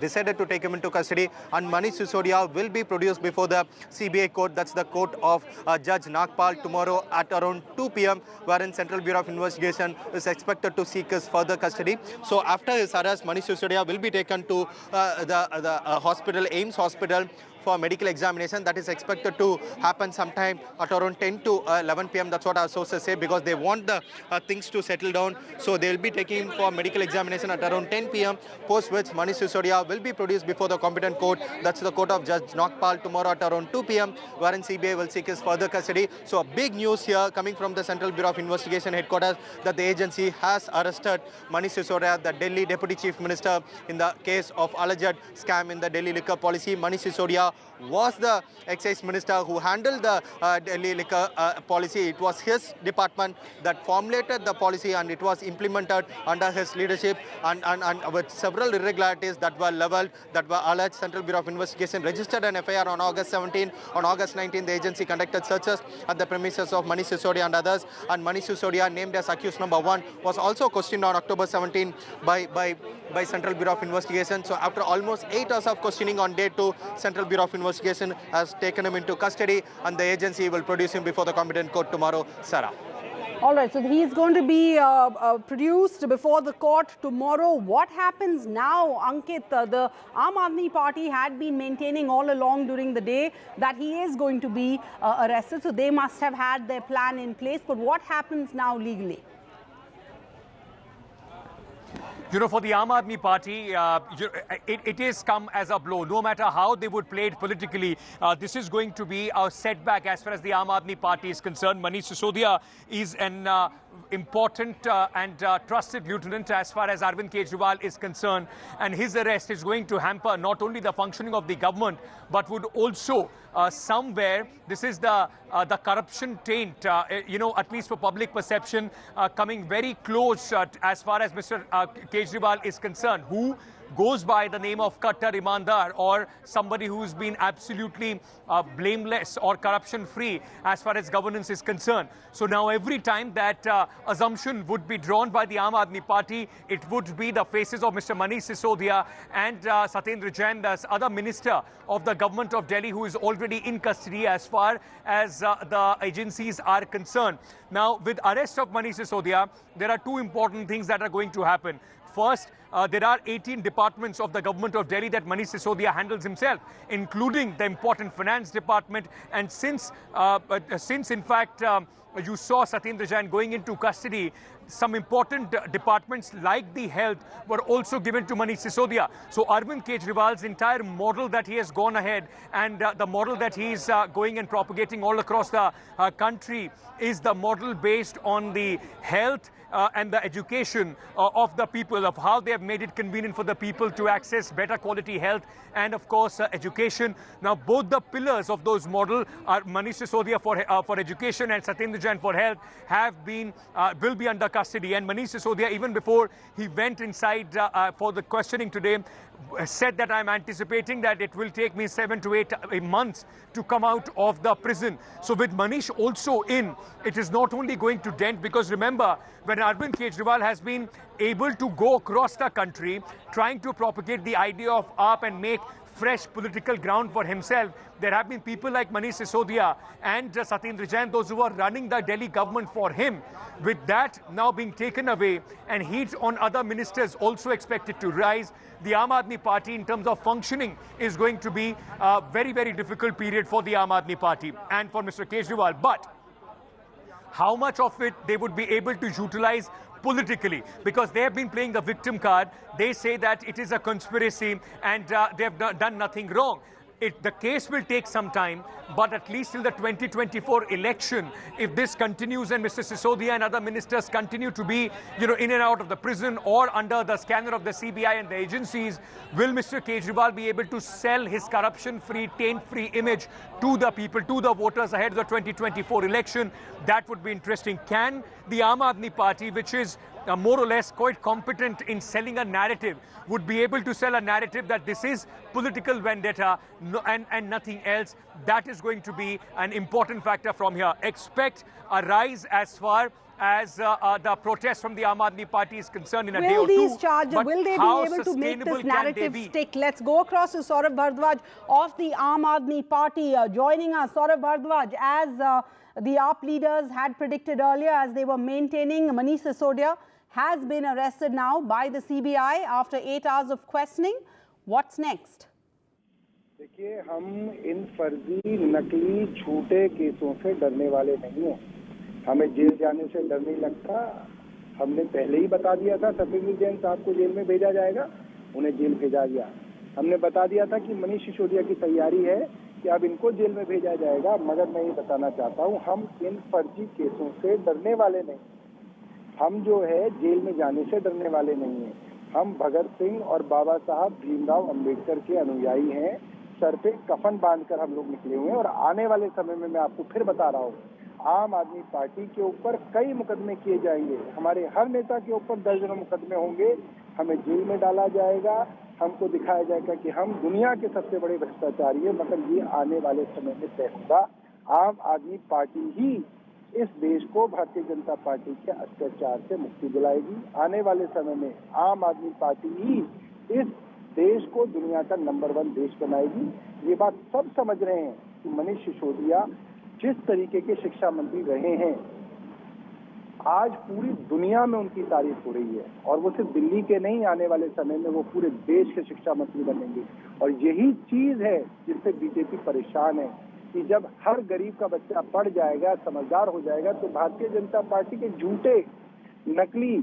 decided to take him into custody, and Manish Sisodia will be produced before the CBI court. That's the court of Judge Nagpal tomorrow at around 2 p.m. wherein Central Bureau of Investigation is expected to seek his further custody. So after his arrest, Manish Sisodia will be taken to the hospital, AIMS Hospital, for medical examination. That is expected to happen sometime at around 10 to 11 p.m. That's what our sources say, because they want the things to settle down. So they will be taking him for medical examination at around 10 p.m. post which Manish Sisodia will be produced before the competent court. That's the court of Judge Nagpal tomorrow at around 2 p.m. wherein CBI will seek his further custody. So a big news here coming from the Central Bureau of Investigation headquarters that the agency has arrested Manish Sisodia, the Delhi Deputy Chief Minister, in the case of alleged scam in the Delhi liquor policy. Manish Sisodia was the excise minister who handled the Delhi liquor policy. It was his department that formulated the policy and it was implemented under his leadership, and with several irregularities that were leveled, that were alleged. Central Bureau of Investigation registered an FIR on August 17. On August 19, the agency conducted searches at the premises of Manish Sisodia and others, and Manish Sisodia, named as accused number 1, was also questioned on October 17 by Central Bureau of Investigation. So after almost 8 hours of questioning on day 2, Central Bureau of Investigation has taken him into custody, and the agency will produce him before the competent court tomorrow. Sarah. All right, so he's going to be produced before the court tomorrow. What happens now, Ankit? The Aam Aadmi Party had been maintaining all along during the day that he is going to be arrested, so they must have had their plan in place. But what happens now legally? You know, for the Aam Aadmi Party, it is come as a blow. No matter how they would play it politically, this is going to be a setback as far as the Aam Aadmi Party is concerned. Manish Sisodia is an important and trusted lieutenant as far as Arvind Kejriwal is concerned, and his arrest is going to hamper not only the functioning of the government, but would also somewhere, this is the corruption taint, at least for public perception, coming very close as far as Mr. Kejriwal is concerned, who goes by the name of Kattar Imandar, or somebody who's been absolutely blameless or corruption-free as far as governance is concerned. So now every time that assumption would be drawn by the Aam Aadmi Party, it would be the faces of Mr. Manish Sisodia and Satyendra Jain, the other minister of the government of Delhi, who is already in custody as far as the agencies are concerned. Now, with arrest of Manish Sisodia, there are two important things that are going to happen. First, there are 18 departments of the government of Delhi that Manish Sisodia handles himself, including the important finance department. And since in fact, you saw Satyendra Jain going into custody, some important departments like the health were also given to Manish Sisodia. So Arvind Kejriwal's entire model that he has gone ahead, and the model that he is going and propagating all across the country, is the model based on the health and the education of the people, of how they have made it convenient for the people to access better quality health and, of course, education. Now, both the pillars of those model are Manish Sisodia for education and Satyendra Jain for health will be under custody. And Manish Sisodia, even before he went inside for the questioning today, said that I'm anticipating that it will take me 7 to 8 months to come out of the prison. So with Manish also in, it is not only going to dent, because remember, when Arvind Kejriwal has been able to go across the country trying to propagate the idea of AAP and make fresh political ground for himself, there have been people like Manish Sisodia and Satyendra Jain, those who are running the Delhi government for him. With that now being taken away and heat on other ministers also expected to rise, the Aam Aadmi Party, in terms of functioning, is going to be a very, very difficult period for the Aam Aadmi Party and for Mr. Kejriwal. But how much of it they would be able to utilize politically, because they have been playing the victim card. They say that it is a conspiracy and they have done nothing wrong. The case will take some time, but at least till the 2024 election, if this continues and Mr. Sisodia and other ministers continue to be, in and out of the prison or under the scanner of the CBI and the agencies, will Mr. Kejriwal be able to sell his corruption-free, taint-free image to the people, to the voters ahead of the 2024 election? That would be interesting. Can the Aam Aadmi Party, which is more or less quite competent in selling a narrative, would be able to sell a narrative that this is political vendetta and nothing else? That is going to be an important factor from here. Expect a rise as far as the protest from the Aam Aadmi Party is concerned in a day Will or two. these charges, But will they be how able to make sustainable this can they narrative be? stick? Let's go across to Saurabh Bhardwaj of the Aam Aadmi Party joining us. Saurabh Bhardwaj, as the AAP leaders had predicted earlier, as they were maintaining, Manish Sisodia has been arrested now by the CBI after 8 hours of questioning. What's next? देखिए, हम इन फर्जी नकली झूठे केसों से डरने वाले नहीं हैं। हमें जेल जाने से डर नहीं लगता। हमने पहले ही बता दिया था सत्येंद्र जैन साहब को जेल में भेजा जाएगा, उन्हें जेल भेजा गया। हमने बता दिया था कि मनीष सिसोदिया की तैयारी है कि अब इनको जेल में भेजा जाएगा, मगर मैं ये बताना चाहता हूँ, हम इन फर्जी केसों से डरने वाले नहीं। हम जो है जेल में जाने से डरने वाले नहीं हैं। हम भगत सिंह और बाबा साहब भीमराव अंबेडकर के अनुयायी हैं। सर पे कफन बांधकर हम लोग निकले हुए हैं और आने वाले समय में मैं आपको फिर बता रहा हूँ, आम आदमी पार्टी के ऊपर कई मुकदमे किए जाएंगे। हमारे हर नेता के ऊपर दर्जनों मुकदमे होंगे। हमें जेल में डाला जाएगा, हमको दिखाया जाएगा कि हम दुनिया के सबसे बड़े भ्रष्टाचारी हैं, मगर ये आने वाले समय में तय होगा। आम आदमी पार्टी ही इस देश को भारतीय जनता पार्टी के अत्याचार से मुक्ति दिलाएगी। आने वाले समय में आम आदमी पार्टी ही इस देश को दुनिया का नंबर 1 देश बनाएगी। ये बात सब समझ रहे हैं कि मनीष सिसोदिया जिस तरीके के शिक्षा मंत्री रहे हैं, आज पूरी दुनिया में उनकी तारीफ हो रही है और वो सिर्फ दिल्ली के नहीं, आने वाले समय में वो पूरे देश के शिक्षा मंत्री बनेंगे। और यही चीज है जिससे बीजेपी परेशान है कि जब हर गरीब का बच्चा पढ़ जाएगा, समझदार हो जाएगा, तो भारतीय जनता पार्टी के झूठे नकली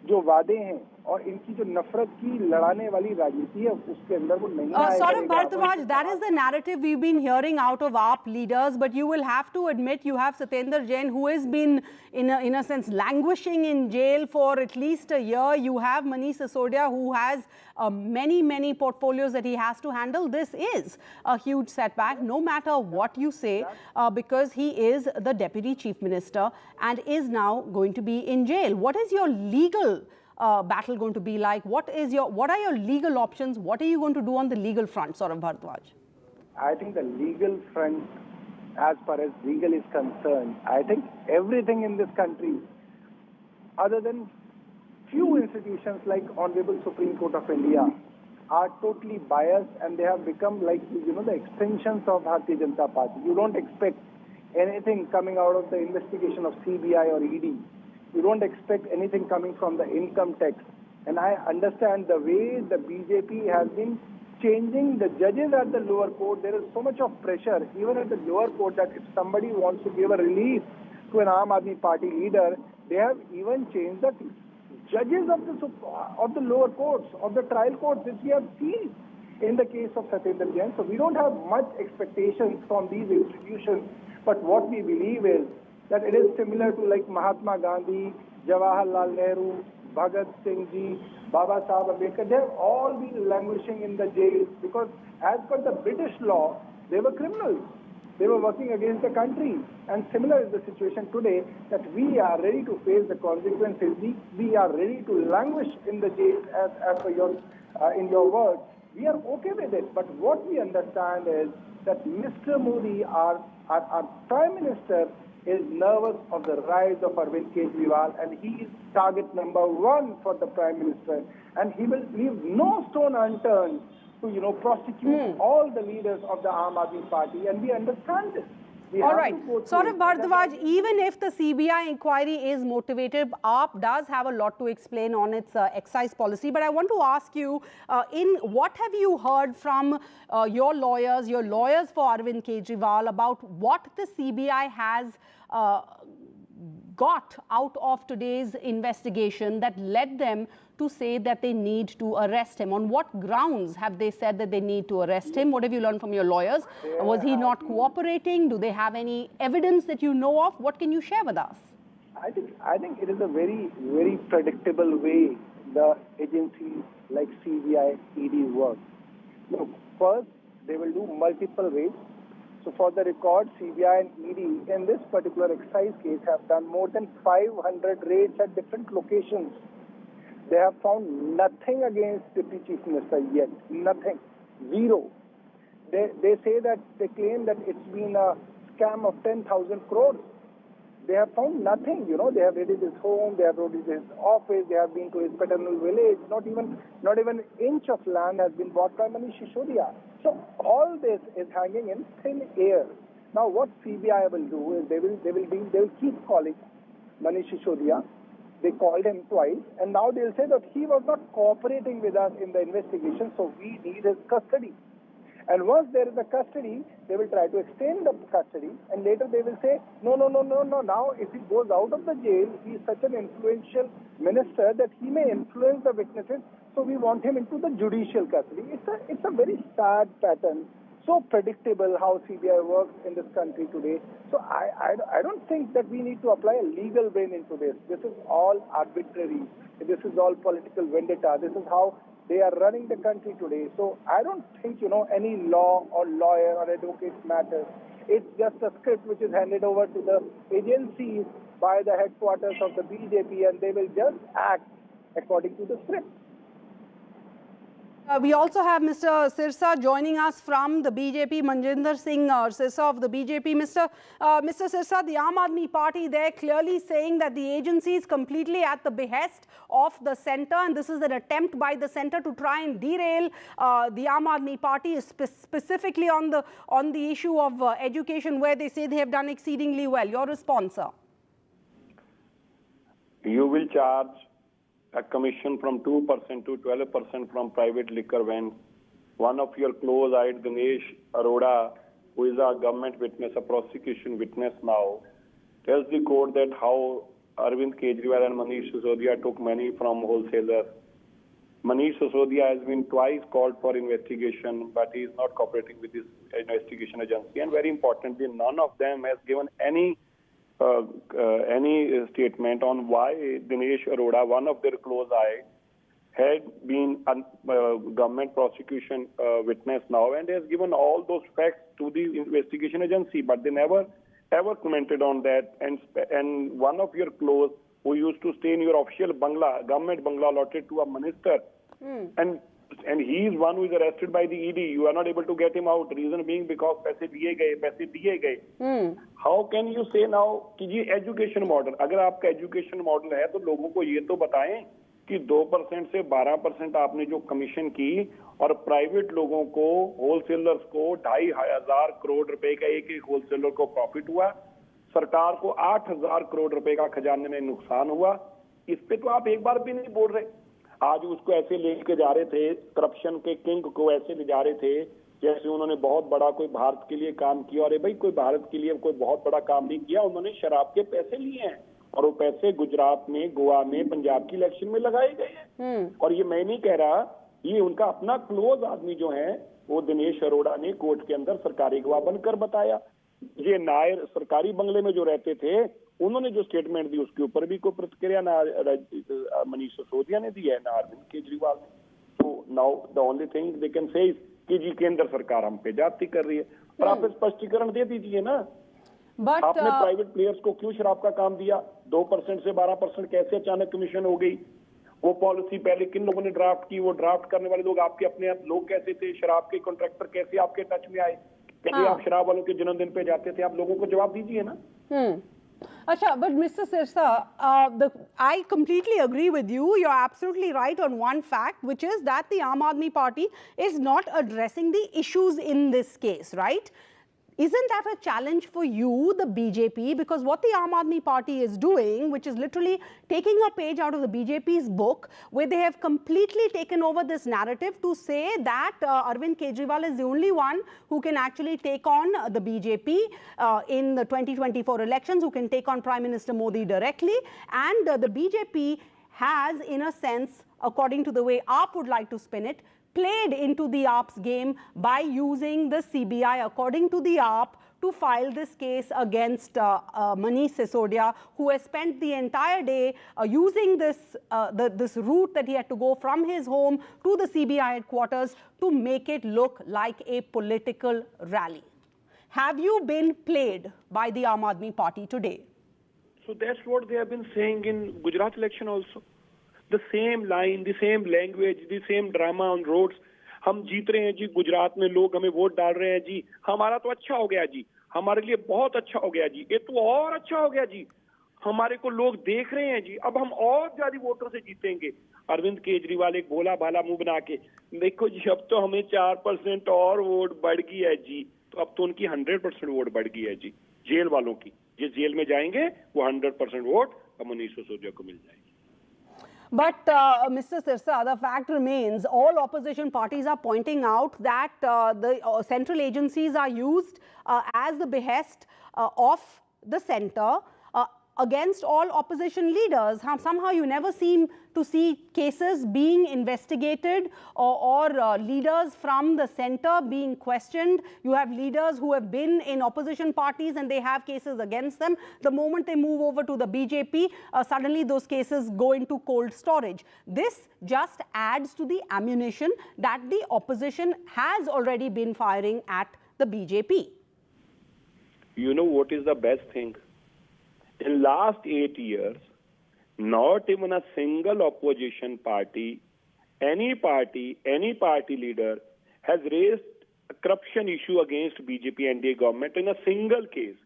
जो वादे हैं और इनकी जो नफरत की लड़ाने वाली राजनीति है, उसके अंदर वो नहीं आएगा। Saurabh Bhardwaj, that is the narrative we've been hearing out of AAP leaders, but you will have to admit you have Satyendra Jain, who has been, in a sense, languishing in jail for at least a year. You have Manish Sisodia, who has many portfolios that he has to handle. This is a huge setback, no matter what you say, because he is the Deputy Chief Minister and is now going to be in jail. What is your legal battle going to be like? What are your legal options? What are you going to do on the legal front, Saurabh Bhardwaj? I think the legal front, as far as legal is concerned, I think everything in this country, other than few institutions like Honorable Supreme Court of India, are totally biased, and they have become like, the extensions of Bharatiya Janata Party. You don't expect anything coming out of the investigation of CBI or ED. You don't expect anything coming from the income tax. And I understand the way the BJP has been changing the judges at the lower court. There is so much of pressure, even at the lower court, that if somebody wants to give a relief to an Aam Aadmi Party leader, they have even changed the judges of the lower courts, of the trial courts, which we have seen in the case of Satyendra Jain. So we don't have much expectations from these institutions. But what we believe is that it is similar to like Mahatma Gandhi, Jawaharlal Nehru, Bhagat Singh Ji, Baba Saheb Ambedkar. They have all been languishing in the jail because as per the British law, they were criminals. They were working against the country. And similar is the situation today, that we are ready to face the consequences. We are ready to languish in the jail, as per in your words. We are okay with it. But what we understand is that Mr. Modi, our Prime Minister, is nervous of the rise of Arvind Kejriwal, and he is target number 1 for the Prime Minister, and he will leave no stone unturned to, prosecute all the leaders of the Aam Aadmi Party, and we understand this. All right. Saurabh Bhardwaj, even if the CBI inquiry is motivated, AAP does have a lot to explain on its excise policy. But I want to ask you, what have you heard from your lawyers for Arvind Kejriwal, about what the CBI has got out of today's investigation that led them to say that they need to arrest him? On what grounds have they said that they need to arrest him? What have you learned from your lawyers? Was he not cooperating? Do they have any evidence that you know of? What can you share with us? I think it is a very, very predictable way the agencies like CBI, ED work. Look, first, they will do multiple raids. So for the record, CBI and ED in this particular excise case have done more than 500 raids at different locations. They have found nothing against Deputy Chief Minister yet. Nothing. Zero. They say that, they claim that it's been a scam of 10,000 crores. they have found nothing. You know, they have raided his home, they have raided his office, they have been to his paternal village. Not even an inch of land has been bought by Manish Sisodia. So all this is hanging in thin air. Now, what CBI will do is they will keep calling Manish Sisodia. They called him twice, and now they'll say that he was not cooperating with us in the investigation, so we need his custody. And once there is a custody, they will try to extend the custody, and later they will say, no. Now, if he goes out of the jail, he is such an influential minister that he may influence the witnesses, so we want him into the judicial custody. It's a very sad pattern, so predictable how CBI works in this country today. So I don't think that we need to apply a legal brain into this. This is all arbitrary. This is all political vendetta. This is how they are running the country today. So I don't think, any law or lawyer or advocate matters. It's just a script which is handed over to the agencies by the headquarters of the BJP, and they will just act according to the script. We also have Mr. Sirsa joining us from the BJP, Manjinder Singh Sirsa of the BJP. Mr. Sirsa, the Aam Aadmi Party, they're clearly saying that the agency is completely at the behest of the centre, and this is an attempt by the centre to try and derail the Aam Aadmi Party, specifically on the issue of education, where they say they have done exceedingly well. Your response, sir? You will charge a commission from 2% to 12% from private liquor when one of your close-eyed Dinesh Arora, who is a government witness, a prosecution witness now, tells the court that how Arvind Kejriwal and Manish Sisodia took money from wholesalers. Manish Sisodia has been twice called for investigation, but he is not cooperating with this investigation agency. And very importantly, none of them has given any statement on why Dinesh Arora, one of their close eye, had been a government prosecution witness now and has given all those facts to the investigation agency, but they never ever commented on that. And one of your close, who used to stay in your official bungalow, government bungalow allotted to a minister, and he is one who is arrested by the ED. You are not able to get him out. Reason being because पैसे दिए गए. How can you say now कि ये education model? अगर आपका education model है तो लोगों को ये तो बताएं कि 2% से 12% आपने जो कमीशन की और प्राइवेट लोगों को, होलसेलर्स को 2,500 करोड़ रुपए का एक होलसेलर को प्रॉफिट हुआ, सरकार को 8,000 करोड़ रुपए का खजाने में नुकसान हुआ. इस पे तो आप एक बार भी नहीं बोल रहे. आज उसको ऐसे लेके जा रहे थे, करप्शन के किंग को ऐसे ले जा रहे थे जैसे उन्होंने बहुत बड़ा कोई भारत के लिए काम किया. अरे भाई, कोई भारत के लिए कोई बहुत बड़ा काम नहीं किया. उन्होंने शराब के पैसे लिए हैं और वो पैसे गुजरात में, गोवा में, पंजाब की इलेक्शन में लगाए गए हैं. और ये मैं नहीं कह रहा, ये उनका अपना क्लोज आदमी जो है वो दिनेश अरोड़ा ने कोर्ट के अंदर सरकारी गवाह बनकर बताया. ये नायर सरकारी बंगले में जो रहते थे, उन्होंने जो स्टेटमेंट दी उसके ऊपर भी कोई प्रतिक्रिया ना मनीष सिसोदिया ने दी है ना अरविंद केजरीवाल ने. तो now the only thing they can say कि जी केंद्र सरकार हम पे जाती कर रही है. और आप स्पष्टीकरण दे दीजिए ना. But, आपने प्राइवेट प्लेयर्स को क्यों शराब का काम दिया? 2% से 12% कैसे अचानक कमीशन हो गई? वो पॉलिसी पहले किन लोगों ने ड्राफ्ट की? वो ड्राफ्ट करने वाले लोग आपके अपने लोग कैसे थे? शराब के कॉन्ट्रैक्टर कैसे आपके टच में आए? कैसे आप शराब वालों के जन्मदिन पे जाते थे? आप लोगों को जवाब दीजिए ना. Acha, but Mr. Sirsa, I completely agree with you. You're absolutely right on one fact, which is that the Aam Aadmi Party is not addressing the issues in this case, right? Isn't that a challenge for you, the BJP? Because what the Aam Aadmi Party is doing, which is literally taking a page out of the BJP's book, where they have completely taken over this narrative to say that Arvind Kejriwal is the only one who can actually take on the BJP in the 2024 elections, who can take on Prime Minister Modi directly. And the BJP has, in a sense, according to the way AAP would like to spin it, played into the AAP's game by using the CBI, according to the AAP, to file this case against Manish Sisodia, who has spent the entire day using this route that he had to go from his home to the CBI headquarters to make it look like a political rally. Have you been played by the Aam Aadmi Party today? So that's what they have been saying in Gujarat election also. The same line, the same language, the same drama on roads. हम जीत रहे हैं जी, गुजरात में लोग हमें vote डाल रहे हैं जी, हमारा तो अच्छा हो गया जी, हमारे लिए बहुत अच्छा हो गया जी, ये तो और अच्छा हो गया जी, हमारे को लोग देख रहे हैं जी, अब हम और ज्यादा वोटों से जीतेंगे। अरविंद केजरीवाल एक भोला भाला मुंह बना के, देखो जी अब तो हमें 4% और वोट बढ़ गई है जी, तो अब तो उनकी 100% वोट बढ़ गई है जी, जेल वालों की, जिस जेल में जाएंगे वो 100% वोट मनीष सिसोदिया को मिल जाएगी। But Mr. Sirsa, the fact remains, all opposition parties are pointing out that the central agencies are used as the behest of the centre against all opposition leaders. Somehow you never seem to see cases being investigated or leaders from the centre being questioned. You have leaders who have been in opposition parties and they have cases against them. The moment they move over to the BJP, suddenly those cases go into cold storage. This just adds to the ammunition that the opposition has already been firing at the BJP. You know what is the best thing? In last 8 years, not even a single opposition party, any party leader has raised a corruption issue against BJP NDA government in a single case.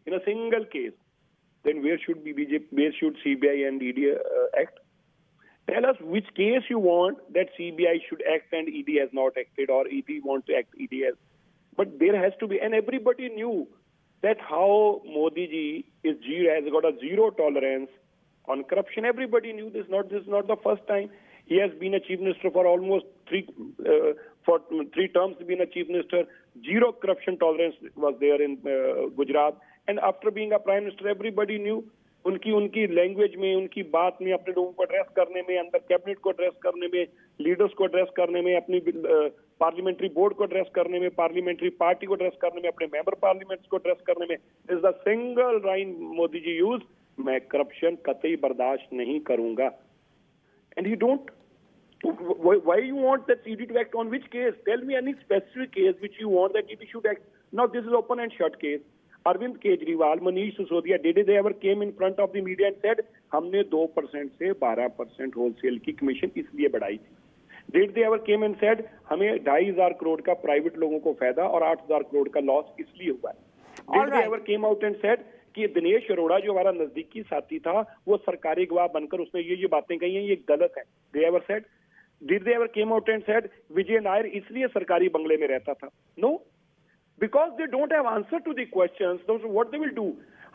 Then where should CBI and ED act? Tell us which case you want that CBI should act and ED has not acted, or ED want to act, ED has. But there has to be, and everybody knew that how Modi ji has got a zero tolerance on corruption. Everybody knew this. This is not the first time. He has been a chief minister for almost three terms. Been a chief minister. Zero corruption tolerance was there in Gujarat. And after being a prime minister, everybody knew. उनकी language में, उनकी बात में, अपने लोगों को address करने में, अंदर कैबिनेट को एड्रेस करने में, लीडर्स को एड्रेस करने में, अपनी पार्लियामेंट्री बोर्ड को एड्रेस करने में, पार्लियामेंट्री पार्टी को एड्रेस करने में, अपने मेंबर पार्लियामेंट्स को एड्रेस करने में, is the single line Modi ji use, मैं करप्शन कतई बर्दाश्त नहीं करूंगा. And you don't, why you want that ED to act on which case? Tell me any specific case which you want that ED should act. Now this is open and shut case. Arvind Kejriwal, Manish Sisodia, did they ever came in front of the media and said, हमने 2% से 12% wholesale की commission इसलिए बढ़ाई थी? Did they ever came and said, हमें 2,500 करोड़ का private लोगों को फायदा और 8,000 करोड़ का लॉस इसलिए हुआ है? Did they ever came out and said कि दिनेश अरोड़ा जो हमारा नजदीकी साथी था, वो सरकारी गवाह बनकर उसने ये बातें कही हैं, ये गलत है? They ever said? Did they ever came out and said, विजय नायर इसलिए सरकारी बंगले में रहता था? No. Because they don't have answer to the questions, so what they will do?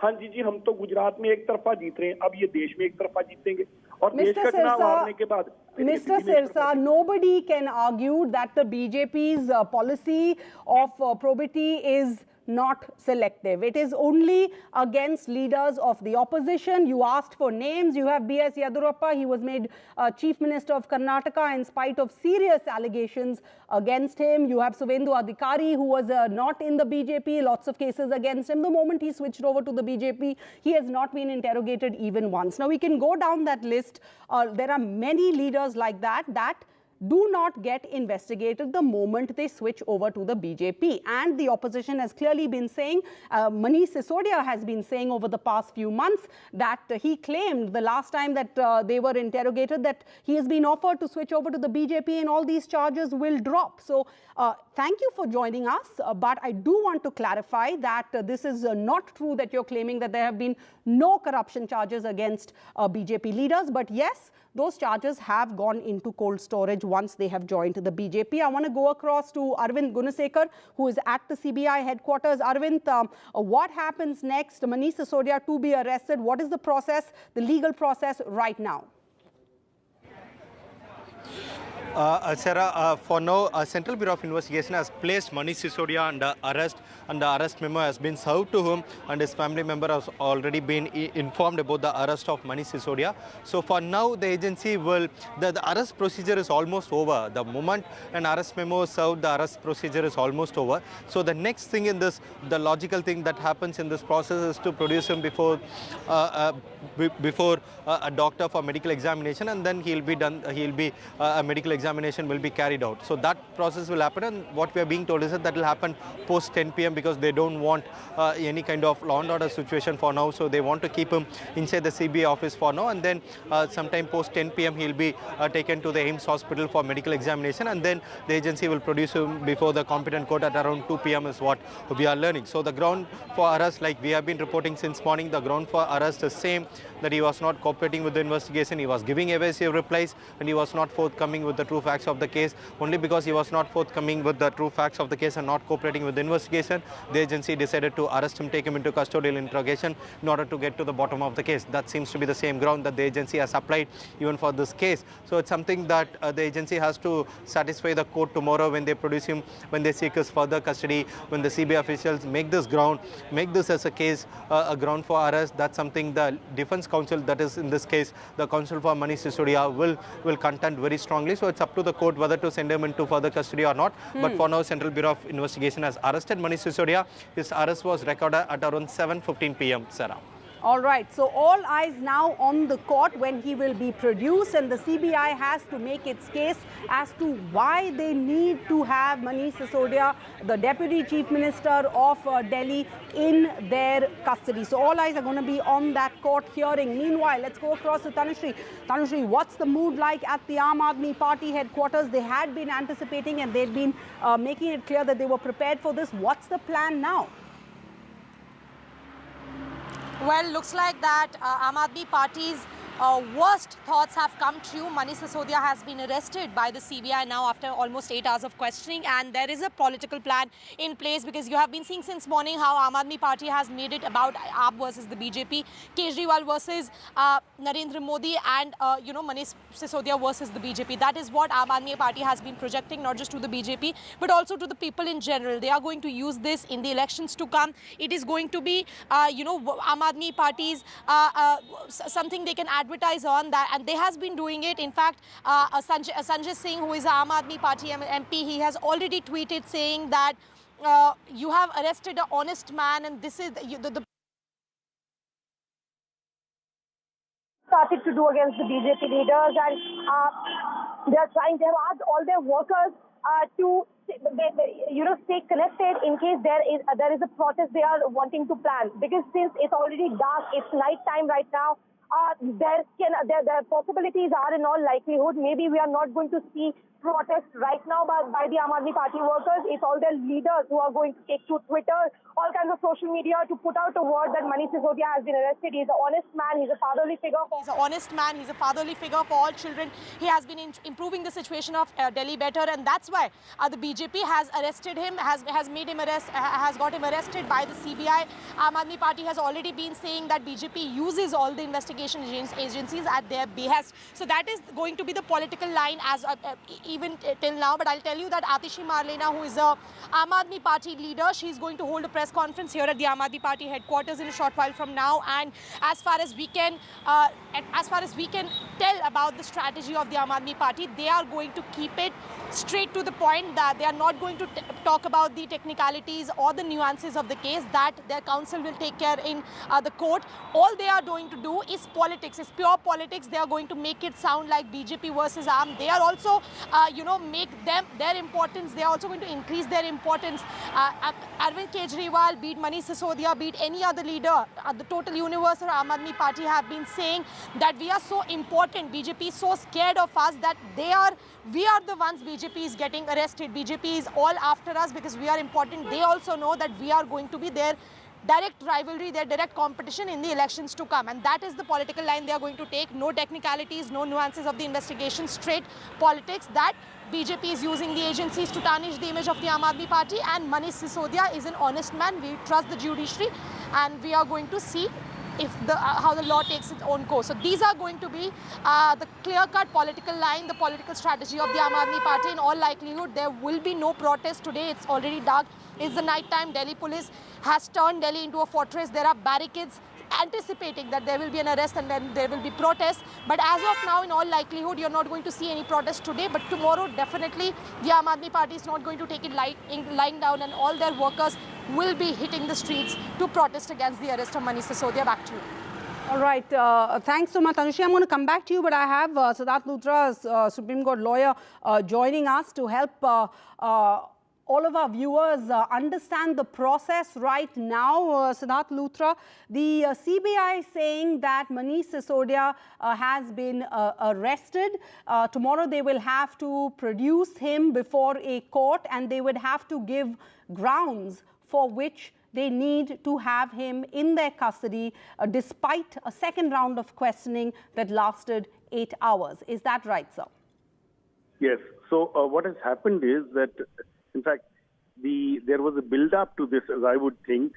हाँ जी हम तो गुजरात में एक तरफा जीत रहे हैं, अब ये देश में एक तरफा जीतेंगे और देश का चुनाव हारने के बाद. Mr. Sirsa, nobody can argue that the BJP's policy of probity is not selective. It is only against leaders of the opposition. You asked for names. You have B.S. Yadurappa. He was made Chief Minister of Karnataka in spite of serious allegations against him. You have Suvendu Adhikari, who was not in the BJP. Lots of cases against him. The moment he switched over to the BJP, he has not been interrogated even once. Now, we can go down that list. There are many leaders like that do not get investigated the moment they switch over to the BJP. And the opposition has clearly been saying, Manish Sisodia has been saying over the past few months that he claimed the last time that they were interrogated that he has been offered to switch over to the BJP and all these charges will drop. So thank you for joining us. But I do want to clarify that this is not true that you're claiming that there have been no corruption charges against BJP leaders. But yes, those charges have gone into cold storage once they have joined the BJP. I want to go across to Arvind Gunasekar, who is at the CBI headquarters. Arvind, what happens next? Manish Sisodia to be arrested. What is the process, the legal process right now? Sarah, for now, Central Bureau of Investigation has placed Manish Sisodia under arrest, and the arrest memo has been served to him, and his family member has already been informed about the arrest of Manish Sisodia. So for now, the agency will, the arrest procedure is almost over. The moment an arrest memo is served, the arrest procedure is almost over. So the next thing in this, the logical thing that happens in this process is to produce him before a doctor for medical examination, and then he'll be done. He'll be a medical examination will be carried out. So that process will happen, and what we are being told is that will happen post 10 p.m. because they don't want any kind of law and order situation for now. So they want to keep him inside the CBI office for now, and then sometime post 10 p.m. he'll be taken to the AIIMS hospital for medical examination, and then the agency will produce him before the competent court at around 2 p.m. is what we are learning. So the ground for arrest, like we have been reporting since morning, the ground for arrest is same, that he was not cooperating with the investigation, he was giving evasive replies, and he was not forthcoming with the true facts of the case. Only because he was not forthcoming with the true facts of the case and not cooperating with the investigation, the agency decided to arrest him, take him into custodial interrogation in order to get to the bottom of the case. That seems to be the same ground that the agency has applied even for this case. So it's something that the agency has to satisfy the court tomorrow when they produce him, when they seek his further custody, when the CBI officials make this ground, make this as a case, a ground for arrest. That's something the defense counsel, that is in this case the counsel for Manish Sisodia, will contend very strongly. So it's up to the court whether to send him into further custody or not. But for now, Central Bureau of Investigation has arrested Manish Sisodia. His arrest was recorded at around 7:15 p.m. Sarah. All right, so all eyes now on the court when he will be produced, and the CBI has to make its case as to why they need to have Manish Sisodia, the Deputy Chief Minister of Delhi, in their custody. So all eyes are going to be on that court hearing. Meanwhile, let's go across to Tanushree. Tanushree, what's the mood like at the Aam Aadmi Party headquarters? They had been anticipating and they'd been making it clear that they were prepared for this. What's the plan now? Well, looks like that Aam Aadmi Party's worst thoughts have come true. Manish Sisodia has been arrested by the CBI now after almost 8 hours of questioning, and there is a political plan in place because you have been seeing since morning how Aam Aadmi Party has made it about AAP versus the BJP, Kejriwal versus Narendra Modi, and Manish Sisodia versus the BJP. That is what Aam Aadmi Party has been projecting, not just to the BJP but also to the people in general. They are going to use this in the elections to come. It is going to be Aam Aadmi Party's something they can advertise on that, and they has been doing it. In fact, Sanjay Singh, who is a Aam Aadmi Party MP, he has already tweeted saying that you have arrested an honest man, and this is the started to do against the BJP leaders, and they have asked all their workers to stay connected in case there is a protest they are wanting to plan, because since it's already dark, it's night time right now. There possibilities are, in all likelihood, maybe we are not going to see protests right now by the Aam Aadmi Party workers. It's all their leaders who are going to take to Twitter, all kinds of social media to put out a word that Manish Sisodia has been arrested. He's an honest man. He's a fatherly figure. He's an honest man. He's a fatherly figure for all children. He has been improving the situation of Delhi better, and that's why the BJP has arrested him, has got him arrested by the CBI. Aam Aadmi Party has already been saying that BJP uses all the investigation agencies at their behest. So that is going to be the political line as even till now. But I'll tell you that Atishi Marlena, who is a Aam Aadmi Party leader, she's going to hold a press conference here at the Aam Aadmi Party headquarters in a short while from now. And as far as we can tell about the strategy of the Aam Aadmi Party, they are going to keep it straight to the point, that they are not going to talk about the technicalities or the nuances of the case, that their counsel will take care in the court. All they are going to do is politics, is pure politics. They are going to make it sound like BJP versus Aam. They are also make them their importance. They are also going to increase their importance. Arvind Kejriwal, be it Manish Sisodia, be it any other leader, the total universe of Aam Aadmi Party have been saying that we are so important. BJP is so scared of us that we are the ones BJP is getting arrested. BJP is all after us because we are important. They also know that we are going to be their direct rivalry, their direct competition in the elections to come. And that is the political line they are going to take. No technicalities, no nuances of the investigation, straight politics, that BJP is using the agencies to tarnish the image of the Aam Aadmi Party, and Manish Sisodia is an honest man. We trust the judiciary, and we are going to see if how the law takes its own course. So these are going to be the clear-cut political line, the political strategy of the Aam Aadmi Party. In all likelihood, there will be no protest today. It's already dark. It's the night time. Delhi police has turned Delhi into a fortress. There are barricades anticipating that there will be an arrest and then there will be protests. But as of now, in all likelihood, you're not going to see any protest today. But tomorrow, definitely, the Aam Aadmi Party is not going to take it lying down, and all their workers will be hitting the streets to protest against the arrest of Manish Sisodia. Back to you. All right. Thanks so much, Anushri. I'm going to come back to you, but I have Siddharth Luthra, Supreme Court lawyer, joining us to help all of our viewers understand the process right now. Siddharth Luthra, the CBI saying that Manish Sisodia has been arrested. Tomorrow they will have to produce him before a court, and they would have to give grounds for which they need to have him in their custody despite a second round of questioning that lasted 8 hours. Is that right, sir? Yes. So what has happened is that, in fact, there was a build-up to this, as I would think,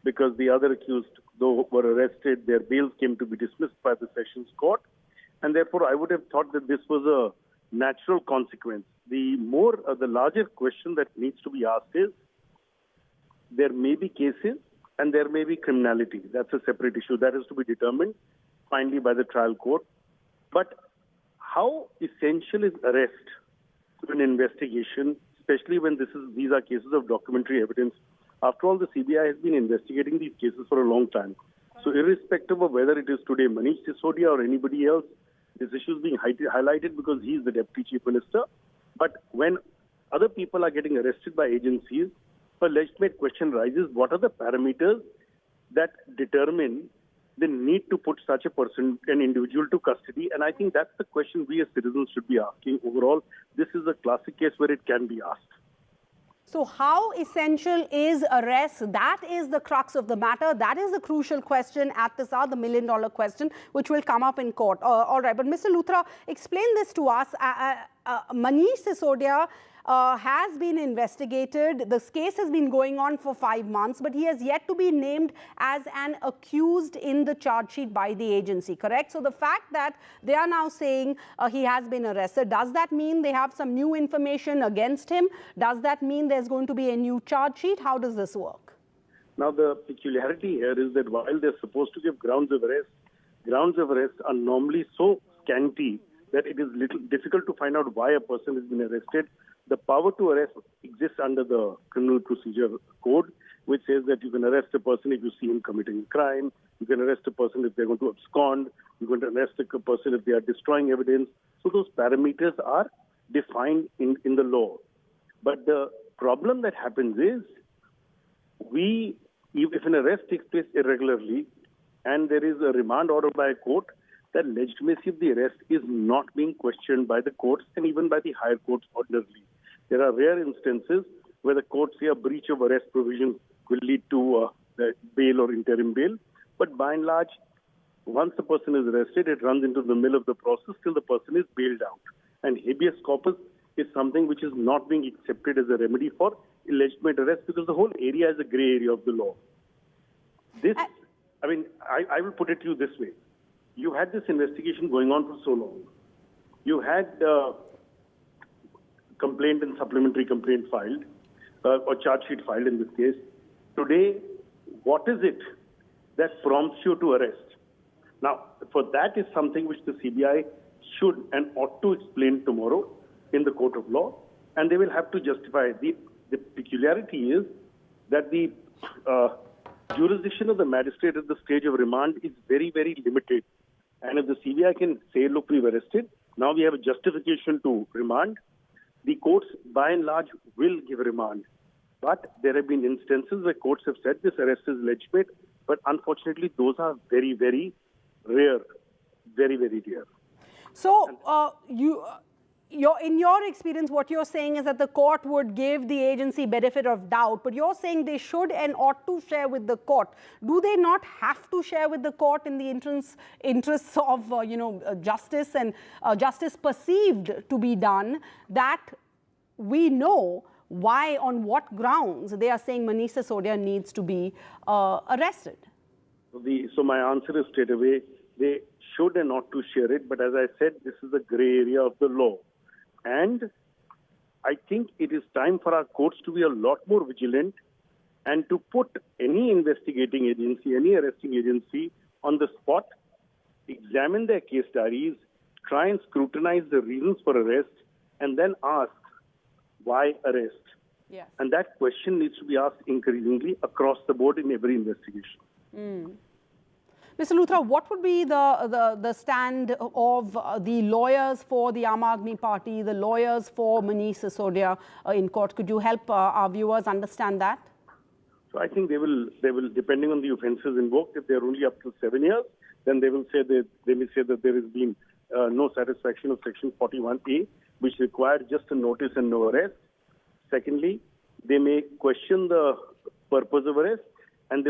because the other accused, though, were arrested, their bails came to be dismissed by the Sessions Court, and therefore I would have thought that this was a natural consequence. The larger question that needs to be asked is, there may be cases and there may be criminality. That's a separate issue. That is to be determined finally by the trial court. But how essential is arrest to an investigation, especially when these are cases of documentary evidence? After all, the CBI has been investigating these cases for a long time. So irrespective of whether it is today Manish Sisodia or anybody else, this issue is being highlighted because he is the Deputy Chief Minister. But when other people are getting arrested by agencies, a legitimate question rises: what are the parameters that determine the need to put such a person, an individual, to custody? And I think that's the question we as citizens should be asking overall. This is a classic case where it can be asked. So how essential is arrest? That is the crux of the matter. That is the crucial question at this hour, the million-dollar question, which will come up in court. All right, but Mr. Luthra, explain this to us. Manish Sisodia has been investigated. This case has been going on for 5 months, but he has yet to be named as an accused in the charge sheet by the agency, correct? So the fact that they are now saying he has been arrested, does that mean they have some new information against him? Does that mean there's going to be a new charge sheet? How does this work? Now, the peculiarity here is that while they're supposed to give grounds of arrest are normally so scanty that it is difficult to find out why a person has been arrested. The power to arrest exists under the Criminal Procedure Code, which says that you can arrest a person if you see him committing a crime. You can arrest a person if they're going to abscond. You can arrest a person if they are destroying evidence. So those parameters are defined in the law. But the problem that happens is, if an arrest takes place irregularly and there is a remand order by a court, the legitimacy of the arrest is not being questioned by the courts and even by the higher courts ordinarily. There are rare instances where the courts say a breach of arrest provision will lead to bail or interim bail. But by and large, once the person is arrested, it runs into the mill of the process till the person is bailed out. And habeas corpus is something which is not being accepted as a remedy for illegitimate arrest because the whole area is a grey area of the law. I will put it to you this way. You had this investigation going on for so long. You had complaint and supplementary complaint filed, or charge sheet filed in this case. Today, what is it that prompts you to arrest? Now, for that is something which the CBI should and ought to explain tomorrow in the court of law, and they will have to justify. The peculiarity is that the jurisdiction of the magistrate at the stage of remand is very, very limited. And if the CBI can say, look, we've arrested, now we have a justification to remand, the courts, by and large, will give remand. But there have been instances where courts have said this arrest is legitimate, but unfortunately, those are very, very rare. Very, very rare. So, in your experience, what you're saying is that the court would give the agency benefit of doubt, but you're saying they should and ought to share with the court. Do they not have to share with the court in the interests of justice and justice perceived to be done, that we know why, on what grounds they are saying Manish Sisodia needs to be arrested? So my answer is straight away, they should and ought to share it, but as I said, this is a grey area of the law. And I think it is time for our courts to be a lot more vigilant and to put any investigating agency, any arresting agency on the spot, examine their case diaries, try and scrutinize the reasons for arrest, and then ask, why arrest? Yes. And that question needs to be asked increasingly across the board in every investigation. Mr. Luthra, what would be the stand of the lawyers for the Aam Aadmi Party, the lawyers for Manish Sisodia in court? Could you help our viewers understand that? So I think they will, depending on the offences invoked, if they are only up to 7 years, then they may say that there has been no satisfaction of Section 41A, which required just a notice and no arrest. Secondly, they may question the purpose of arrest, and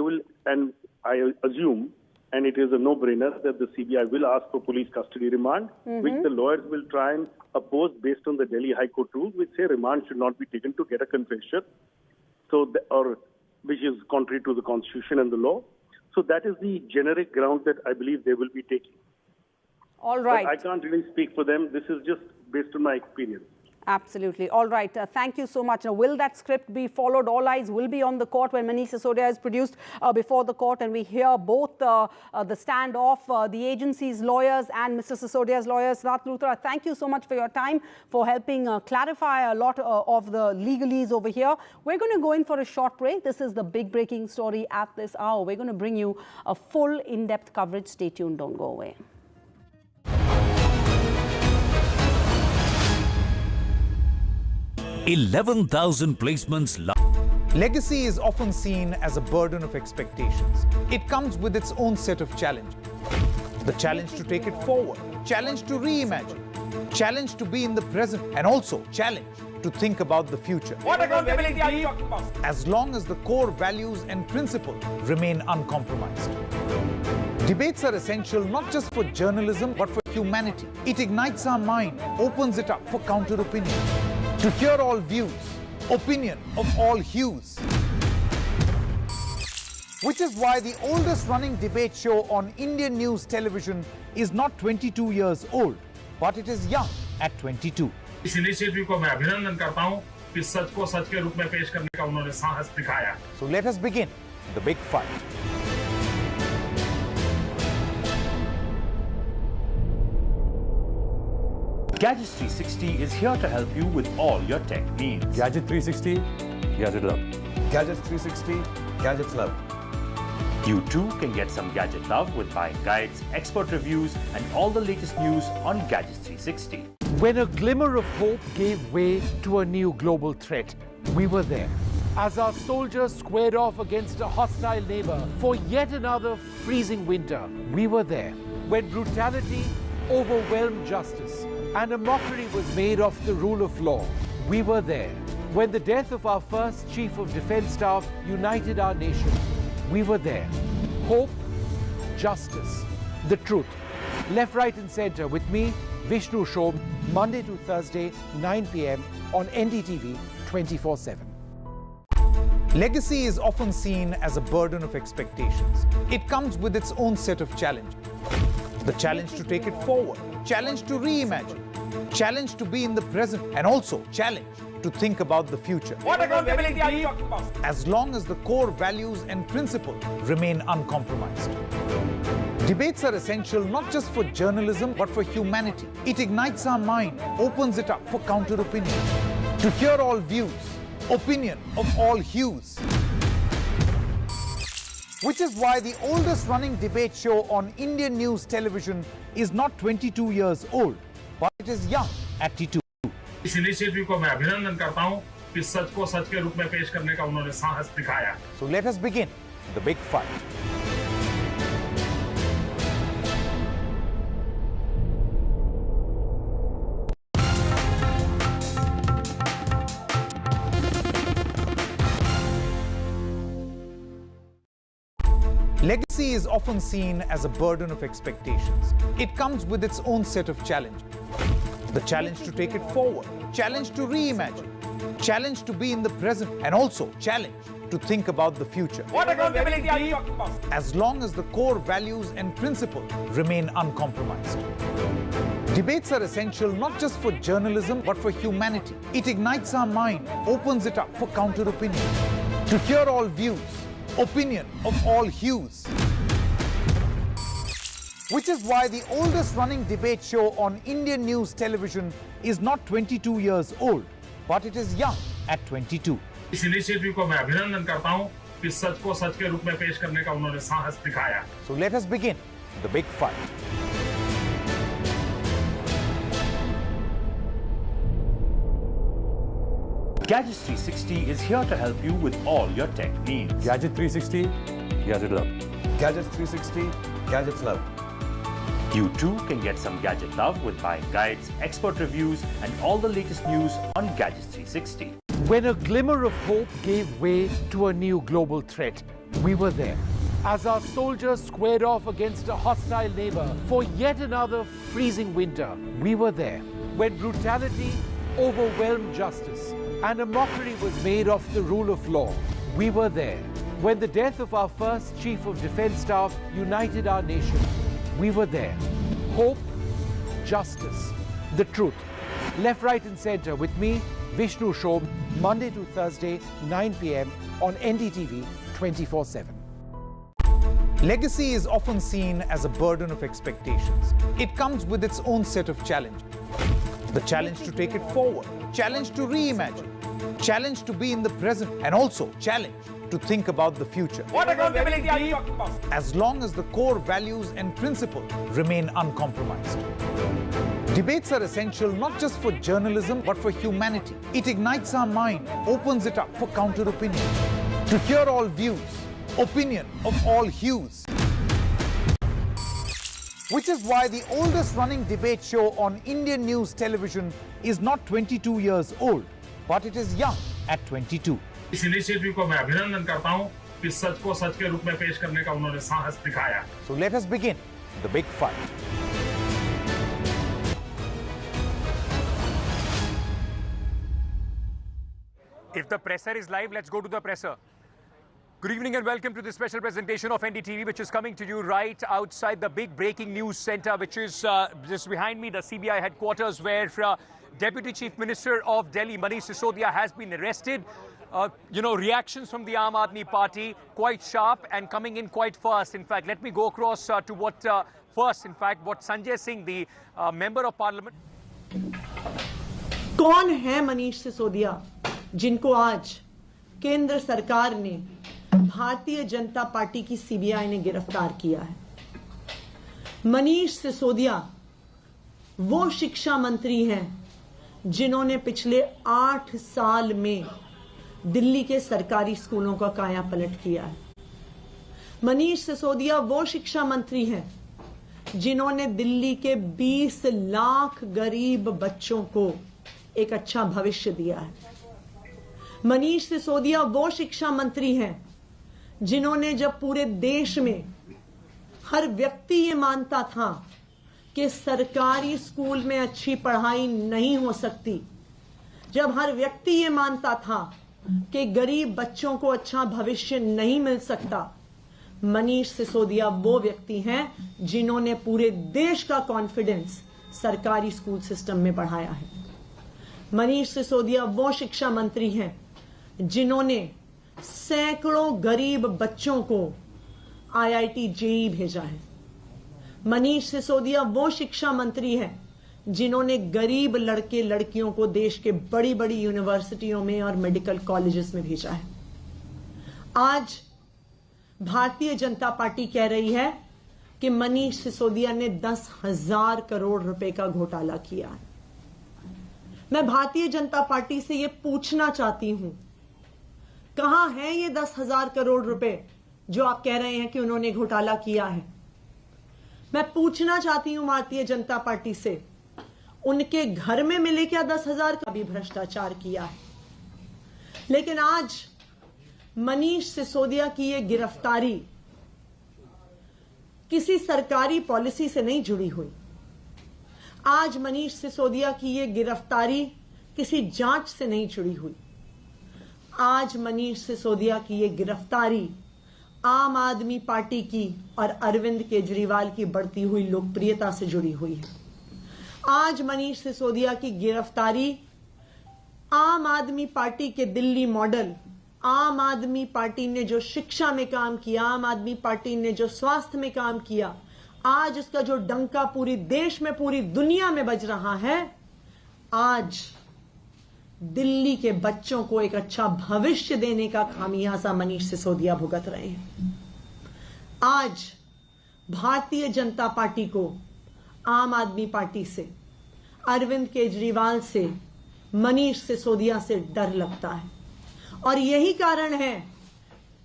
I assume, and it is a no-brainer, that the CBI will ask for police custody remand, which the lawyers will try and oppose based on the Delhi High Court rules, which say remand should not be taken to get a confession, which is contrary to the Constitution and the law. So that is the generic ground that I believe they will be taking. All right. But I can't really speak for them. This is just based on my experience. Absolutely. All right. Thank you so much. Now, will that script be followed? All eyes will be on the court when Manish Sisodia is produced before the court, and we hear both the standoff, the agency's lawyers and Mr. Sisodia's lawyers. Siddharth Luthra, thank you so much for your time, for helping clarify a lot of the legalese over here. We're going to go in for a short break. This is the big breaking story at this hour. We're going to bring you a full in-depth coverage. Stay tuned. Don't go away. 11,000 placements. Legacy is often seen as a burden of expectations. It comes with its own set of challenges. The challenge to take it forward, challenge to reimagine, challenge to be in the present, and also challenge to think about the future. What accountability are you talking about? As long as the core values and principles remain uncompromised. Debates are essential not just for journalism but for humanity. It ignites our mind, opens it up for counter-opinion. To hear all views, opinion of all hues. Which is why the oldest running debate show on Indian news television is not 22 years old, but it is young at 22. इस initiative को मैं अभिनंदन करता हूं कि सच को सच के रूप में पेश करने का उन्होंने साहस दिखाया. So let us begin the big fight. Gadgets 360 is here to help you with all your tech needs. Gadget 360, Gadget Love. Gadgets 360, Gadgets Love. You too can get some gadget love with buying guides, expert reviews, and all the latest news on Gadgets 360. When a glimmer of hope gave way to a new global threat, we were there. As our soldiers squared off against a hostile neighbor for yet another freezing winter, we were there. When brutality overwhelmed justice and a mockery was made of the rule of law, we were there. When the death of our first Chief of Defence Staff united our nation, we were there. Hope, justice, the truth. Left, right and centre with me, Vishnu Shom, Monday to Thursday, 9 p.m. on NDTV 24/7. Legacy is often seen as a burden of expectations. It comes with its own set of challenges. The challenge to take it forward, challenge to reimagine, challenge to be in the present, and also challenge to think about the future. What accountability are you talking about? As long as the core values and principles remain uncompromised. Debates are essential not just for journalism but for humanity. It ignites our mind, opens it up for counter-opinion. To hear all views, opinion of all hues. Which is why the oldest running debate show on Indian news television is not 22 years old, but it is young at 22. इस initiative को मैं अभिनंदन करता हूं कि सच को सच के रूप में पेश करने का उन्होंने साहस दिखाया. So let us begin the big fight. Legacy is often seen as a burden of expectations. It comes with its own set of challenges. The challenge to take it forward, challenge to reimagine, challenge to be in the present, and also challenge to think about the future. What accountability are you talking about? As long as the core values and principles remain uncompromised. Debates are essential not just for journalism but for humanity. It ignites our mind, opens it up for counter-opinion. To hear all views, opinion of all hues. Which is why the oldest running debate show on Indian news television is not 22 years old, but it is young at 22. इस initiative को मैं अभिनंदन करता हूं कि सच को सच के रूप में पेश करने का उन्होंने साहस दिखाया। So let us begin the big fight. Gadgets 360 is here to help you with all your tech needs. Gadget 360, Gadget Love. Gadgets 360, Gadgets Love. You too can get some gadget love with buying guides, expert reviews, and all the latest news on Gadgets 360. When a glimmer of hope gave way to a new global threat, we were there. As our soldiers squared off against a hostile neighbor for yet another freezing winter, we were there. When brutality overwhelmed justice and a mockery was made of the rule of law, we were there. When the death of our first Chief of Defence Staff united our nation, we were there. Hope, justice, the truth. Left, right and centre with me, Vishnu Shom, Monday to Thursday, 9 p.m. on NDTV 24/7. Legacy is often seen as a burden of expectations. It comes with its own set of challenges. The challenge to take it forward, challenge to reimagine, challenge to be in the present, and also challenge to think about the future. What accountability are you talking about? As long as the core values and principles remain uncompromised. Debates are essential not just for journalism but for humanity. It ignites our mind, opens it up for counter-opinion. To hear all views, opinion of all hues. Which is why the oldest running debate show on Indian news television is not 22 years old, but it is young at 22. इस initiative को मैं अभिनंदन करता हूं कि सच को सच के रूप में पेश करने का उन्होंने साहस दिखाया। So let us begin the big fight. If the presser is live, let's go to the presser. Good evening and welcome to this special presentation of NDTV, which is coming to you right outside the big breaking news center, which is just behind me, the CBI headquarters, where Deputy Chief Minister of Delhi, Manish Sisodia, has been arrested. Reactions from the Aam Aadmi Party quite sharp and coming in quite fast. In fact, let me go across to what Sanjay Singh, the Member of Parliament. कौन है मनीष सिसोदिया जिनको आज केंद्र सरकार ने Bharatiya Janata party की CBI ने गिरफ्तार किया है? मनीष सिसोदिया वो शिक्षा मंत्री हैं जिन्होंने पिछले 8 साल में दिल्ली के सरकारी स्कूलों का कायापलट किया है। मनीष सिसोदिया वो शिक्षा मंत्री हैं जिन्होंने दिल्ली के 20 लाख गरीब बच्चों को एक अच्छा भविष्य दिया है। मनीष सिसोदिया वो शिक्षा मंत्री हैं जिन्होंने, जब पूरे देश में हर व्यक्ति ये मानता था कि सरकारी स्कूल में अच्छी पढ़ाई नहीं हो सकती, जब हर व्यक्ति ये मानता था कि गरीब बच्चों को अच्छा भविष्य नहीं मिल सकता, मनीष सिसोदिया वो व्यक्ति हैं जिन्होंने पूरे देश का कॉन्फिडेंस सरकारी स्कूल सिस्टम में बढ़ाया है। मनीष सिसोदिया वो शिक्षा मंत्री हैं जिन्होंने सैकड़ों गरीब बच्चों को आईआईटी जेईई भेजा है। मनीष सिसोदिया वो शिक्षा मंत्री हैं जिन्होंने गरीब लड़के लड़कियों को देश के बड़ी बड़ी यूनिवर्सिटियों में और मेडिकल कॉलेजेस में भेजा है। आज भारतीय जनता पार्टी कह रही है कि मनीष सिसोदिया ने 10,000 करोड़ रुपए का घोटाला किया है। मैं भारतीय जनता पार्टी से यह पूछना चाहती हूं, कहां है ये 10,000 करोड़ रुपए जो आप कह रहे हैं कि उन्होंने घोटाला किया है? मैं पूछना चाहती हूं भारतीय जनता पार्टी से, उनके घर में मिले क्या 10,000 का भी भ्रष्टाचार किया है? लेकिन आज मनीष सिसोदिया की ये गिरफ्तारी किसी सरकारी पॉलिसी से नहीं जुड़ी हुई। आज मनीष सिसोदिया की ये गिरफ्तारी किसी जांच से नहीं जुड़ी हुई। आज मनीष सिसोदिया की ये गिरफ्तारी आम आदमी पार्टी की और अरविंद केजरीवाल की बढ़ती हुई लोकप्रियता से जुड़ी हुई है। आज मनीष सिसोदिया की गिरफ्तारी आम आदमी पार्टी के दिल्ली मॉडल, आम आदमी पार्टी ने जो शिक्षा में काम किया, आम आदमी पार्टी ने जो स्वास्थ्य में काम किया, आज उसका जो डंका पूरी देश में पूरी दुनिया में बज रहा है, आज दिल्ली के बच्चों को एक अच्छा भविष्य देने का खामियाजा मनीष सिसोदिया भुगत रहे हैं। आज भारतीय जनता पार्टी को आम आदमी पार्टी से, अरविंद केजरीवाल से, मनीष सिसोदिया से डर लगता है और यही कारण है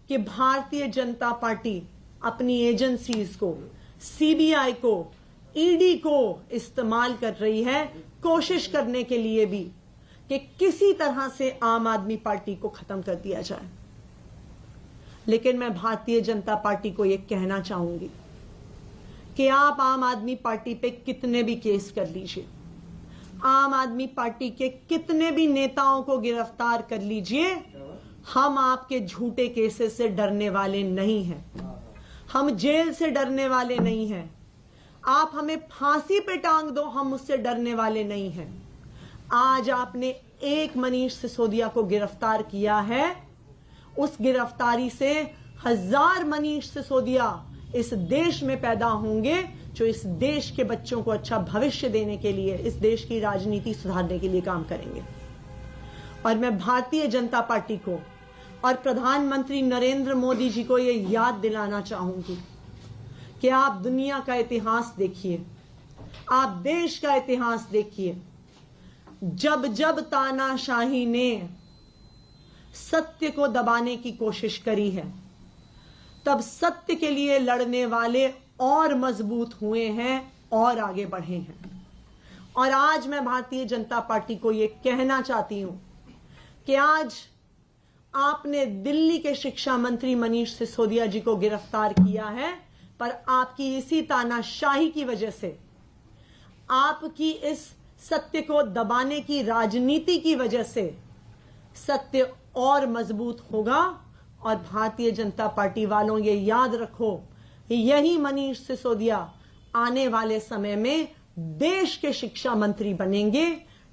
कि भारतीय जनता पार्टी अपनी एजेंसीज को, सीबीआई को, ईडी को इस्तेमाल कर रही है, कोशिश करने के लिए भी कि किसी तरह से आम आदमी पार्टी को खत्म कर दिया जाए। लेकिन मैं भारतीय जनता पार्टी को यह कहना चाहूंगी कि आप आम आदमी पार्टी पे कितने भी केस कर लीजिए, आम आदमी पार्टी के कितने भी नेताओं को गिरफ्तार कर लीजिए, हम आपके झूठे केसेस से डरने वाले नहीं हैं, हम जेल से डरने वाले नहीं हैं, आप हमें फांसी पे टांग दो, हम उससे डरने वाले नहीं हैं। आज आपने एक मनीष सिसोदिया को गिरफ्तार किया है, उस गिरफ्तारी से 1000 मनीष सिसोदिया इस देश में पैदा होंगे जो इस देश के बच्चों को अच्छा भविष्य देने के लिए, इस देश की राजनीति सुधारने के लिए काम करेंगे। और मैं भारतीय जनता पार्टी को और प्रधानमंत्री नरेंद्र मोदी जी को यह याद दिलाना चाहूंगी कि आप दुनिया का इतिहास देखिए, आप देश का इतिहास देखिए। जब जब तानाशाही ने सत्य को दबाने की कोशिश करी है, तब सत्य के लिए लड़ने वाले और मजबूत हुए हैं और आगे बढ़े हैं। और आज मैं भारतीय जनता पार्टी को यह कहना चाहती हूं कि आज आपने दिल्ली के शिक्षा मंत्री मनीष सिसोदिया जी को गिरफ्तार किया है, पर आपकी इसी तानाशाही की वजह से, आपकी इस सत्य को दबाने की राजनीति की वजह से सत्य और मजबूत होगा। और भारतीय जनता पार्टी वालों ये याद रखो, यही मनीष सिसोदिया आने वाले समय में देश के शिक्षा मंत्री बनेंगे,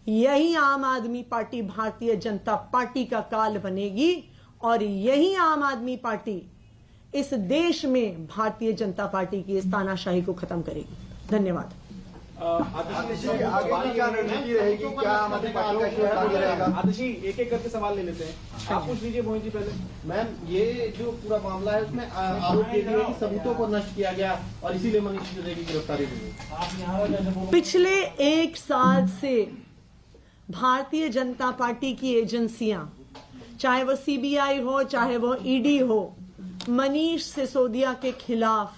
यही आम आदमी पार्टी भारतीय जनता पार्टी का काल बनेगी और यही आम आदमी पार्टी इस देश में भारतीय जनता पार्टी की इस तानाशाही को खत्म करेगी। धन्यवाद। आदर्शी एक एक करके सवाल ले लेते हैं। आप पूछ लीजिए मोहित जी पहले। मैम, ये जो पूरा मामला है उसमें आरोप किया गया कि सबूतों को नष्ट किया गया और इसीलिए मनीष सिसोदिया की गिरफ्तारी हुई। पिछले 1 साल से भारतीय जनता पार्टी की एजेंसियां, चाहे वो सीबीआई हो, चाहे वो ईडी हो, मनीष सिसोदिया के खिलाफ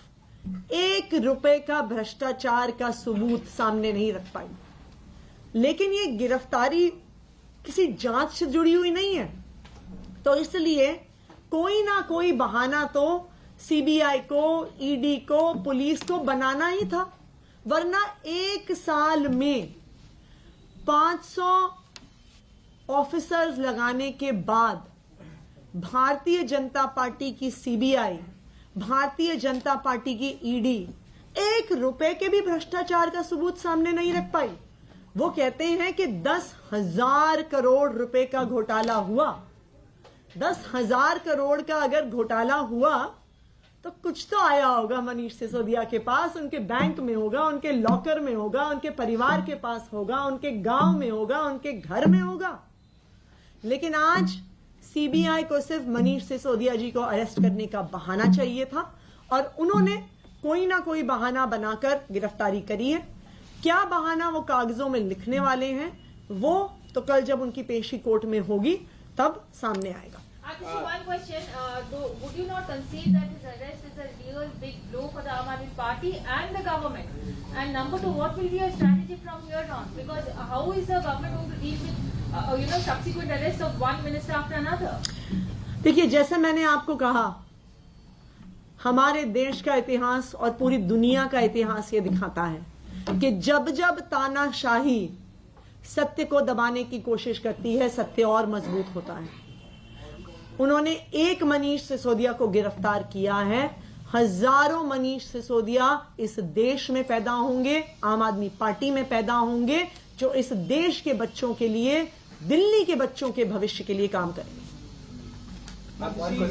1 रुपए का भ्रष्टाचार का सबूत सामने नहीं रख पाई। लेकिन ये गिरफ्तारी किसी जांच से जुड़ी हुई नहीं है, तो इसलिए कोई ना कोई बहाना तो सीबीआई को, ईडी को, पुलिस को बनाना ही था, वरना 1 साल में 500 ऑफिसर्स लगाने के बाद भारतीय जनता पार्टी की सीबीआई, भारतीय जनता पार्टी की ईडी 1 रुपए के भी भ्रष्टाचार का सबूत सामने नहीं रख पाई। वो कहते हैं कि 10,000 करोड़ रुपए का घोटाला हुआ। 10,000 करोड़ का अगर घोटाला हुआ तो कुछ तो आया होगा मनीष सिसोदिया के पास, उनके बैंक में होगा, उनके लॉकर में होगा, उनके परिवार के पास होगा, उनके गांव में होगा, उनके घर में होगा। लेकिन आज सीबीआई को सिर्फ मनीष सिसोदिया जी को अरेस्ट करने का बहाना चाहिए था और उन्होंने कोई ना कोई बहाना बनाकर गिरफ्तारी करी है। क्या बहाना वो कागजों में लिखने वाले हैं, वो तो कल जब उनकी पेशी कोर्ट में होगी तब सामने आएगा। One question, would you not concede that his arrest is a real big blow for the Aam Aadmi Party and the government? And number 2, what will be your strategy from here on? Because how is the government going to deal with, subsequent arrests of one minister after another? देखिए, जैसे मैंने आपको कहा, हमारे देश का इतिहास और पूरी दुनिया का इतिहास ये दिखाता है कि जब जब तानाशाही सत्य को दबाने की कोशिश करती है, सत्य और मजबूत होता है। उन्होंने 1 मनीष सिसोदिया को गिरफ्तार किया है, हजारों मनीष सिसोदिया इस देश में पैदा होंगे, आम आदमी पार्टी में पैदा होंगे, जो इस देश के बच्चों के लिए, दिल्ली के बच्चों के भविष्य के लिए काम करेंगे।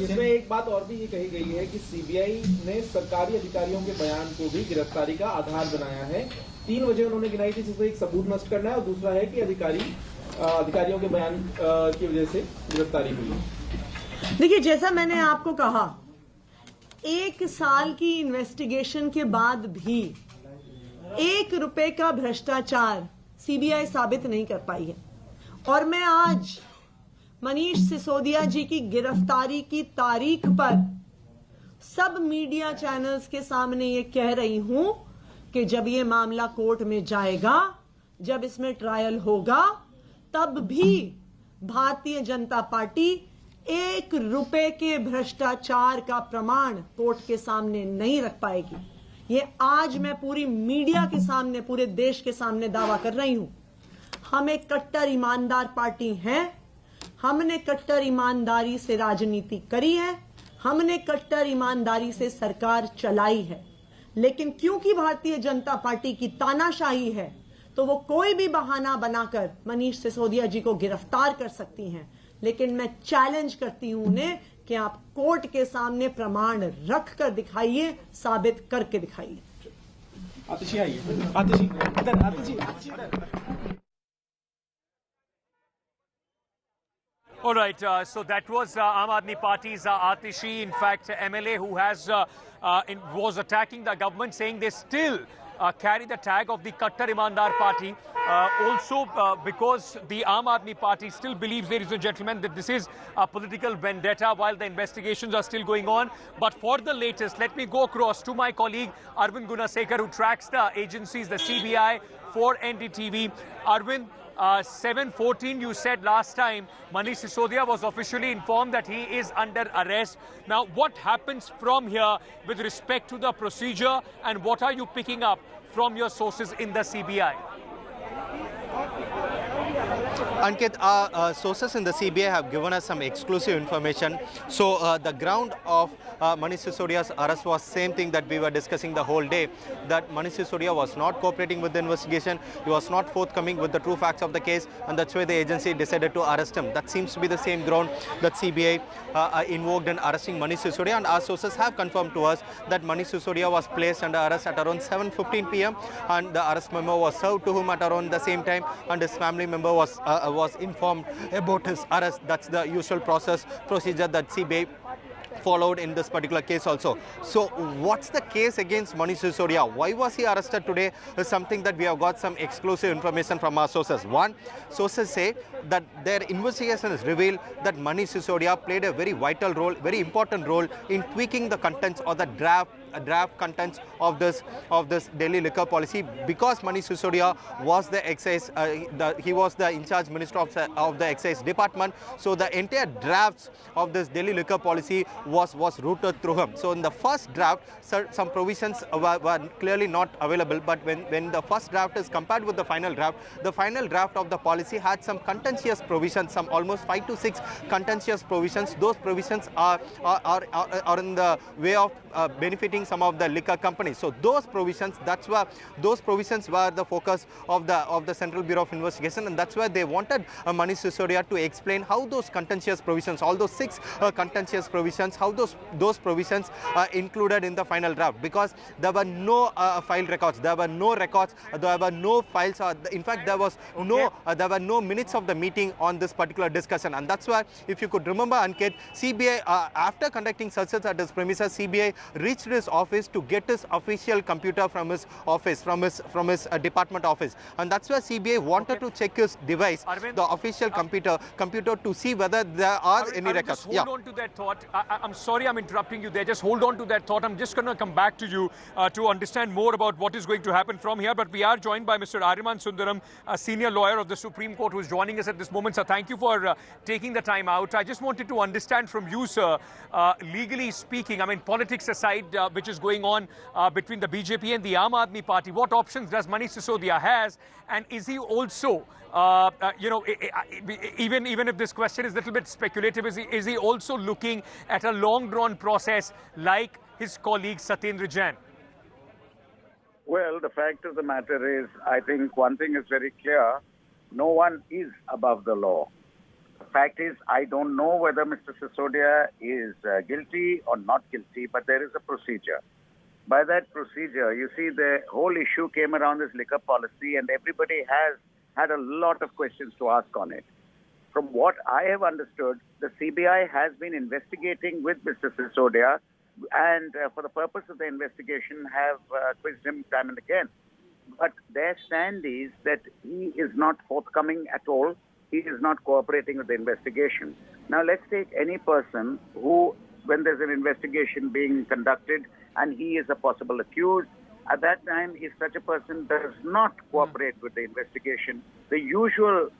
इसमें एक बात और भी ये कही गई है कि सीबीआई ने सरकारी अधिकारियों के बयान को भी गिरफ्तारी का आधार बनाया है। 3 वजह उन्होंने गिनाई थी, जिसमें एक सबूत नष्ट करना है और दूसरा है कि अधिकारी अधिकारियों के बयान की वजह से गिरफ्तारी हुई है? देखिए, जैसा मैंने आपको कहा, 1 साल की इन्वेस्टिगेशन के बाद भी 1 रुपए का भ्रष्टाचार सीबीआई साबित नहीं कर पाई है। और मैं आज मनीष सिसोदिया जी की गिरफ्तारी की तारीख पर सब मीडिया चैनल्स के सामने ये कह रही हूं कि जब ये मामला कोर्ट में जाएगा, जब इसमें ट्रायल होगा, तब भी भारतीय जनता पार्टी 1 रुपए के भ्रष्टाचार का प्रमाण कोर्ट के सामने नहीं रख पाएगी। ये आज मैं पूरी मीडिया के सामने, पूरे देश के सामने दावा कर रही हूं। हम एक कट्टर ईमानदार पार्टी हैं। हमने कट्टर ईमानदारी से राजनीति करी है, हमने कट्टर ईमानदारी से सरकार चलाई है। लेकिन क्योंकि भारतीय जनता पार्टी की तानाशाही है, तो वो कोई भी बहाना बनाकर मनीष सिसोदिया जी को गिरफ्तार कर सकती हैं। लेकिन मैं चैलेंज करती हूं उन्हें कि आप कोर्ट के सामने प्रमाण रख कर दिखाइए, साबित करके दिखाइए। आतिशी आइए, आतिशी इधर, आतिशी इधर। All right, so that was Aam Aadmi Party's Atishi, in fact, MLA who was attacking the government, saying they still carry the tag of the Kattar Imandar Party. Also, because the Aam Aadmi Party still believes, ladies and gentlemen, that this is a political vendetta while the investigations are still going on. But for the latest, let me go across to my colleague Arvind Gunasekar, who tracks the agencies, the CBI for NDTV. Arvind, 7:14, you said last time, Manish Sisodia was officially informed that he is under arrest. Now, what happens from here with respect to the procedure, and what are you picking up from your sources in the CBI? Ankit, our sources in the CBI have given us some exclusive information. So the ground of Manish Sisodia's arrest was same thing that we were discussing the whole day, that Manish Sisodia was not cooperating with the investigation, he was not forthcoming with the true facts of the case, and that's why the agency decided to arrest him. That seems to be the same ground that CBI invoked in arresting Manish Sisodia, and our sources have confirmed to us that Manish Sisodia was placed under arrest at around 7:15 p.m. and the arrest memo was served to him at around the same time, and his family member was informed about his arrest. That's the usual procedure that CBI followed in this particular case also. So what's the case against Manish Sisodia? Why was he arrested today is something that we have got some exclusive information from our sources. One, sources say that their investigation has revealed that Manish Sisodia played a very vital role, very important role in tweaking the contents or the draft contents of this Delhi liquor policy, because Manish Sisodia was the excise, he was the in charge minister of the excise department. So the entire drafts of this Delhi liquor policy was routed through him. So in the first draft, some provisions were clearly not available, but when the first draft is compared with the final draft of the policy had some contentious provisions, some almost 5 to 6 contentious provisions. Those provisions are in the way of benefiting some of the liquor companies. So those provisions were the focus of the Central Bureau of Investigation, and that's why they wanted Manish Sisodia to explain how those contentious provisions, all those 6 contentious provisions, how those provisions included in the final draft, because there were no file records, there were no records, there were no files, in fact there were no minutes of the meeting on this particular discussion. And that's why, if you could remember, Ankit, CBI after conducting searches at his premises, CBI reached his office to get his official computer from his office, from his department office, and that's why CBI wanted to check his device, Arvind, the official computer to see whether there are any records. Just hold on to that thought. I'm sorry I'm interrupting you there. Just hold on to that thought. I'm just going to come back to you to understand more about what is going to happen from here. But we are joined by Mr. Ariman Sundaram, a senior lawyer of the Supreme Court, who is joining us at this moment. Sir, thank you for taking the time out. I just wanted to understand from you, sir, legally speaking, I mean, politics aside, which is going on between the BJP and the Aam Aadmi Party, what options does Manish Sisodia has, and is he also, even if this question is a little bit speculative, is he also looking at a long-drawn process like his colleague Satyendra Jain? Well, the fact of the matter is, I think one thing is very clear: no one is above the law. The fact is, I don't know whether Mr. Sisodia is guilty or not guilty, but there is a procedure. By that procedure, you see, the whole issue came around this liquor policy, and everybody had a lot of questions to ask on it. From what I have understood, the CBI has been investigating with Mr. Sisodia, and for the purpose of the investigation have quizzed him time and again. But their stand is that he is not forthcoming at all. He is not cooperating with the investigation. Now, let's take any person who, when there's an investigation being conducted and he is a possible accused, at that time, if such a person does not cooperate with the investigation, the usual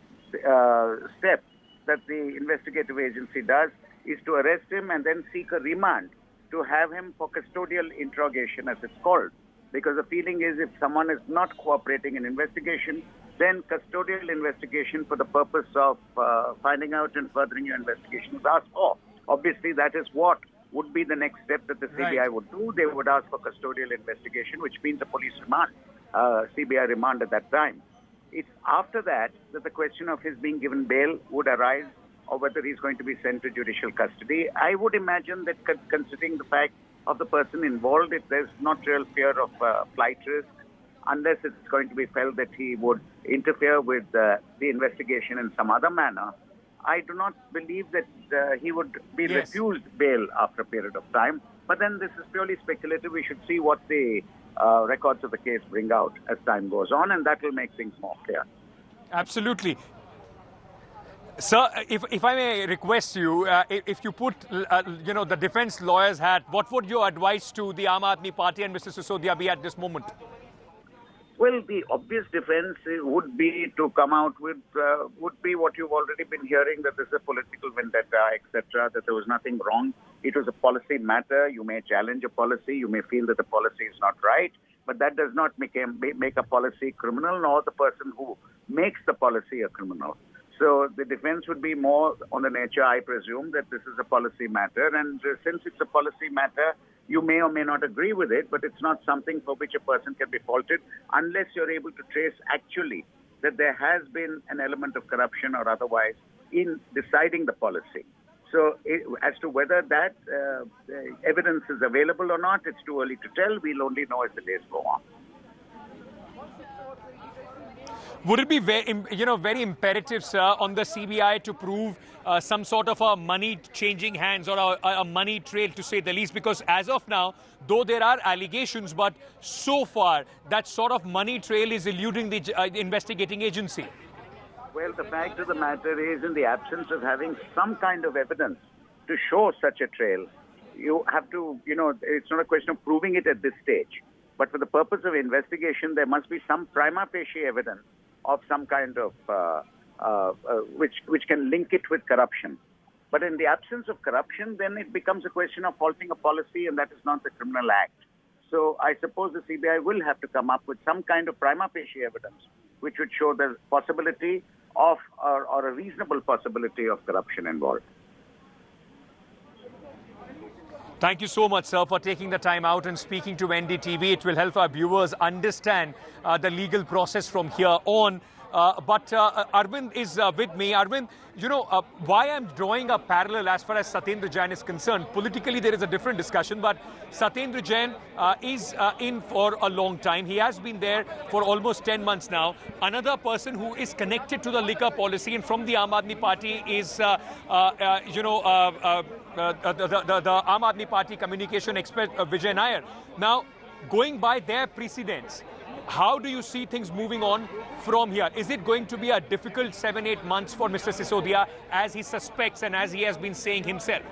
step that the investigative agency does is to arrest him and then seek a remand to have him for custodial interrogation, as it's called. Because the feeling is if someone is not cooperating in investigation, then custodial investigation for the purpose of finding out and furthering your investigation is asked for. Obviously, that is what would be the next step that the CBI would do. They would ask for custodial investigation, which means a police remand, CBI remand at that time. It's after that that the question of his being given bail would arise, or whether he's going to be sent to judicial custody. I would imagine that considering the fact of the person involved, if there's not real fear of flight risk, unless it's going to be felt that he would interfere with the investigation in some other manner, I do not believe that he would be refused bail after a period of time. But then this is purely speculative. We should see what the records of the case bring out as time goes on, and that will make things more clear. Absolutely. Sir, if I may request you, if you put, the defense lawyer's hat, what would your advice to the Aam Aadmi Party and Mr. Sisodia be at this moment? Well, the obvious defense would be to come out with, would be what you've already been hearing, that this is a political vendetta, etc., that there was nothing wrong. It was a policy matter. You may challenge a policy. You may feel that the policy is not right. But that does not make a policy criminal, nor the person who makes the policy a criminal. So the defense would be more on the nature, I presume, that this is a policy matter. And since it's a policy matter, you may or may not agree with it, but it's not something for which a person can be faulted unless you're able to trace actually that there has been an element of corruption or otherwise in deciding the policy. So as to whether that evidence is available or not, it's too early to tell. We'll only know as the days go on. Would it be very imperative, sir, on the CBI to prove some sort of a money changing hands or a money trail, to say the least? Because as of now, though there are allegations, but so far that sort of money trail is eluding the investigating agency. Well, the fact of the matter is, in the absence of having some kind of evidence to show such a trail, you have to, it's not a question of proving it at this stage. But for the purpose of investigation, there must be some prima facie evidence of some kind of, which can link it with corruption. But in the absence of corruption, then it becomes a question of faulting a policy, and that is not the criminal act. So I suppose the CBI will have to come up with some kind of prima facie evidence which would show the possibility of, or a reasonable possibility of corruption involved. Thank you so much, sir, for taking the time out and speaking to NDTV. It will help our viewers understand the legal process from here on. But Arvind is with me. Arvind, why I'm drawing a parallel as far as Satyendra Jain is concerned. Politically, there is a different discussion, but Satyendra Jain is in for a long time. He has been there for almost 10 months now. Another person who is connected to the liquor policy and from the Aam Aadmi Party is, the Aam Aadmi Party communication expert, Vijay Nair. Now, going by their precedents, how do you see things moving on from here? Is it going to be a difficult 7-8 months for Mr. Sisodia, as he suspects and as he has been saying himself?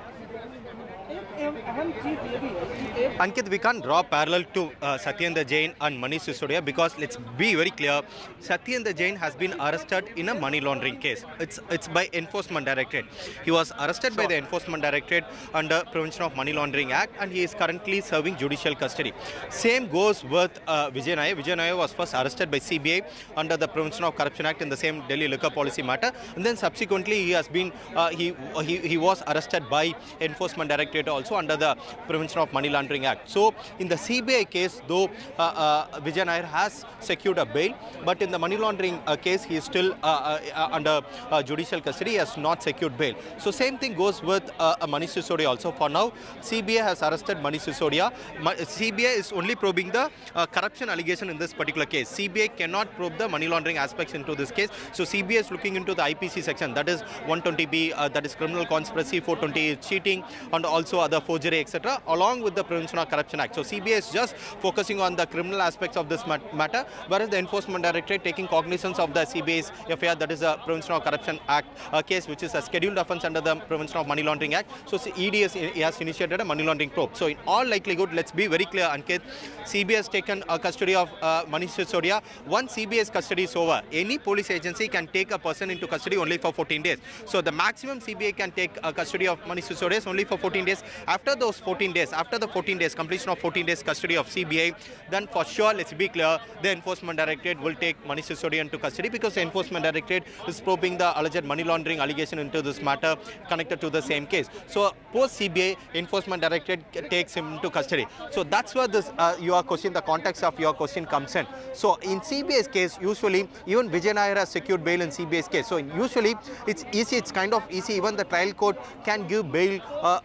Ankit, we can't draw parallel to Satyendra Jain and Manish Sisodia because let's be very clear, Satyendra Jain has been arrested in a money laundering case. It's by Enforcement Directorate. He was arrested by the Enforcement Directorate under Prevention of Money Laundering Act, and he is currently serving judicial custody. Same goes with Vijay Nair. Vijay Nair was first arrested by CBI under the Prevention of Corruption Act in the same Delhi liquor policy matter, and then subsequently he has been he was arrested by Enforcement Directorate Directorate also under the Prevention of Money Laundering Act. So in the CBI case, though Vijay Nair has secured a bail, but in the money laundering case, he is still under judicial custody. He has not secured bail. So same thing goes with Manish Sisodia also. For now, CBI has arrested Manish Sisodia. CBI is only probing the corruption allegation in this particular case. CBI cannot probe the money laundering aspects into this case. So CBI is looking into the IPC section, that is 120B, that is criminal conspiracy, 420 is cheating, and also other forgery, etc., along with the Prevention of Corruption Act. So CBI is just focusing on the criminal aspects of this matter, whereas the Enforcement Directorate taking cognizance of the CBI's FIR, that is a Prevention of Corruption Act case, which is a scheduled offence under the Prevention of Money Laundering Act. So ED has initiated a money laundering probe. So in all likelihood, let's be very clear, Ankit, CBI has taken custody of Manish Sisodia. Once CBI's custody is over, any police agency can take a person into custody only for 14 days. So the maximum CBI can take custody of Manish Sisodia is only for 14 days. After those 14 days, after the 14 days, completion of 14 days custody of CBI, then for sure, let's be clear, the Enforcement Directorate will take Manish Sisodia into custody, because the Enforcement Directorate is probing the alleged money laundering allegation into this matter connected to the same case. So post CBI, Enforcement Directorate takes him into custody. So that's where this your question, the context of your question comes in. So in CBI's case, usually even Vijay Nair has secured bail in CBI's case. So usually it's easy, it's kind of easy. Even the trial court can give bail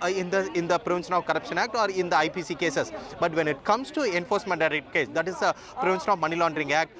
in the Prevention of Corruption Act or in the IPC cases. But when it comes to Enforcement Directorate case, that is the Prevention of Money Laundering Act,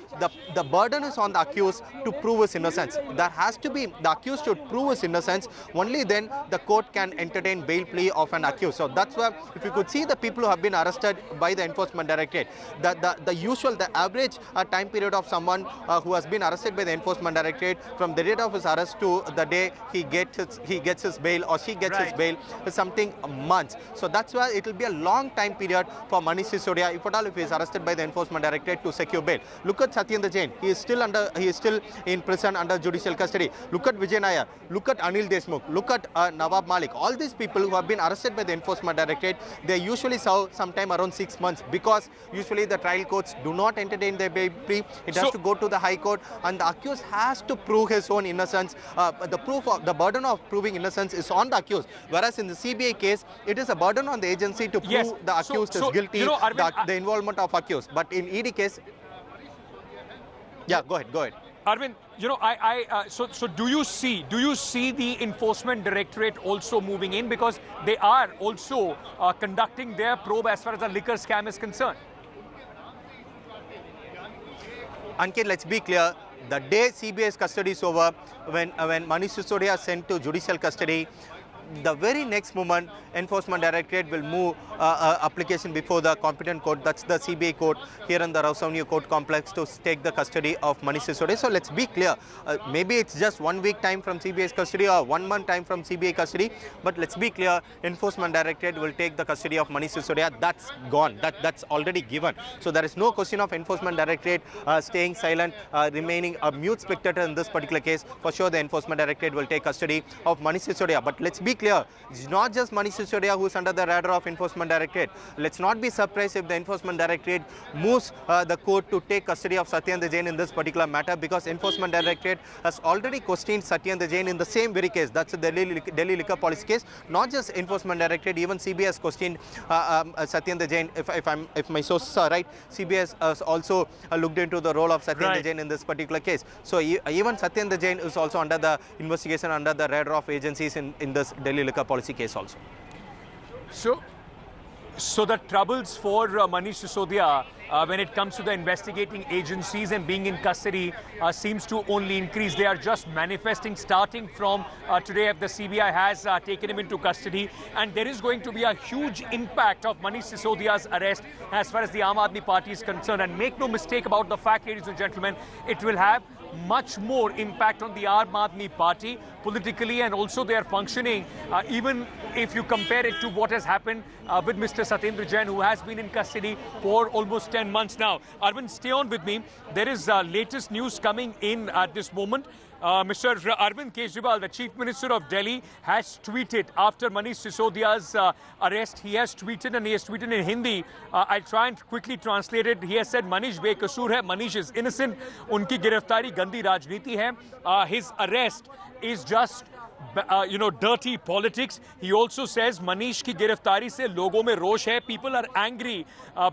the burden is on the accused to prove his innocence. There has to be, the accused should prove his innocence. Only then the court can entertain bail plea of an accused. So that's why, if you could see the people who have been arrested by the Enforcement Directorate, the average time period of someone who has been arrested by the Enforcement Directorate from the date of his arrest to the day he gets his bail or she gets his bail is something months. So that's why it will be a long time period for Manish Sisodia, if at all, if he is arrested by the Enforcement Directorate, to secure bail. Look at Satyendra Jain. He is still in prison under judicial custody. Look at Vijay Nair. Look at Anil Deshmukh. Look at Nawab Malik. All these people who have been arrested by the Enforcement Directorate, they usually serve sometime around 6 months, because usually the trial courts do not entertain their bail plea. It has to go to the High Court, and the accused has to prove his own innocence. The burden of proving innocence is on the accused, whereas in the CBI case, it is a burden on the agency to prove the accused is guilty, the involvement of accused. But in ED case, yeah, go ahead. Arvind, so do you see the Enforcement Directorate also moving in, because they are also conducting their probe as far as the liquor scam is concerned? Ankit, let's be clear. The day CBI's custody is over, when Manish Sisodia is sent to judicial custody, the very next moment, Enforcement Directorate will move application before the competent court, that's the CBI court here in the Rao Avenue Court Complex, to take the custody of Manish Sisodia. So let's be clear, maybe it's just 1 week time from CBI's custody or 1 month time from CBI custody, but let's be clear, Enforcement Directorate will take the custody of Manish Sisodia. That's gone, that's already given. So there is no question of Enforcement Directorate staying silent, remaining a mute spectator in this particular case. For sure, the Enforcement Directorate will take custody of Manish Sisodia. But let's be clear, it's not just Manish Sisodia who is under the radar of Enforcement Directorate. Let's not be surprised if the Enforcement Directorate moves the court to take custody of Satyendra Jain in this particular matter, because Enforcement Directorate has already questioned Satyendra Jain in the same very case. That's the Delhi liquor policy case. Not just Enforcement Directorate, even CBI has questioned Satyendra Jain. If my sources are right, CBI has also looked into the role of Satyendra Jain in this particular case. So even Satyendra Jain is also under the investigation, under the radar of agencies in this Delhi liquor policy case also. So the troubles for Manish Sisodia when it comes to the investigating agencies and being in custody seems to only increase. They are just manifesting starting from today, if the CBI has taken him into custody, and there is going to be a huge impact of Manish Sisodia's arrest as far as the Aam Aadmi Party is concerned. And make no mistake about the fact, ladies and gentlemen, it will have much more impact on the Aam Aadmi Party politically and also their functioning, even if you compare it to what has happened with Mr. Satyendra Jain, who has been in custody for almost 10 months now. Arvind, stay on with me. There is latest news coming in at this moment. Mr. Arvind Kejriwal, the Chief Minister of Delhi, has tweeted after Manish Sisodia's arrest. He has tweeted, and he has tweeted in Hindi. I'll try and quickly translate it. He has said, Manish bekasoor hai, Manish is innocent. Unki giriftari gandi rajniti hai. His arrest is just dirty politics. He also says Manish ki giriftari se logon mein rosh hai. People are angry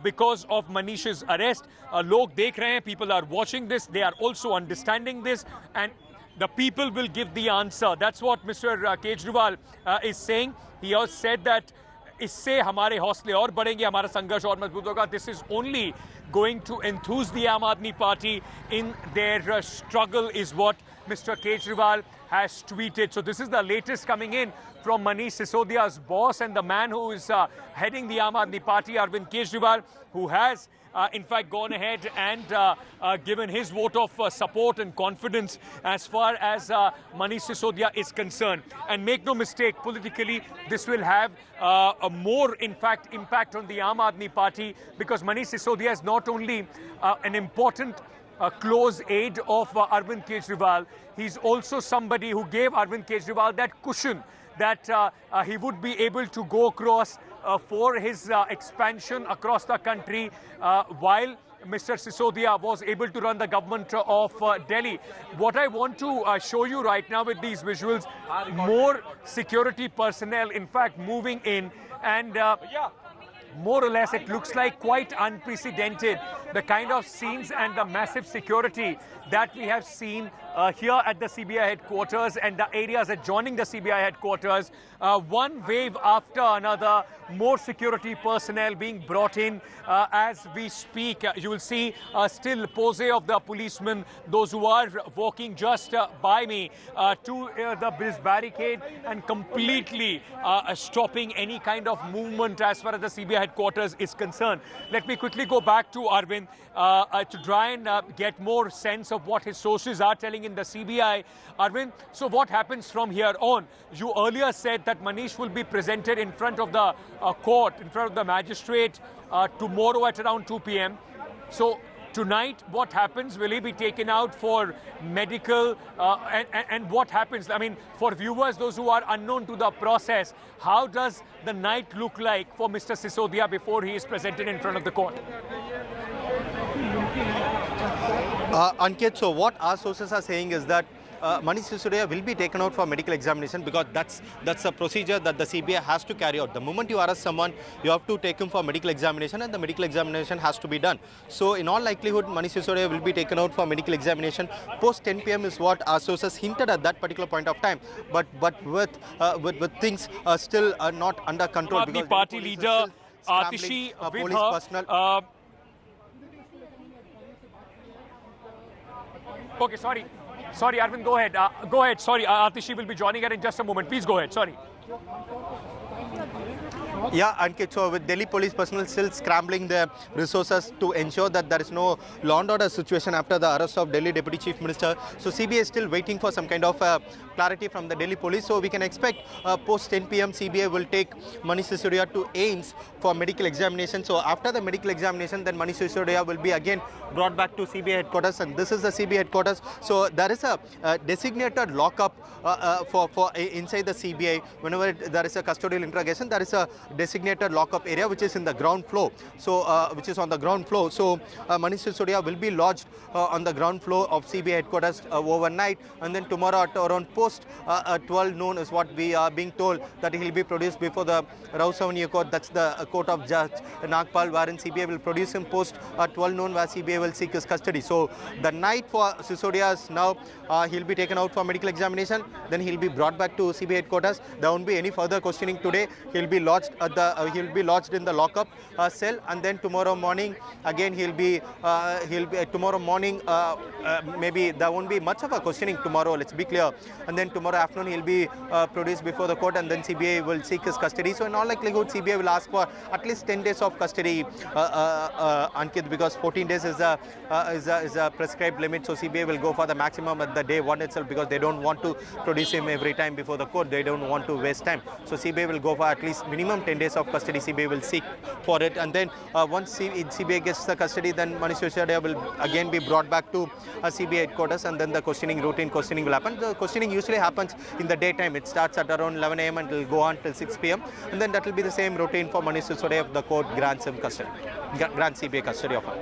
because of Manish's arrest. Log dekh rahe hain, people are watching this, they are also understanding this, and the people will give the answer. That's what Mr. Kejriwal is saying. He has said that इससे हमारे हौसले और बढ़ेंगे, हमारा संघर्ष और मजबूत होगा. This is only going to enthuse the Aam Aadmi Party in their struggle, is what Mr. Kejriwal has tweeted. So this is the latest coming in from Manish Sisodia's boss and the man who is heading the Aam Aadmi Party, Arvind Kejriwal, who has in fact gone ahead and given his vote of support and confidence as far as Manish Sisodia is concerned. And make no mistake, politically this will have a more, in fact, impact on the Aam Aadmi Party, because Manish Sisodia is not only an important close aide of Arvind Kejriwal, he's also somebody who gave Arvind Kejriwal that cushion that he would be able to go across for his expansion across the country while Mr. Sisodia was able to run the government of Delhi. What I want to show you right now with these visuals, more security personnel, in fact, moving in, and more or less it looks like quite unprecedented, the kind of scenes and the massive security that we have seen here at the CBI headquarters and the areas adjoining the CBI headquarters. One wave after another, more security personnel being brought in as we speak. You will see still pose of the policemen, those who are walking just by me to this barricade and completely stopping any kind of movement as far as the CBI headquarters is concerned. Let me quickly go back to Arvind to try and get more sense of what his sources are telling in the CBI. Arvind, so what happens from here on? You earlier said that Manish will be presented in front of the court, in front of the magistrate tomorrow at around 2 p.m. So tonight, what happens? Will he be taken out for medical? And what happens? I mean, for viewers, those who are unknown to the process, how does the night look like for Mr. Sisodia before he is presented in front of the court? Ankit, so what our sources are saying is that Manish Sisodia will be taken out for medical examination, because that's a procedure that the CBI has to carry out. The moment you arrest someone, you have to take him for medical examination, and the medical examination has to be done. So in all likelihood, Manish Sisodia will be taken out for medical examination post 10 p.m. is what our sources hinted at that particular point of time. But with things still not under control, because the party leader Atishi with her. Okay, sorry, Arvind, go ahead. Go ahead. Sorry, Atishi will be joining her in just a moment. Please go ahead. Sorry. Yeah, Ankit, so with Delhi police personnel still scrambling their resources to ensure that there is no law and order situation after the arrest of Delhi Deputy Chief Minister. So CBI is still waiting for some kind of clarity from the Delhi police. So we can expect post 10 p.m. CBI will take Manish Sisodia to AIIMS for medical examination. So after the medical examination, then Manish Sisodia will be again brought back to CBI headquarters, and this is the CBI headquarters. So there is a designated lockup for inside the CBI. Whenever there is a custodial interrogation, there is a designated lockup area which is in the ground floor. So which is on the ground floor. So Manish Sisodia will be lodged on the ground floor of CBI headquarters overnight, and then tomorrow at around post 12 noon is what we are being told that he will be produced before the Rao Savaniya court. That's the court of Judge Nagpal, wherein CBI will produce him post 12 noon, where CBI will seek his custody. So the night for Sisodia is now he'll be taken out for medical examination, then he'll be brought back to CBI headquarters. There won't be any further questioning today. He'll be lodged at he'll be lodged in the lockup cell, and then tomorrow morning again he'll be tomorrow morning maybe there won't be much of a questioning tomorrow, let's be clear, and then tomorrow afternoon he'll be produced before the court, and then CBI will seek his custody. So in all likelihood CBI will ask for at least 10 days of custody, Ankit, because 14 days is a prescribed limit. So CBI will go for the maximum at the day one itself, because they don't want to produce him every time before the court. They don't want to waste time. So CBI will go for at least minimum 10 days of custody. CBI will seek for it, and then once CBI gets the custody, then Manish Sisodia will again be brought back to CBI headquarters, and then the routine questioning will happen. The questioning usually happens in the daytime. It starts at around 11 a.m. and will go on till 6 p.m. and then that will be the same routine for Manish Sisodia if the court grants him custody, grants CBI custody of him.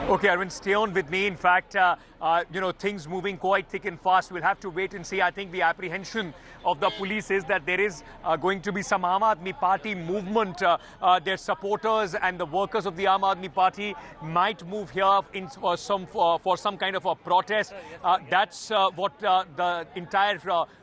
Okay, Arvind, stay on with me. In fact, things moving quite thick and fast. We'll have to wait and see. I think the apprehension of the police is that there is going to be some Aam Aadmi Party movement. Their supporters and the workers of the Aam Aadmi Party might move here for some kind of a protest. That's what the entire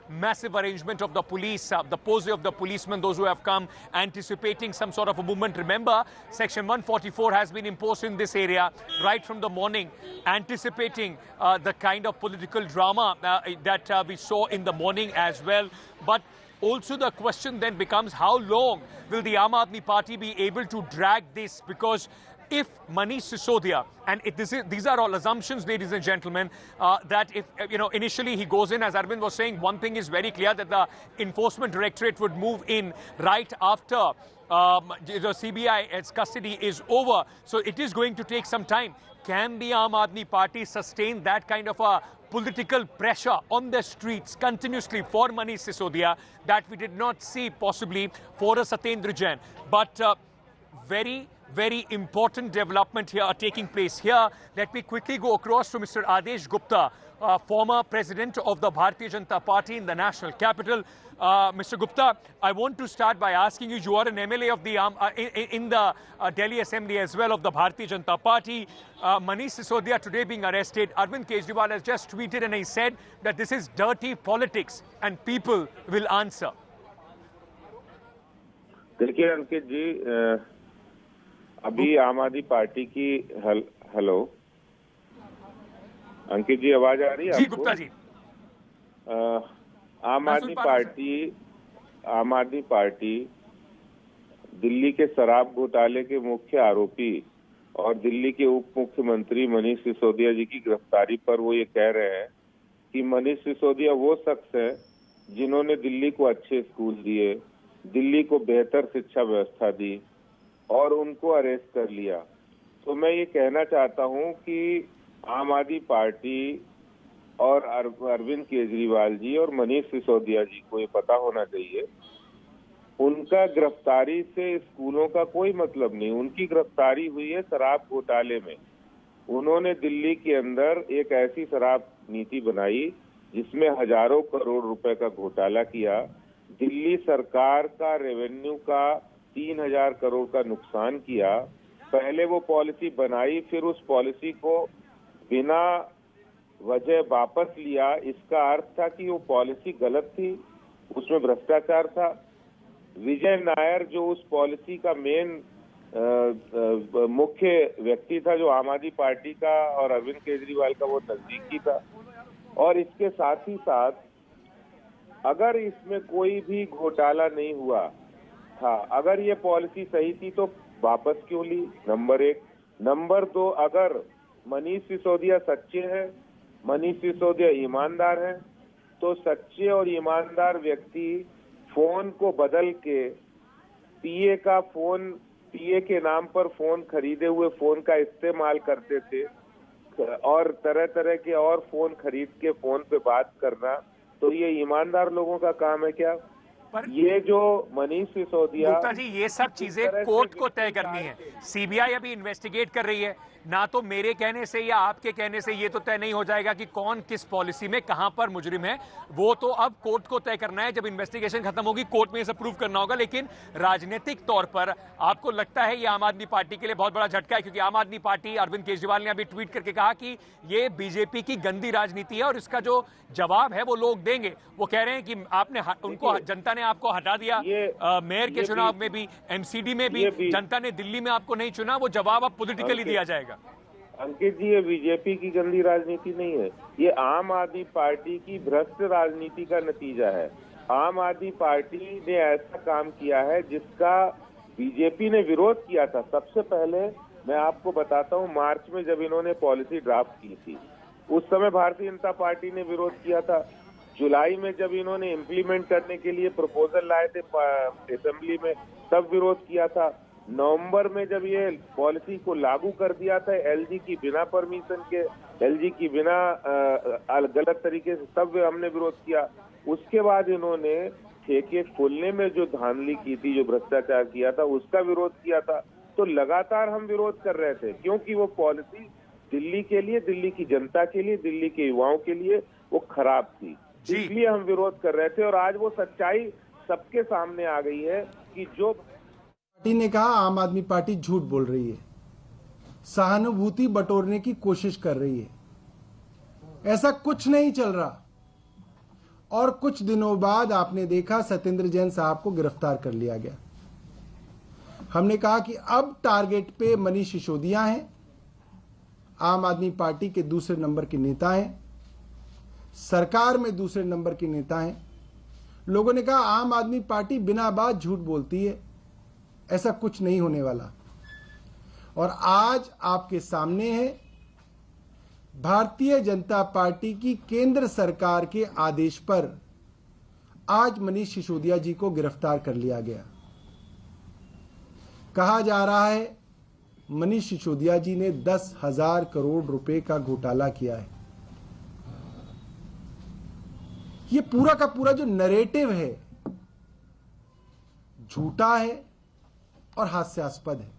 massive arrangement of the police, the pose of the policemen, those who have come anticipating some sort of a movement. Remember, Section 144 has been imposed in this area right from the morning, anticipating the kind of political drama that we saw in the morning as well. But also the question then becomes, how long will the Aam Aadmi Party be able to drag this? Because if Manish Sisodia, and these are all assumptions, ladies and gentlemen, that if, initially he goes in, as Arvind was saying, one thing is very clear, that the Enforcement Directorate would move in right after the CBI's custody is over. So it is going to take some time. Can the Aam Aadmi Party sustain that kind of a political pressure on the streets continuously for Manish Sisodia that we did not see possibly for a Satyendra Jain? But very important development here are taking place here. Let me quickly go across to Mr. Adesh Gupta, former president of the Bharatiya Janata Party in the national capital. Mr. Gupta, I want to start by asking you, you are an MLA of the in the Delhi Assembly as well of the Bharatiya Janata Party. Manish Sisodia today being arrested. Arvind Kejriwal has just tweeted and he said that this is dirty politics and people will answer. देखिए अंकित जी, अभी आम आदमी party की hello अंकित जी, आवाज आ रही है जी गुप्ता जी? आम आदमी पार्टी दिल्ली के शराब घोटाले के मुख्य आरोपी और दिल्ली के उप मुख्यमंत्री मनीष सिसोदिया जी की गिरफ्तारी पर वो ये कह रहे हैं कि मनीष सिसोदिया वो शख्स है जिन्होंने दिल्ली को अच्छे स्कूल दिए, दिल्ली को बेहतर शिक्षा व्यवस्था दी और उनको अरेस्ट कर लिया। तो मैं ये कहना चाहता हूं कि आम आदमी पार्टी और अरविंद केजरीवाल जी और मनीष सिसोदिया जी को ये पता होना चाहिए, उनका गिरफ्तारी से स्कूलों का कोई मतलब नहीं। उनकी गिरफ्तारी हुई है शराब घोटाले में। उन्होंने दिल्ली के अंदर एक ऐसी शराब नीति बनाई जिसमें हजारों करोड़ रुपए का घोटाला किया, दिल्ली सरकार का रेवेन्यू का 3000 करोड़ का नुकसान किया। पहले वो पॉलिसी बनाई, फिर उस पॉलिसी को बिना वजह वापस लिया। इसका अर्थ था कि वो पॉलिसी गलत थी, उसमें भ्रष्टाचार था। विजय नायर जो उस पॉलिसी का मेन मुख्य व्यक्ति था, जो आम आदमी पार्टी का और अरविंद केजरीवाल का वो नजदीकी था। और इसके साथ ही साथ अगर इसमें कोई भी घोटाला नहीं हुआ था, अगर ये पॉलिसी सही थी तो वापस क्यों ली? नंबर 1। नंबर 2, अगर मनीष सिसोदिया सच्चे हैं, मनीष सिसोदिया ईमानदार हैं, तो सच्चे और ईमानदार व्यक्ति फोन को बदल के पीए के नाम पर फोन खरीदे हुए फोन का इस्तेमाल करते थे और तरह तरह के और फोन खरीद के फोन पे बात करना, तो ये ईमानदार लोगों का काम है क्या? पर ये जो मनीष सिसोदिया, गुप्ता जी, ये सब चीजें कोर्ट को तय करनी है। सीबीआई अभी इन्वेस्टिगेट कर रही है। ना तो मेरे कहने से या आपके कहने से ये तो तय नहीं हो जाएगा कि कौन किस पॉलिसी में कहां पर मुजरिम है। वो तो अब कोर्ट को तय करना है। जब इन्वेस्टिगेशन खत्म होगी कोर्ट में ये सब प्रूव करना होगा। लेकिन राजनीतिक तौर पर आपको लगता है ये आम आदमी पार्टी के लिए बहुत बड़ा झटका है? क्योंकि आम आदमी पार्टी, अरविंद केजरीवाल ने अभी ट्वीट करके कहा कि ये बीजेपी की गंदी राजनीति है और इसका जो जवाब है वो लोग देंगे। वो कह रहे हैं कि आपने उनको, जनता ने आपको हटा दिया मेयर के चुनाव में भी, एमसीडी में भी, जनता ने दिल्ली में आपको नहीं चुना, वो जवाब अब पॉलिटिकली दिया जाएगा। अंकित जी, ये बीजेपी की गंदी राजनीति नहीं है, ये आम आदमी पार्टी की भ्रष्ट राजनीति का नतीजा है। आम आदमी पार्टी ने ऐसा काम किया है जिसका बीजेपी ने विरोध किया था। सबसे पहले मैं आपको बताता हूँ, मार्च में जब इन्होंने पॉलिसी ड्राफ्ट की थी उस समय भारतीय जनता पार्टी ने विरोध किया था। जुलाई में जब इन्होंने इम्प्लीमेंट करने के लिए प्रपोजल लाए थे असेंबली में, तब विरोध किया था। नवंबर में जब ये पॉलिसी को लागू कर दिया था एलजी की बिना परमिशन के, एलजी की बिना गलत तरीके से, तब हमने विरोध किया। उसके बाद इन्होंने ठेके खोलने में जो धांधली की थी, जो भ्रष्टाचार किया था, उसका विरोध किया था। तो लगातार हम विरोध कर रहे थे क्योंकि वो पॉलिसी दिल्ली के लिए, दिल्ली की जनता के लिए, दिल्ली के युवाओं के लिए वो खराब थी। इसलिए हम विरोध कर रहे थे और आज वो सच्चाई सबके सामने आ गई है कि जो पार्टी ने कहा आम आदमी पार्टी झूठ बोल रही है, सहानुभूति बटोरने की कोशिश कर रही है। ऐसा कुछ नहीं चल रहा। और कुछ दिनों बाद आपने देखा सत्येंद्र जैन साहब को गिरफ्तार कर लिया गया। हमने कहा कि अब टारगेट पे मनीष सिसोदिया हैं, आम आदमी पार्टी के दूसरे नंबर के नेता हैं, सरकार में दूसरे नंबर के नेता हैं। लोगों ने कहा आम आदमी पार्टी बिना बात झूठ बोलती है, ऐसा कुछ नहीं होने वाला। और आज आपके सामने है भारतीय जनता पार्टी की केंद्र सरकार के आदेश पर आज मनीष सिसोदिया जी को गिरफ्तार कर लिया गया। कहा जा रहा है मनीष सिसोदिया जी ने 10,000 करोड़ रुपए का घोटाला किया है। ये पूरा का पूरा जो नैरेटिव है झूठा है और हास्यास्पद है।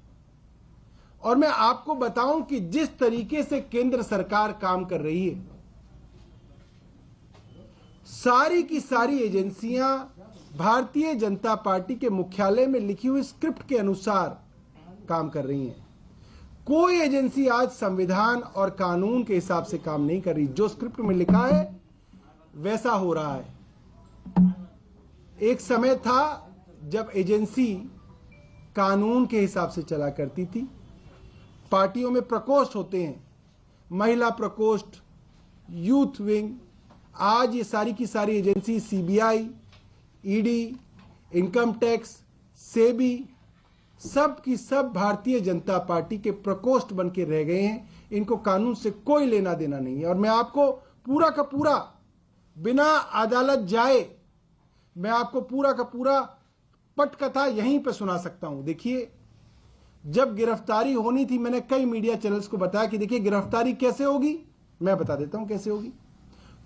और मैं आपको बताऊं कि जिस तरीके से केंद्र सरकार काम कर रही है, सारी की सारी एजेंसियां भारतीय जनता पार्टी के मुख्यालय में लिखी हुई स्क्रिप्ट के अनुसार काम कर रही हैं। कोई एजेंसी आज संविधान और कानून के हिसाब से काम नहीं कर रही। जो स्क्रिप्ट में लिखा है वैसा हो रहा है। एक समय था जब एजेंसी कानून के हिसाब से चला करती थी। पार्टियों में प्रकोष्ठ होते हैं, महिला प्रकोष्ठ, यूथ विंग। आज ये सारी की सारी agency CBI, ED, income tax, SEBI, सब की सब भारतीय जनता पार्टी के प्रकोष्ठ बन के रह गए हैं। इनको कानून से कोई लेना देना नहीं है। और मैं आपको पूरा का पूरा बिना अदालत जाए मैं आपको पूरा का पूरा पटकथा यहीं पे सुना सकता हूं। देखिए, जब गिरफ्तारी होनी थी मैंने कई मीडिया चैनल्स को बताया कि देखिए गिरफ्तारी कैसे होगी, मैं बता देता हूं कैसे होगी।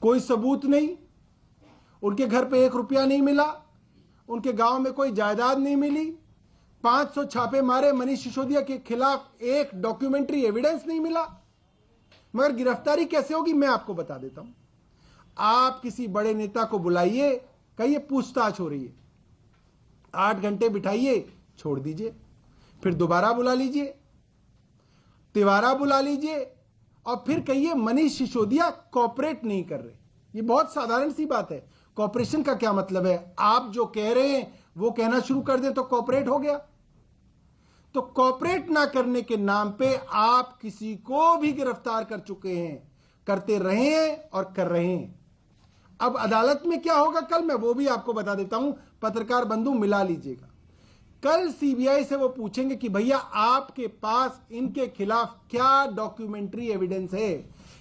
कोई सबूत नहीं, उनके घर पे 1 रुपया नहीं मिला, उनके गांव में कोई जायदाद नहीं मिली, 500 छापे मारे, मनीष सिसोदिया के खिलाफ एक डॉक्यूमेंट्री एविडेंस नहीं मिला। मगर गिरफ्तारी कैसे होगी मैं आपको बता देता हूं। आप किसी बड़े नेता को बुलाइए, कहिए पूछताछ हो रही है, 8 घंटे बिठाइए, छोड़ दीजिए, फिर दोबारा बुला लीजिए, तिवारा बुला लीजिए और फिर कहिए मनीष सिसोदिया कोऑपरेट नहीं कर रहे। ये बहुत साधारण सी बात है। कोऑपरेशन का क्या मतलब है? आप जो कह रहे हैं वो कहना शुरू कर दें तो कोऑपरेट हो गया। तो कोऑपरेट ना करने के नाम पे आप किसी को भी गिरफ्तार कर चुके हैं, करते रहे हैं और कर रहे हैं। अब अदालत में क्या होगा कल, मैं वो भी आपको बता देता हूं। पत्रकार बंधु मिला लीजिएगा, कल सीबीआई से वो पूछेंगे कि भैया आपके पास इनके खिलाफ क्या डॉक्यूमेंट्री एविडेंस है।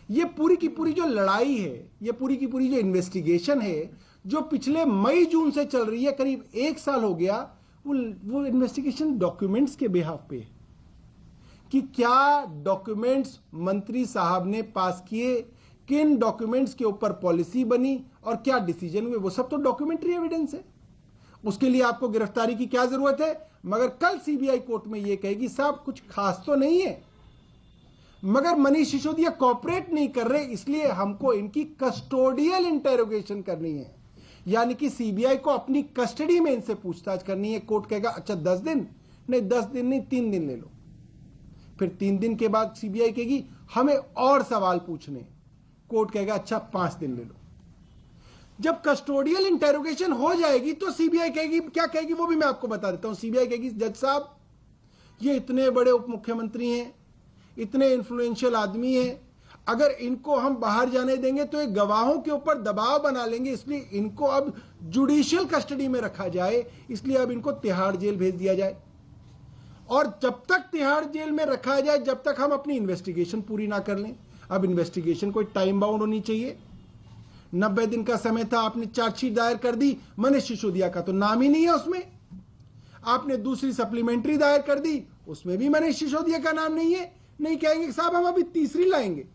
ये पूरी की पूरी जो लड़ाई है, ये पूरी की पूरी जो इन्वेस्टिगेशन है, जो पिछले मई जून से चल रही है, करीब 1 साल हो गया, वो इन्वेस्टिगेशन डॉक्यूमेंट्स के बिहाफ पे है कि क्या डॉक्यूमेंट्स मंत्री साहब ने पास किए, किन डॉक्यूमेंट्स के ऊपर पॉलिसी बनी और क्या डिसीजन हुए, वो सब तो डॉक्यूमेंट्री एविडेंस है। उसके लिए आपको गिरफ्तारी की क्या जरूरत है? मगर कल सीबीआई कोर्ट में यह कहेगी साहब कुछ खास तो नहीं है, मगर मनीष सिसोदिया कोऑपरेट नहीं कर रहे, इसलिए हमको इनकी कस्टोडियल इंटेरोगेशन करनी है, यानी कि सीबीआई को अपनी कस्टडी में इनसे पूछताछ करनी है। कोर्ट कहेगा अच्छा 10 दिन नहीं, 10 दिन नहीं, 3 दिन ले लो। फिर 3 दिन के बाद सीबीआई कहेगी हमें और सवाल पूछने, कोर्ट कहेगा अच्छा 5 दिन ले लो। जब कस्टोडियल इंटेरोगेशन हो जाएगी तो सीबीआई कहेगी, क्या कहेगी वो भी मैं आपको बता देता हूं। सीबीआई कहेगी जज साहब ये इतने बड़े उप मुख्यमंत्री हैं, इतने इन्फ्लुएंशियल आदमी हैं, अगर इनको हम बाहर जाने देंगे तो ये गवाहों के ऊपर दबाव बना लेंगे, इसलिए इनको अब जुडिशियल कस्टडी में रखा जाए, इसलिए अब इनको तिहाड़ जेल भेज दिया जाए। और जब तक तिहाड़ जेल में रखा जाए, जब तक हम अपनी इन्वेस्टिगेशन पूरी ना कर लें। अब इन्वेस्टिगेशन कोई टाइम बाउंड होनी चाहिए। 90 दिन का समय था, आपने चार्जशीट दायर कर दी, मनीष सिसोदिया का तो नाम ही नहीं है उसमें। आपने दूसरी सप्लीमेंट्री दायर कर दी, उसमें भी मनीष सिसोदिया का नाम नहीं है। नहीं कहेंगे साहब हम अभी तीसरी लाएंगे,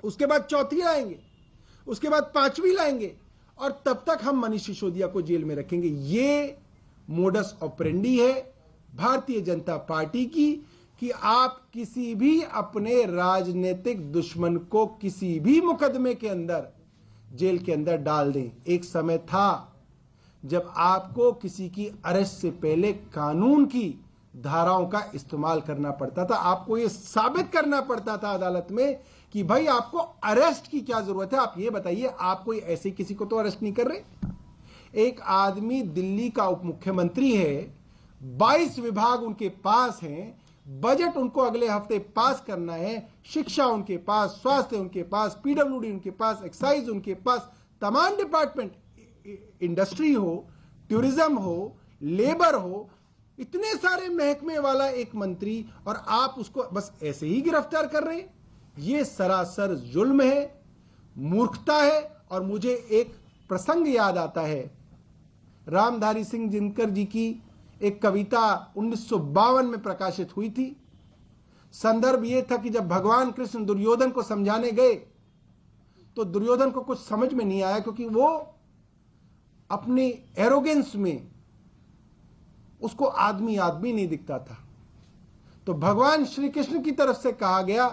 उसके बाद चौथी लाएंगे, उसके बाद 5वीं लाएंगे, और तब तक हम मनीष सिसोदिया को जेल में रखेंगे। ये मोडस ऑपरेंडी है भारतीय जनता पार्टी की कि आप किसी भी अपने राजनीतिक दुश्मन को किसी भी मुकदमे के अंदर जेल के अंदर डाल दें। एक समय था जब आपको किसी की अरेस्ट से पहले कानून की धाराओं का इस्तेमाल करना पड़ता था। आपको यह साबित करना पड़ता था अदालत में कि भाई आपको अरेस्ट की क्या जरूरत है, आप ये बताइए। आप कोई ऐसे किसी को तो अरेस्ट नहीं कर रहे। एक आदमी दिल्ली का उप मुख्यमंत्री है, 22 विभाग उनके पास हैं, बजट उनको अगले हफ्ते पास करना है, शिक्षा उनके पास, स्वास्थ्य उनके पास, पीडब्ल्यूडी उनके पास, एक्साइज उनके पास, तमाम डिपार्टमेंट, इंडस्ट्री हो, टूरिज्म हो, लेबर हो, इतने सारे महकमे वाला एक मंत्री, और आप उसको बस ऐसे ही गिरफ्तार कर रहे हैं। ये सरासर जुल्म है, मूर्खता है। और मुझे एक प्रसंग याद आता है, रामधारी सिंह दिनकर जी की एक कविता 1952 में प्रकाशित हुई थी। संदर्भ यह था कि जब भगवान कृष्ण दुर्योधन को समझाने गए तो दुर्योधन को कुछ समझ में नहीं आया, क्योंकि वो अपनी एरोगेंस में उसको आदमी आदमी नहीं दिखता था। तो भगवान श्री कृष्ण की तरफ से कहा गया,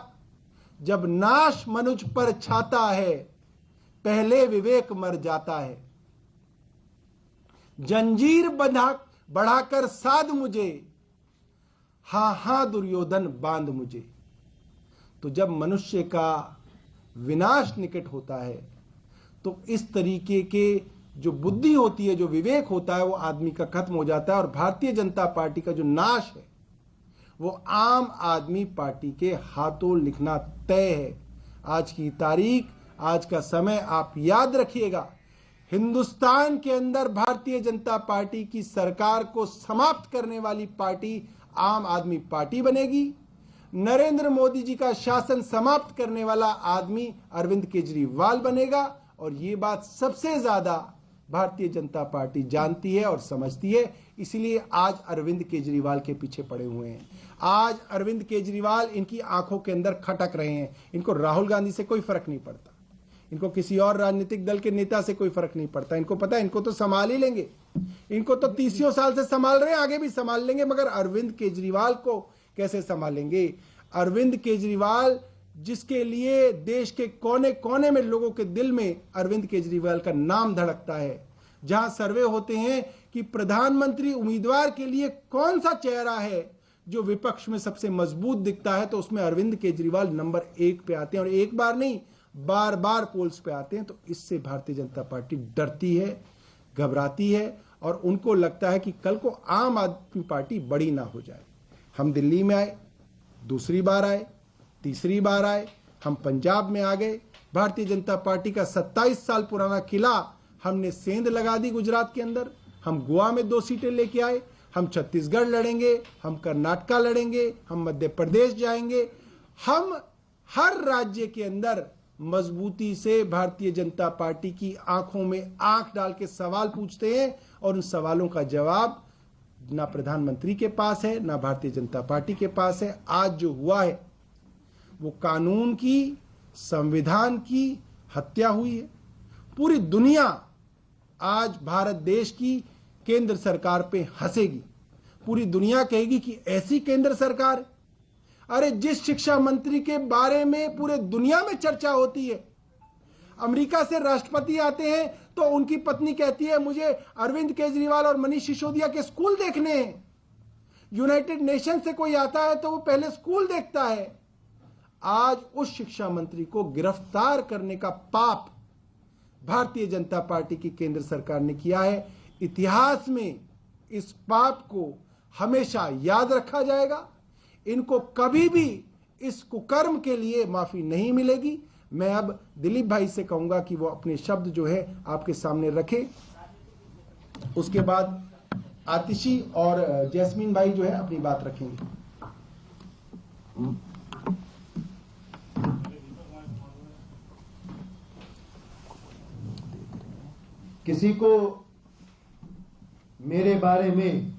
जब नाश मनुज पर छाता है, पहले विवेक मर जाता है। जंजीर बढ़ाकर साध मुझे, हां हां दुर्योधन बांध मुझे। तो जब मनुष्य का विनाश निकट होता है तो इस तरीके के जो बुद्धि होती है, जो विवेक होता है, वो आदमी का खत्म हो जाता है। और भारतीय जनता पार्टी का जो नाश है वो आम आदमी पार्टी के हाथों लिखना तय है। आज की तारीख, आज का समय आप याद रखिएगा। हिंदुस्तान के अंदर भारतीय जनता पार्टी की सरकार को समाप्त करने वाली पार्टी आम आदमी पार्टी बनेगी। नरेंद्र मोदी जी का शासन समाप्त करने वाला आदमी अरविंद केजरीवाल बनेगा। और ये बात सबसे ज्यादा भारतीय जनता पार्टी जानती है और समझती है, इसलिए आज अरविंद केजरीवाल के पीछे पड़े हुए हैं। आज अरविंद केजरीवाल इनकी आंखों के अंदर खटक रहे हैं। इनको राहुल गांधी से कोई फर्क नहीं पड़ता, इनको किसी और राजनीतिक दल के नेता से कोई फर्क नहीं पड़ता। इनको पता है इनको तो संभाल ही लेंगे, इनको तो 30 साल से संभाल रहे हैं, आगे भी संभाल लेंगे। मगर अरविंद केजरीवाल को कैसे संभालेंगे? अरविंद केजरीवाल, जिसके लिए देश के कोने कोने में लोगों के दिल में अरविंद केजरीवाल का नाम धड़कता है। जहां सर्वे होते हैं कि प्रधानमंत्री उम्मीदवार के लिए कौन सा चेहरा है जो विपक्ष में सबसे मजबूत दिखता है, तो उसमें अरविंद केजरीवाल नंबर 1 पे आते हैं। और एक बार नहीं, बार बार पोल्स पे आते हैं। तो इससे भारतीय जनता पार्टी डरती है, घबराती है, और उनको लगता है कि कल को आम आदमी पार्टी बड़ी ना हो जाए। हम दिल्ली में आए, दूसरी बार आए, तीसरी बार आए, हम पंजाब में आ गए। भारतीय जनता पार्टी का 27 साल पुराना किला हमने सेंध लगा दी गुजरात के अंदर। हम गोवा में 2 सीटें लेके आए, हम छत्तीसगढ़ लड़ेंगे, हम कर्नाटका लड़ेंगे, हम मध्य प्रदेश जाएंगे। हम हर राज्य के अंदर मजबूती से भारतीय जनता पार्टी की आंखों में आंख डाल के सवाल पूछते हैं, और उन सवालों का जवाब ना प्रधानमंत्री के पास है, ना भारतीय जनता पार्टी के पास है। आज जो हुआ है वो कानून की, संविधान की हत्या हुई है। पूरी दुनिया आज भारत देश की केंद्र सरकार पे हंसेगी। पूरी दुनिया कहेगी कि ऐसी केंद्र सरकार। अरे जिस शिक्षा मंत्री के बारे में पूरे दुनिया में चर्चा होती है, अमेरिका से राष्ट्रपति आते हैं तो उनकी पत्नी कहती है मुझे अरविंद केजरीवाल और मनीष सिसोदिया के स्कूल देखने हैं। यूनाइटेड नेशन से कोई आता है तो वो पहले स्कूल देखता है। आज उस शिक्षा मंत्री को गिरफ्तार करने का पाप भारतीय जनता पार्टी की केंद्र सरकार ने किया है। इतिहास में इस पाप को हमेशा याद रखा जाएगा। इनको कभी भी इस कुकर्म के लिए माफी नहीं मिलेगी। मैं अब दिलीप भाई से कहूंगा कि वो अपने शब्द जो है आपके सामने रखे। उसके बाद आतिशी और जैस्मीन भाई जो है अपनी बात रखेंगे। किसी को मेरे बारे में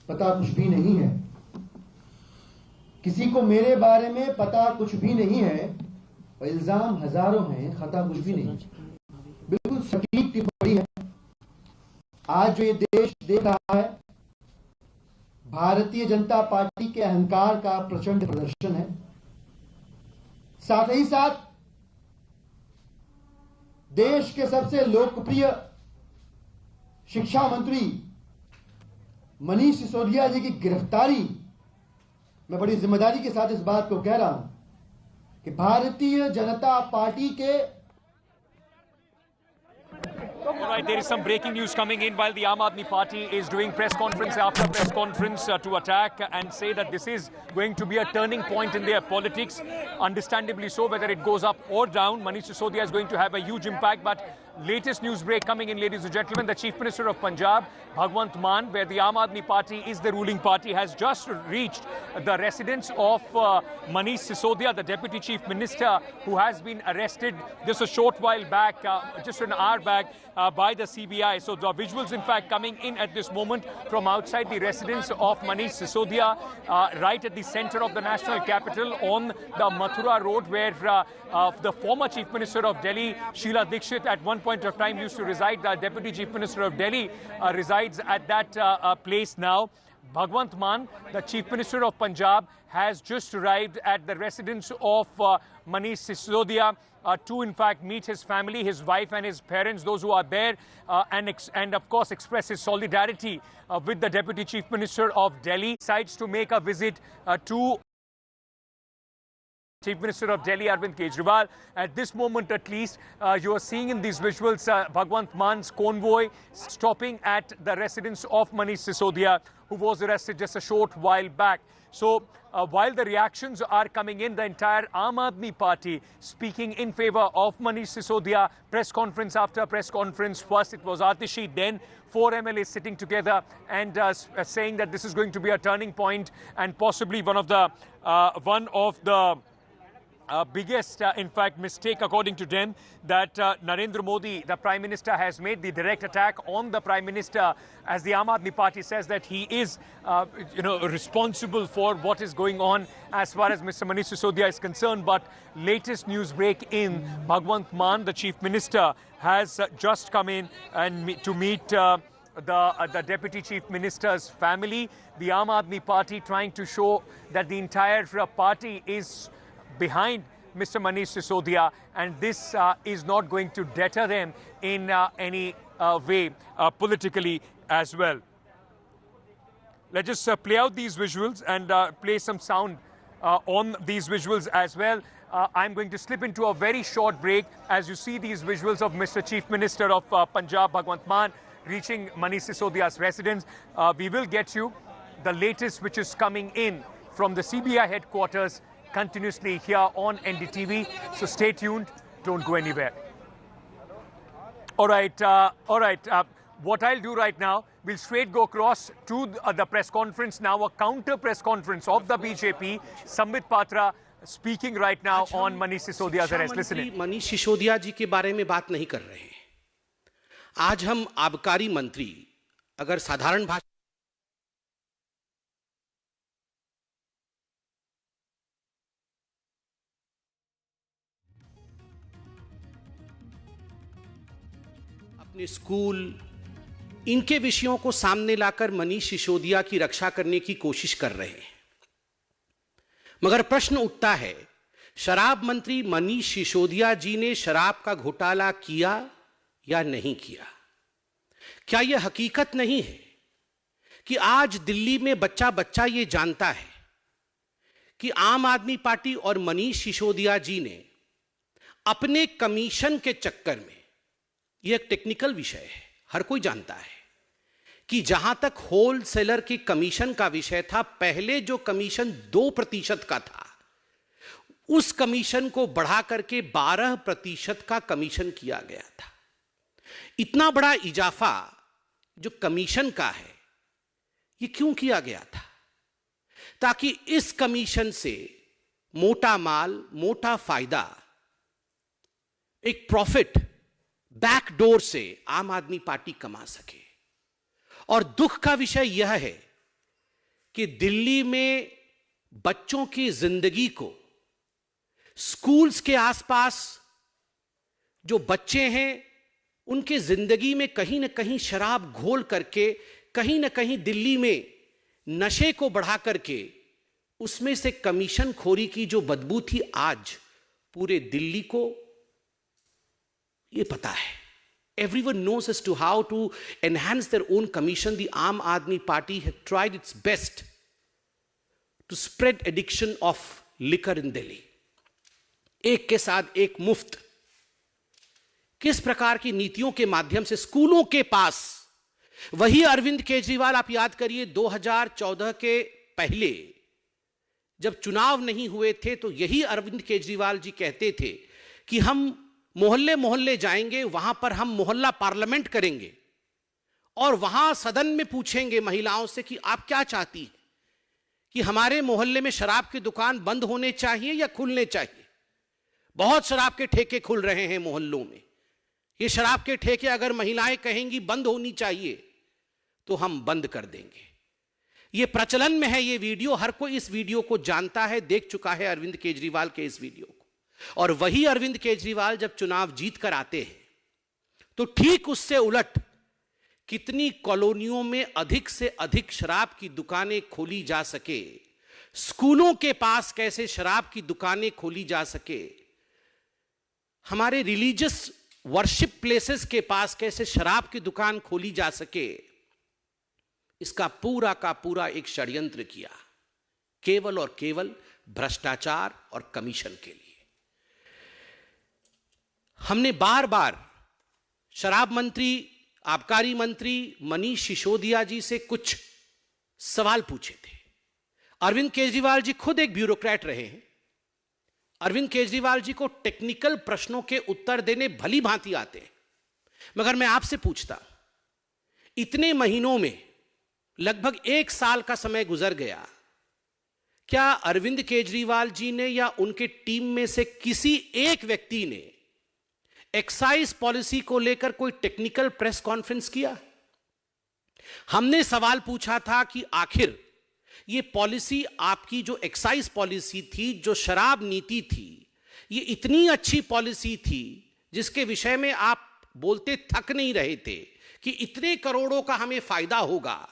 पता कुछ भी नहीं है, किसी को मेरे बारे में पता कुछ भी नहीं है, और इल्जाम हजारों हैं, खता कुछ भी नहीं। बिल्कुल सटीक टिप्पणी है। आज जो ये देश देख रहा है, भारतीय जनता पार्टी के अहंकार का प्रचंड प्रदर्शन है। साथ ही साथ देश के सबसे लोकप्रिय शिक्षा मंत्री मनीष सिसोदिया जी की गिरफ्तारी, मैं बड़ी जिम्मेदारी के साथ इस बात को कह रहा हूं कि भारतीय जनता पार्टी के All right, there is some breaking news coming in while the Aam Aadmi Party is doing press conference after press conference to attack and say that this is going to be a turning point in their politics. Understandably so, whether it goes up or down, Manish Sisodia is going to have a huge impact. But latest news break coming in, ladies and gentlemen, the Chief Minister of Punjab, Bhagwant Mann, where the Aam Aadmi Party is the ruling party, has just reached the residence of Manish Sisodia, the Deputy Chief Minister, who has been arrested just a short while back, just an hour back, by the CBI. So the visuals, in fact, coming in at this moment from outside the residence of Manish Sisodia, right at the center of the national capital on the Mathura road, where the former Chief Minister of Delhi, Sheila Dikshit, at one point of time used to reside. The Deputy Chief Minister of Delhi resides at that place now. Bhagwant Mann, the Chief Minister of Punjab, has just arrived at the residence of Manish Sisodia to, in fact, meet his family, his wife and his parents, those who are there, and of course, express his solidarity with the Deputy Chief Minister of Delhi. Decides to make a visit to Chief Minister of Delhi, Arvind Kejriwal. At this moment, at least, you are seeing in these visuals Bhagwant Mann's convoy stopping at the residence of Manish Sisodia, who was arrested just a short while back. So, while the reactions are coming in, the entire Aam Aadmi Party speaking in favor of Manish Sisodia, press conference after press conference. First it was Atishi, then 4 MLAs sitting together and saying that this is going to be a turning point and possibly one of the biggest, in fact, mistake, according to them, that Narendra Modi, the Prime Minister, has made the direct attack on the Prime Minister, as the Aam Aadmi Party says that he is, responsible for what is going on as far as Mr. Manish Sisodia is concerned. But latest news break in, Bhagwant Mann, the Chief Minister, has just come in and to meet the Deputy Chief Minister's family. The Aam Aadmi Party trying to show that the entire party is behind Mr. Manish Sisodia, and this is not going to deter them in any way politically as well. Let's just play out these visuals and play some sound on these visuals as well. I'm going to slip into a very short break as you see these visuals of Mr. Chief Minister of Punjab, Bhagwant Mann, reaching Manish Sisodia's residence. We will get you the latest which is coming in from the CBI headquarters continuously here on NDTV. So stay tuned, don't go anywhere. All right. What I'll do right now, we'll straight go across to the press conference now, a counter press conference of the BJP. Sambit Patra speaking right now on Manish Sisodia's arrest. Listen in. Manish Sisodia जी के बारे में बात नहीं कर रहे हैं। आज हम आबकारी मंत्री अगर साधारण भाषा अपने स्कूल इनके विषयों को सामने लाकर मनीष सिसोदिया की रक्षा करने की कोशिश कर रहे हैं, मगर प्रश्न उठता है, शराब मंत्री मनीष सिसोदिया जी ने शराब का घोटाला किया या नहीं किया? क्या यह हकीकत नहीं है कि आज दिल्ली में बच्चा बच्चा ये जानता है कि आम आदमी पार्टी और मनीष सिसोदिया जी ने अपने कमीशन के चक्कर में, यह एक टेक्निकल विषय है, हर कोई जानता है कि जहां तक होलसेलर के कमीशन का विषय था, पहले जो कमीशन 2% का था, उस कमीशन को बढ़ा करके 12% का कमीशन किया गया था। इतना बड़ा इजाफा जो कमीशन का है, ये क्यों किया गया था? ताकि इस कमीशन से मोटा माल, मोटा फायदा, एक प्रॉफिट बैकडोर से आम आदमी पार्टी कमा सके। और दुख का विषय यह है कि दिल्ली में बच्चों की जिंदगी को, स्कूल्स के आसपास जो बच्चे हैं, उनके जिंदगी में कहीं ना कहीं शराब घोल करके कहीं ना कहीं दिल्ली में नशे को बढ़ा करके उसमें से कमीशन खोरी की जो बदबू थी, आज पूरे दिल्ली को ये पता है. Everyone knows as to how to enhance their own commission. The Aam Aadmi Party had tried its best to spread addiction of liquor in Delhi. एक के साथ एक मुफ्त. किस प्रकार की नीतियों के माध्यम से स्कूलों के पास, वही अरविंद केजरीवाल, आप याद करिए 2014 के पहले जब चुनाव नहीं हुए थे तो यही अरविंद केजरीवाल जी कहते थे कि हम मोहल्ले मोहल्ले जाएंगे, वहां पर हम मोहल्ला पार्लियामेंट करेंगे और वहां सदन में पूछेंगे महिलाओं से कि आप क्या चाहती हैं, कि हमारे मोहल्ले में शराब की दुकान बंद होने चाहिए या खुलने चाहिए. बहुत शराब के ठेके खुल रहे हैं मोहल्लों में. ये शराब के ठेके अगर महिलाएं कहेंगी बंद होनी चाहिए तो हम बंद कर देंगे. ये प्रचलन में है ये वीडियो, हर कोई इस वीडियो को जानता है, देख चुका है अरविंद केजरीवाल के इस वीडियो को. और वही अरविंद केजरीवाल जब चुनाव जीत कर आते हैं तो ठीक उससे उलट कितनी कॉलोनियों में अधिक से अधिक शराब की दुकानें खोली जा सके, स्कूलों के पास कैसे शराब की दुकानें खोली जा सके, हमारे रिलीजियस वर्शिप प्लेसेस के पास कैसे शराब की दुकान खोली जा सके, इसका पूरा का पूरा एक षड्यंत्र किया, केवल और केवल भ्रष्टाचार और कमीशन के लिए. हमने बार बार शराब मंत्री, आबकारी मंत्री मनीष सिसोदिया जी से कुछ सवाल पूछे थे. अरविंद केजरीवाल जी खुद एक ब्यूरोक्रेट रहे हैं. अरविंद केजरीवाल जी को टेक्निकल प्रश्नों के उत्तर देने भली भांति आते हैं. मगर मैं आपसे पूछता, इतने महीनों में लगभग 1 साल का समय गुजर गया, क्या अरविंद केजरीवाल जी ने या उनके टीम में से किसी एक व्यक्ति ने एक्साइज पॉलिसी को लेकर कोई टेक्निकल प्रेस कॉन्फ्रेंस किया? हमने सवाल पूछा था कि आखिर ये पॉलिसी, आपकी जो एक्साइज पॉलिसी थी, जो शराब नीति थी, ये इतनी अच्छी पॉलिसी थी जिसके विषय में आप बोलते थक नहीं रहे थे कि इतने करोड़ों का हमें फायदा होगा,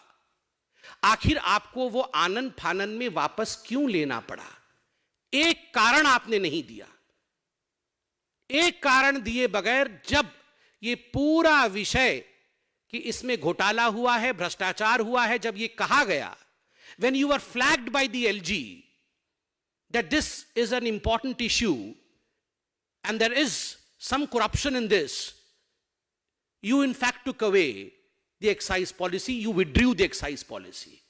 आखिर आपको वो आनन फानन में वापस क्यों लेना पड़ा? एक कारण आपने नहीं दिया. एक कारण दिए बगैर जब ये पूरा विषय कि इसमें घोटाला हुआ है, भ्रष्टाचार हुआ है, जब ये कहा गया, when you were flagged by the LG that this is an important issue and there is some corruption in this, you in fact took away the excise policy, you withdrew the excise policy.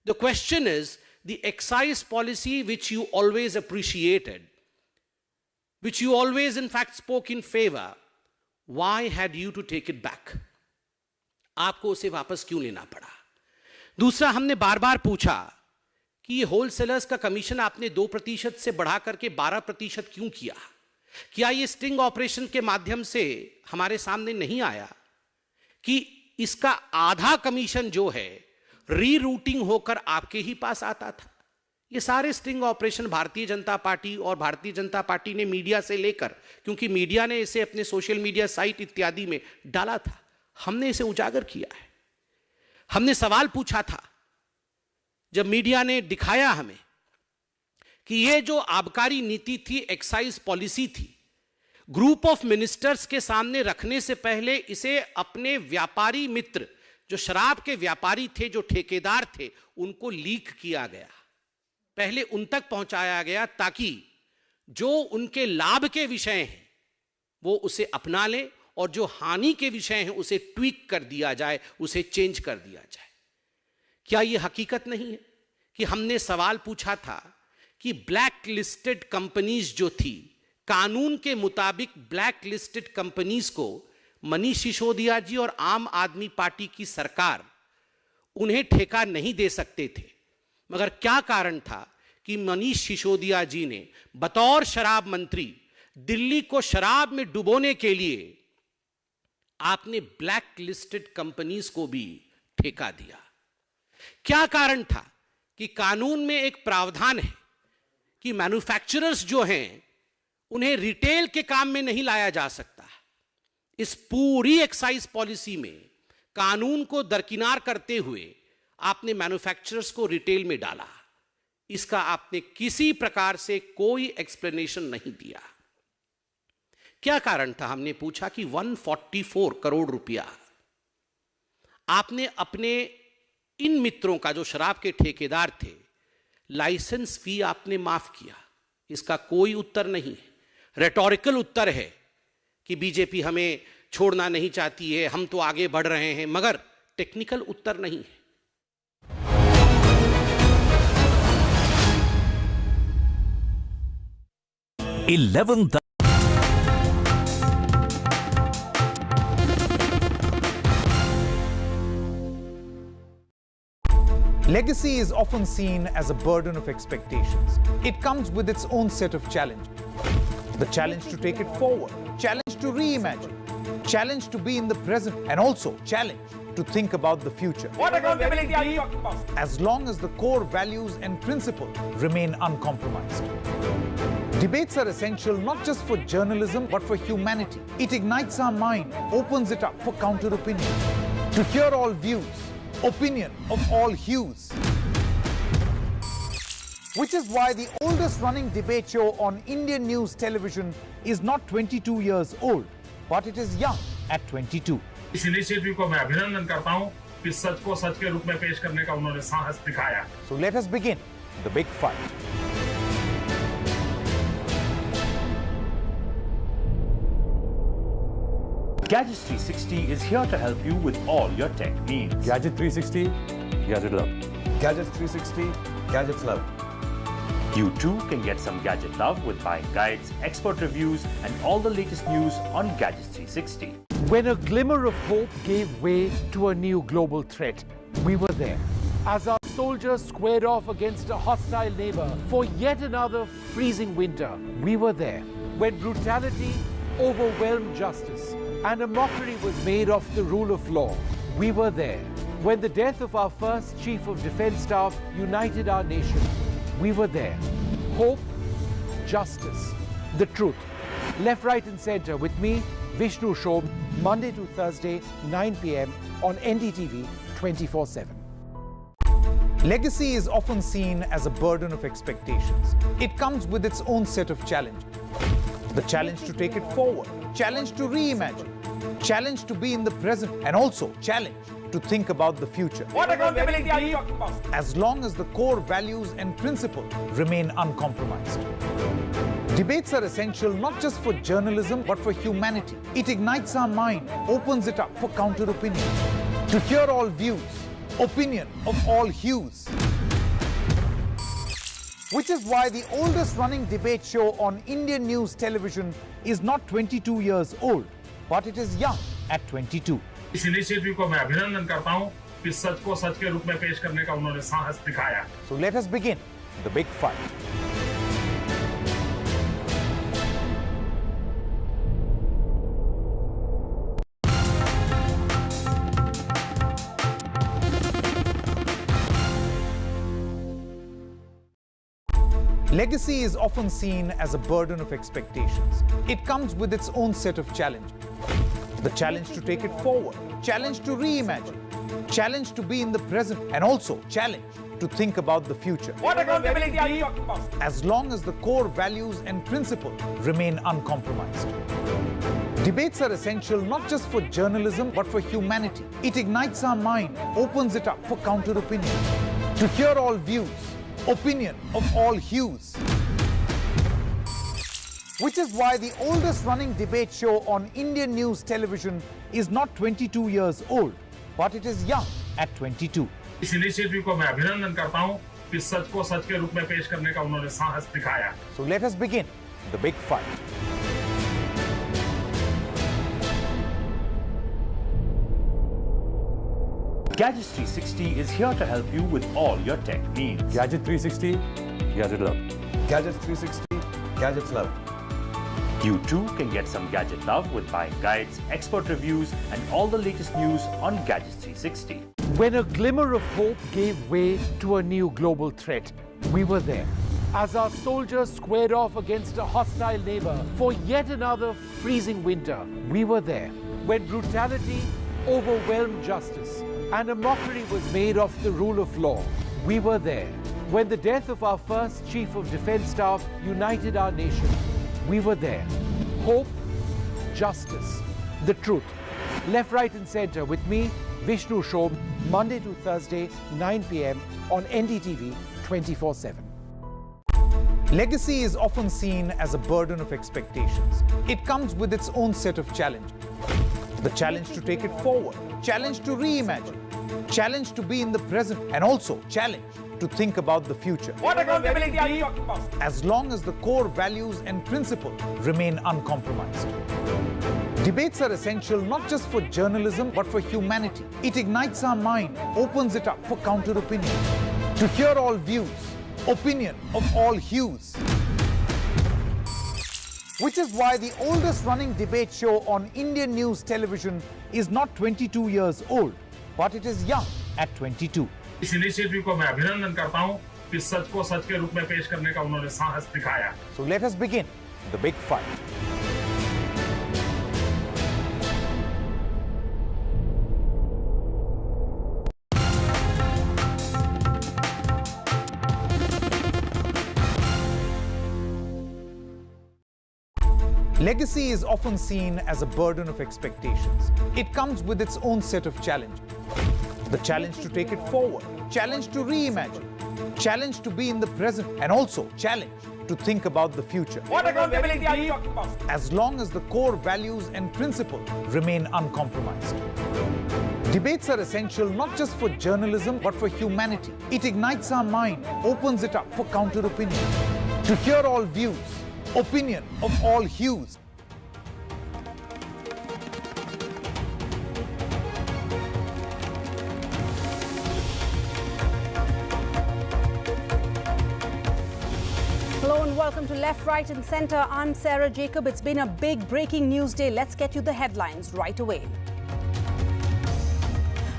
The question is, the excise policy which you always appreciated, which you always in fact spoke in favor, why had you to take it back? आपको उसे वापस क्यों लेना पड़ा? दूसरा, हमने बार बार पूछा कि ये होलसेलर्स का कमीशन आपने 2% से बढ़ा करके 12% क्यों किया? क्या ये स्टिंग ऑपरेशन के माध्यम से हमारे सामने नहीं आया कि इसका आधा कमीशन जो है रीरूटिंग होकर आपके ही पास आता था? ये सारे sting operation Bharatiya Janata party और भारतीय जनता पार्टी ने मीडिया से लेकर, क्योंकि मीडिया ने इसे अपने सोशल मीडिया साइट इत्यादि में डाला था, हमने इसे उजागर किया है. हमने सवाल पूछा था जब मीडिया ने दिखाया हमें कि ये जो आबकारी नीति थी, एक्साइज पॉलिसी थी, ग्रुप ऑफ मिनिस्टर्स के सामने रखने से पहले इसे अपने व्यापारी मित्र, जो शराब के व्यापारी थे, जो ठेकेदार थे, उनको लीक किया गया. पहले उन तक पहुंचाया गया ताकि जो उनके लाभ के विषय हैं वो उसे अपना लें और जो हानि के विषय हैं उसे ट्वीक कर दिया जाए, उसे चेंज कर दिया जाए. क्या यह हकीकत नहीं है कि हमने सवाल पूछा था कि ब्लैक लिस्टेड कंपनीज जो थी, कानून के मुताबिक ब्लैक लिस्टेड कंपनीज को मनीष सिसोदिया जी और आम आदमी पार्टी की सरकार उन्हें ठेका नहीं दे सकते थे, मगर क्या कारण था कि मनीष सिसोदिया जी ने बतौर शराब मंत्री दिल्ली को शराब में डुबोने के लिए आपने ब्लैक लिस्टेड कंपनीज को भी ठेका दिया? क्या कारण था कि कानून में एक प्रावधान है कि मैन्युफैक्चरर्स जो हैं उन्हें रिटेल के काम में नहीं लाया जा सकता? इस पूरी एक्साइज पॉलिसी में कानून को दरकिनार करते हुए आपने मैन्युफैक्चरर्स को रिटेल में डाला, इसका आपने किसी प्रकार से कोई एक्सप्लेनेशन नहीं दिया। क्या कारण था? हमने पूछा कि 144 करोड़ रुपया आपने अपने इन मित्रों का, जो शराब के ठेकेदार थे, लाइसेंस फी आपने माफ किया। इसका कोई उत्तर नहीं है। रेटोरिकल उत्तर है कि बीजेपी हमें छोड़ना नहीं चाहती है, हम तो आगे बढ़ रहे हैं, मगर टेक्निकल उत्तर नहीं है। Legacy is often seen as a burden of expectations. It comes with its own set of challenges. The challenge to take it forward, challenge to reimagine, challenge to be in the present, and also challenge to think about the future. What accountability are you talking about? As long as the core values and principles remain uncompromised. Debates are essential not just for journalism but for humanity. It ignites our mind, opens it up for counter-opinion. To hear all views, opinion of all hues. Which is why the oldest running debate show on Indian news television is not 22 years old, but it is young at 22. इस initiative को मैं अभिनंदन करता हूं कि सच को सच के रूप में पेश करने का उन्होंने साहस दिखाया। So let us begin the big fight. Gadgets 360 is here to help you with all your tech needs. Gadget 360, Gadget Love. Gadgets 360, Gadgets Love. You too can get some gadget love with buying guides, expert reviews, and all the latest news on Gadgets 360. When a glimmer of hope gave way to a new global threat, we were there. As our soldiers squared off against a hostile neighbor for yet another freezing winter, we were there. When brutality overwhelmed justice and a mockery was made of the rule of law, we were there. When the death of our first Chief of Defence Staff united our nation, we were there. Hope, justice, the truth. Left, right and centre with me, Vishnu Shobh, Monday to Thursday, 9 p.m. on NDTV 24/7. Legacy is often seen as a burden of expectations. It comes with its own set of challenges. The challenge to take it forward, challenge to reimagine, challenge to be in the present, and also challenge to think about the future. What accountability are you talking about? As long as the core values and principles remain uncompromised. Debates are essential not just for journalism but for humanity. It ignites our mind, opens it up for counter-opinion. To hear all views, opinion of all hues. Which is why the oldest running debate show on Indian news television is not 22 years old, but it is young at 22. इस initiative को मैं अभिनंदन करता हूं कि सच को सच के रूप में पेश करने का उन्होंने साहस दिखाया। So let us begin the big fight. Legacy is often seen as a burden of expectations. It comes with its own set of challenges. The challenge to take it forward, challenge to reimagine, challenge to be in the present, and also challenge to think about the future. What accountability are you talking about? As long as the core values and principles remain uncompromised. Debates are essential not just for journalism but for humanity. It ignites our mind, opens it up for counter-opinion. To hear all views, opinion of all hues. Which is why the oldest running debate show on Indian news television is not 22 years old, but it is young at 22. इस initiative को मैं अभिनंदन करता हूं कि सच को सच के रूप में पेश करने का उन्होंने साहस दिखाया। So let us begin the big fight. Gadgets 360 is here to help you with all your tech needs. Gadget 360, Gadget Love. Gadgets 360, Gadgets Love. You too can get some gadget love with buying guides, expert reviews, and all the latest news on Gadgets 360. When a glimmer of hope gave way to a new global threat, we were there. As our soldiers squared off against a hostile neighbor for yet another freezing winter, we were there. When brutality overwhelmed justice and a mockery was made of the rule of law. We were there. When the death of our first Chief of Defence Staff united our nation, we were there. Hope, justice, the truth. Left, right and centre with me, Vishnu Shobh, Monday to Thursday, 9 p.m. on NDTV 24/7. Legacy is often seen as a burden of expectations. It comes with its own set of challenges. The challenge to take it forward, challenge to reimagine, challenge to be in the present, and also challenge to think about the future. What accountability are you talking about? As long as the core values and principles remain uncompromised. Debates are essential not just for journalism but for humanity. It ignites our mind, opens it up for counter-opinion. To hear all views, opinion of all hues. Which is why the oldest running debate show on Indian news television is not 22 years old, but it is young at 22. इस initiative को मैं अभिनंदन करता हूं कि सच को सच के रूप में पेश करने का उन्होंने साहस दिखाया. So let us begin the big fight. Legacy is often seen as a burden of expectations. It comes with its own set of challenges. The challenge to take it forward, challenge to reimagine, challenge to be in the present, and also challenge to think about the future. What accountability are you talking about? As long as the core values and principles remain uncompromised. Debates are essential not just for journalism but for humanity. It ignites our mind, opens it up for counter-opinion. To hear all views, opinion of all hues. Hello and welcome to Left, Right and Centre. I'm Sarah Jacob. It's been a big breaking news day. Let's get you the headlines right away.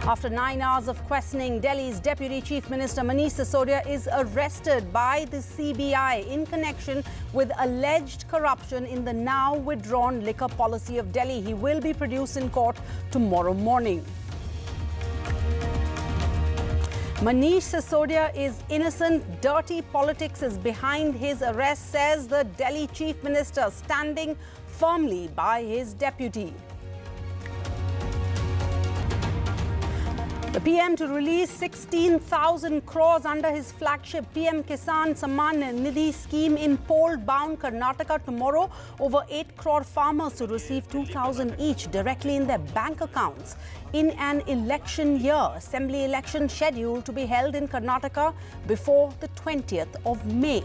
After 9 hours of questioning, Delhi's Deputy Chief Minister Manish Sisodia is arrested by the CBI in connection with alleged corruption in the now withdrawn liquor policy of Delhi. He will be produced in court tomorrow morning. Manish Sisodia is innocent. Dirty politics is behind his arrest, says the Delhi Chief Minister, standing firmly by his deputy. The PM to release 16,000 crores under his flagship PM Kisan Samman Nidhi scheme in poll-bound Karnataka tomorrow. Over 8 crore farmers to receive 2,000 each directly in their bank accounts. In an election year, assembly election scheduled to be held in Karnataka before the 20th of May.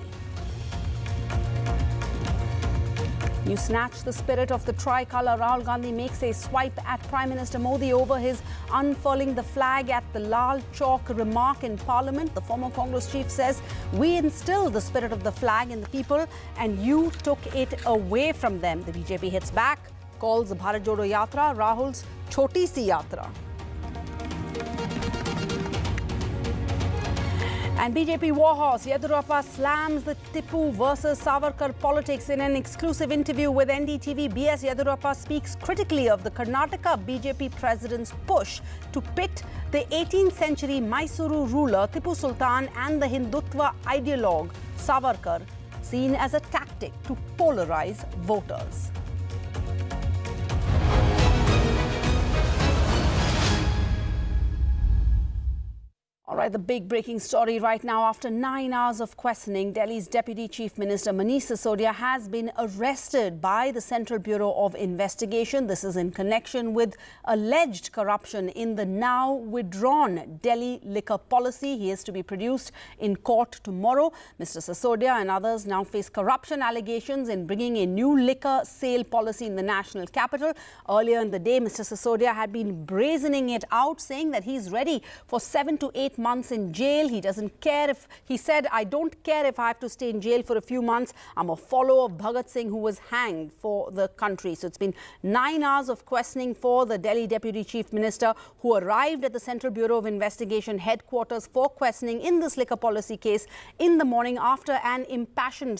You snatch the spirit of the tricolour. Rahul Gandhi makes a swipe at Prime Minister Modi over his unfurling the flag at the Lal Chowk remark in Parliament. The former Congress chief says, "We instilled the spirit of the flag in the people and you took it away from them." The BJP hits back, calls the Bharat Jodo Yatra Rahul's Choti Si Yatra. And BJP warhorse Yedurappa slams the Tipu versus Savarkar politics. In an exclusive interview with NDTV, BS Yedurappa speaks critically of the Karnataka BJP president's push to pit the 18th century Mysuru ruler Tipu Sultan and the Hindutva ideologue Savarkar, seen as a tactic to polarize voters. All right, the big breaking story right now. After 9 hours of questioning, Delhi's Deputy Chief Minister Manish Sisodia has been arrested by the Central Bureau of Investigation. This is in connection with alleged corruption in the now withdrawn Delhi liquor policy. He is to be produced in court tomorrow. Mr. Sisodia and others now face corruption allegations in bringing a new liquor sale policy in the national capital. Earlier in the day, Mr. Sisodia had been brazening it out, saying that he's ready for 7 to 8 months in jail. He doesn't care if, he said, I don't care if I have to stay in jail for a few months. I'm a follower of Bhagat Singh, who was hanged for the country. So it's been 9 hours of questioning for the Delhi Deputy Chief Minister, who arrived at the Central Bureau of Investigation headquarters for questioning in this liquor policy case in the morning after an impassioned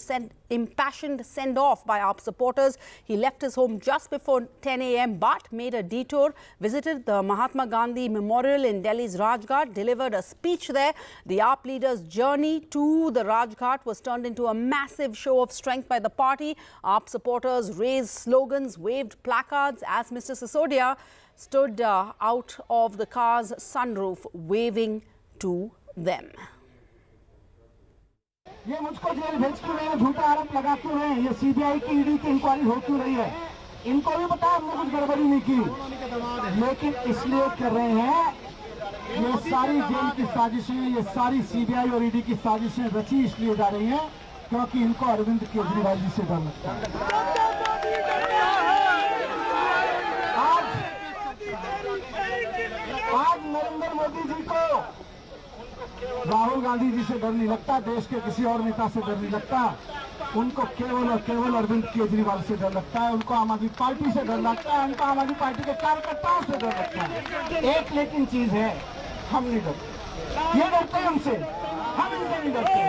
send-off by AAP supporters. He left his home just before 10 a.m. but made a detour, visited the Mahatma Gandhi Memorial in Delhi's Rajghat, delivered a speech there. The AAP leader's journey to the Rajghat was turned into a massive show of strength by the party. AAP supporters raised slogans, waved placards as Mr. Sisodia stood out of the car's sunroof, waving to them. ये मुझको jail भेज क्यों रहे हैं, झूठा आरोप लगा क्यों रहे हैं, ये सीबीआई की ईडी की इंक्वायरी हो क्यों रही है, इनको भी पता हमने कुछ गड़बड़ी नहीं की, लेकिन इसलिए कर रहे हैं, ये सारी जेल की साजिशें, ये सारी सीबीआई और ईडी की साजिशें रची इसलिए जा रही हैं क्योंकि इनको अरविंद केजरीवाल जी से डर लगता है। आज नरेंद्र मोदी जी को राहुल गांधी जी से डर नहीं लगता, देश के किसी और नेता से डर नहीं लगता, उनको केवल और केवल अरविंद केजरीवाल से डर लगता है, उनको आम आदमी पार्टी से डर लगता है, उनको आम आदमी पार्टी के कार्यकर्ताओं से डर लगता है। एक लेकिन चीज है, हम नहीं डरते, ये डरते हैं हमसे, हम इनसे नहीं डरते,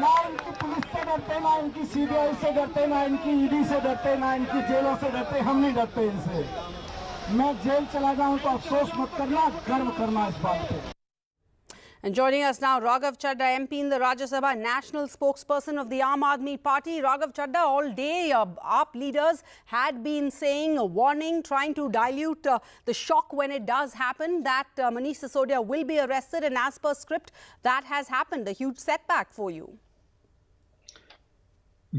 ना इनकी पुलिस से डरते, ना इनकी सीबीआई से डरते, ना इनकी ईडी से डरते, ना इनकी जेलों से डरते, हम नहीं डरते इनसे। मैं जेल चला जाऊं तो अफसोस मत करना, गर्व करना इस बात पे। And joining us now, Raghav Chadha, MP in the Rajya Sabha, national spokesperson of the Aam Aadmi Party. Raghav Chadha, all day AAP leaders had been saying a warning, trying to dilute the shock when it does happen, that Manish Sisodia will be arrested, and as per script, that has happened. A huge setback for you.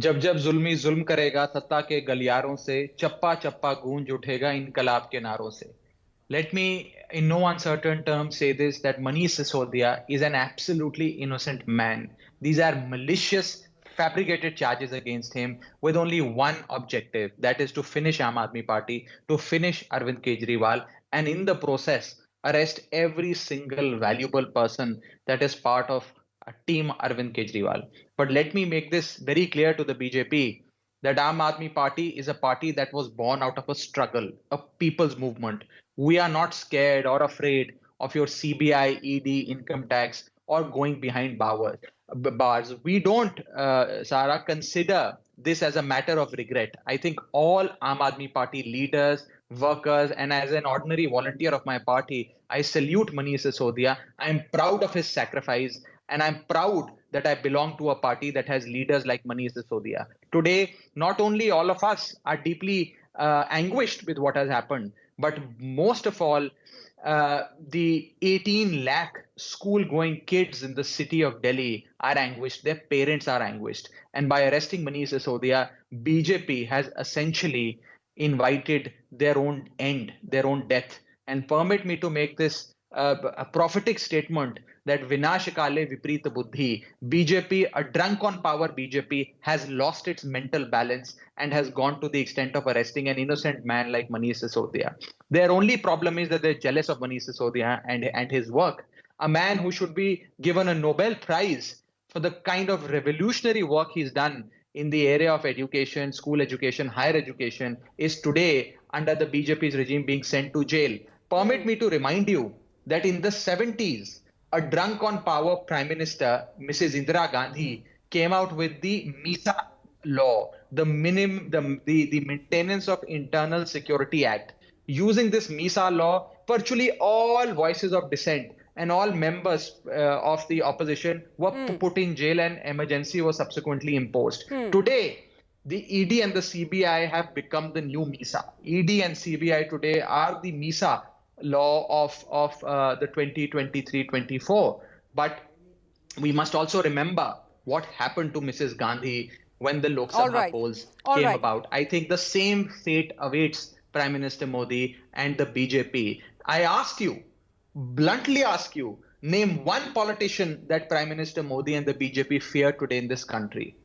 जब जब जुल्मी जुल्म करेगा सत्ता के गलियारों से, चप्पा चप्पा गूंज उठेगा इनकलाब के नारों से. Let me, in no uncertain terms, say this, that Manish Sisodia is an absolutely innocent man. These are malicious, fabricated charges against him with only one objective, that is to finish Aam Aadmi Party, to finish Arvind Kejriwal, and in the process, arrest every single valuable person that is part of Team Arvind Kejriwal. But let me make this very clear to the BJP, that Aam Aadmi Party is a party that was born out of a struggle, a people's movement. We are not scared or afraid of your CBI, ED, income tax, or going behind bars. We don't, Sarah, consider this as a matter of regret. I think all Aam Aadmi Party leaders, workers, and as an ordinary volunteer of my party, I salute Manish Sisodia. I'm proud of his sacrifice, and I'm proud that I belong to a party that has leaders like Manish Sisodia. Today, not only all of us are deeply anguished with what has happened, but most of all, the 18 lakh school-going kids in the city of Delhi are anguished. Their parents are anguished. And by arresting Manish Sisodia, BJP has essentially invited their own end, their own death. And permit me to make this a prophetic statement that Vinash Kale Viprita Buddhi, BJP, a drunk on power BJP, has lost its mental balance and has gone to the extent of arresting an innocent man like Manish Sisodia. Their only problem is that they're jealous of Manish Sisodia and his work. A man who should be given a Nobel Prize for the kind of revolutionary work he's done in the area of education, school education, higher education, is today under the BJP's regime being sent to jail. Permit me to remind you that in the 70s, a drunk on power Prime Minister, Mrs. Indira Gandhi, came out with the MISA law, the Maintenance of Internal Security Act. Using this MISA law, virtually all voices of dissent and all members of the opposition were put in jail, and emergency was subsequently imposed. Today, the ED and the CBI have become the new MISA. ED and CBI today are the MISA law of the 2023-24. But we must also remember what happened to Mrs. Gandhi when the Lok Sabha polls came about. I think the same fate awaits Prime Minister Modi and the BJP. I ask you, bluntly ask you, name one politician that Prime Minister Modi and the BJP fear today in this country.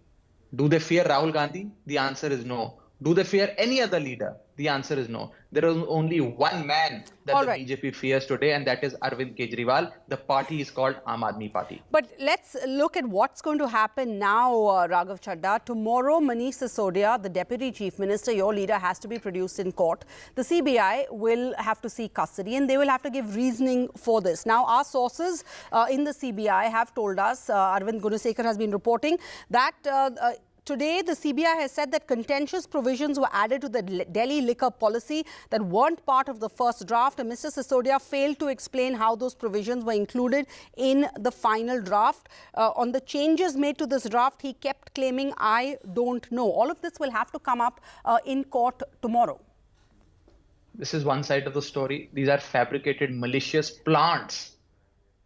Do they fear Rahul Gandhi? The answer is no. Do they fear any other leader? The answer is no. There is only one man that the BJP fears today, and that is Arvind Kejriwal. The party is called Aam Aadmi Party. But let's look at what's going to happen now, Raghav Chadda. Tomorrow, Manish Sisodia, the Deputy Chief Minister, your leader, has to be produced in court. The CBI will have to seek custody and they will have to give reasoning for this. Now, our sources in the CBI have told us, Arvind Gunasekar has been reporting, that today, the CBI has said that contentious provisions were added to the Delhi liquor policy that weren't part of the first draft. And Mr. Sisodia failed to explain how those provisions were included in the final draft. On the changes made to this draft, he kept claiming, "I don't know." All of this will have to come up in court tomorrow. This is one side of the story. These are fabricated, malicious plants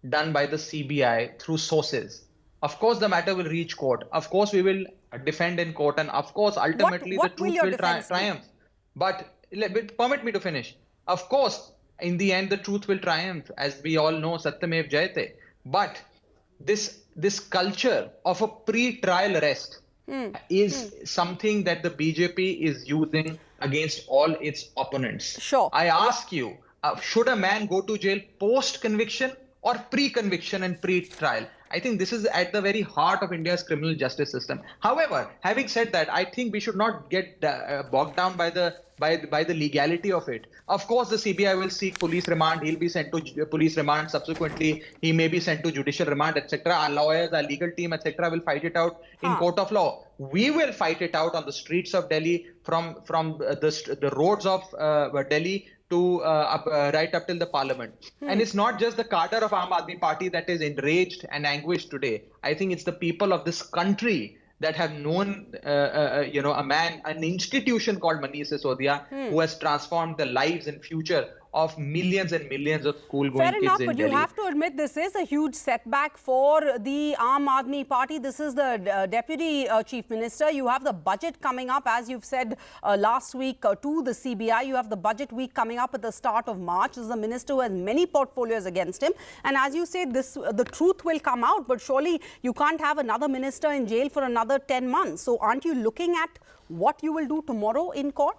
done by the CBI through sources. Of course, the matter will reach court. Of course, we will defend in court, and of course, ultimately, the truth will triumph. But permit me to finish. Of course, in the end, the truth will triumph, as we all know, Satyamev Jayate. But this culture of a pre-trial arrest is something that the BJP is using against all its opponents. Sure. I ask you, should a man go to jail post-conviction or pre-conviction and pre-trial? I think this is at the very heart of India's criminal justice system. However, having said that, I think we should not get bogged down by the legality of it. Of course, the CBI will seek police remand. He'll be sent to police remand. Subsequently, he may be sent to judicial remand, etc. Our lawyers, our legal team, etc. will fight it out in court of law. We will fight it out on the streets of Delhi, from the roads of Delhi to right up till the parliament. And it's not just the cadre of Aam Aadmi Party that is enraged and anguished today. I think it's the people of this country that have known, an institution called Manish Sisodia, who has transformed the lives and future of millions and millions of school-going kids in Delhi. Fair enough, but you have to admit this is a huge setback for the Aam Aadmi Party. This is the Deputy Chief Minister. You have the budget coming up, as you've said last week to the CBI. You have the budget week coming up at the start of March. This is a minister who has many portfolios against him. And as you say, the truth will come out. But surely you can't have another minister in jail for another 10 months. So aren't you looking at what you will do tomorrow in court?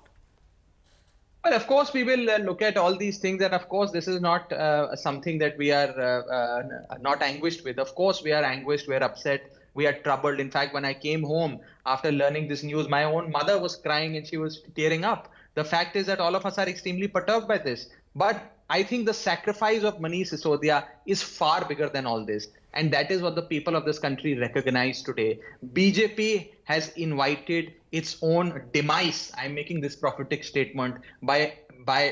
Well, of course, we will look at all these things. And of course, this is not something that we are not anguished with. Of course, we are anguished, we are upset, we are troubled. In fact, when I came home after learning this news, my own mother was crying and she was tearing up. The fact is that all of us are extremely perturbed by this. But I think the sacrifice of Manish Sisodia is far bigger than all this. And that is what the people of this country recognize today. BJP has invited its own demise. I'm making this prophetic statement by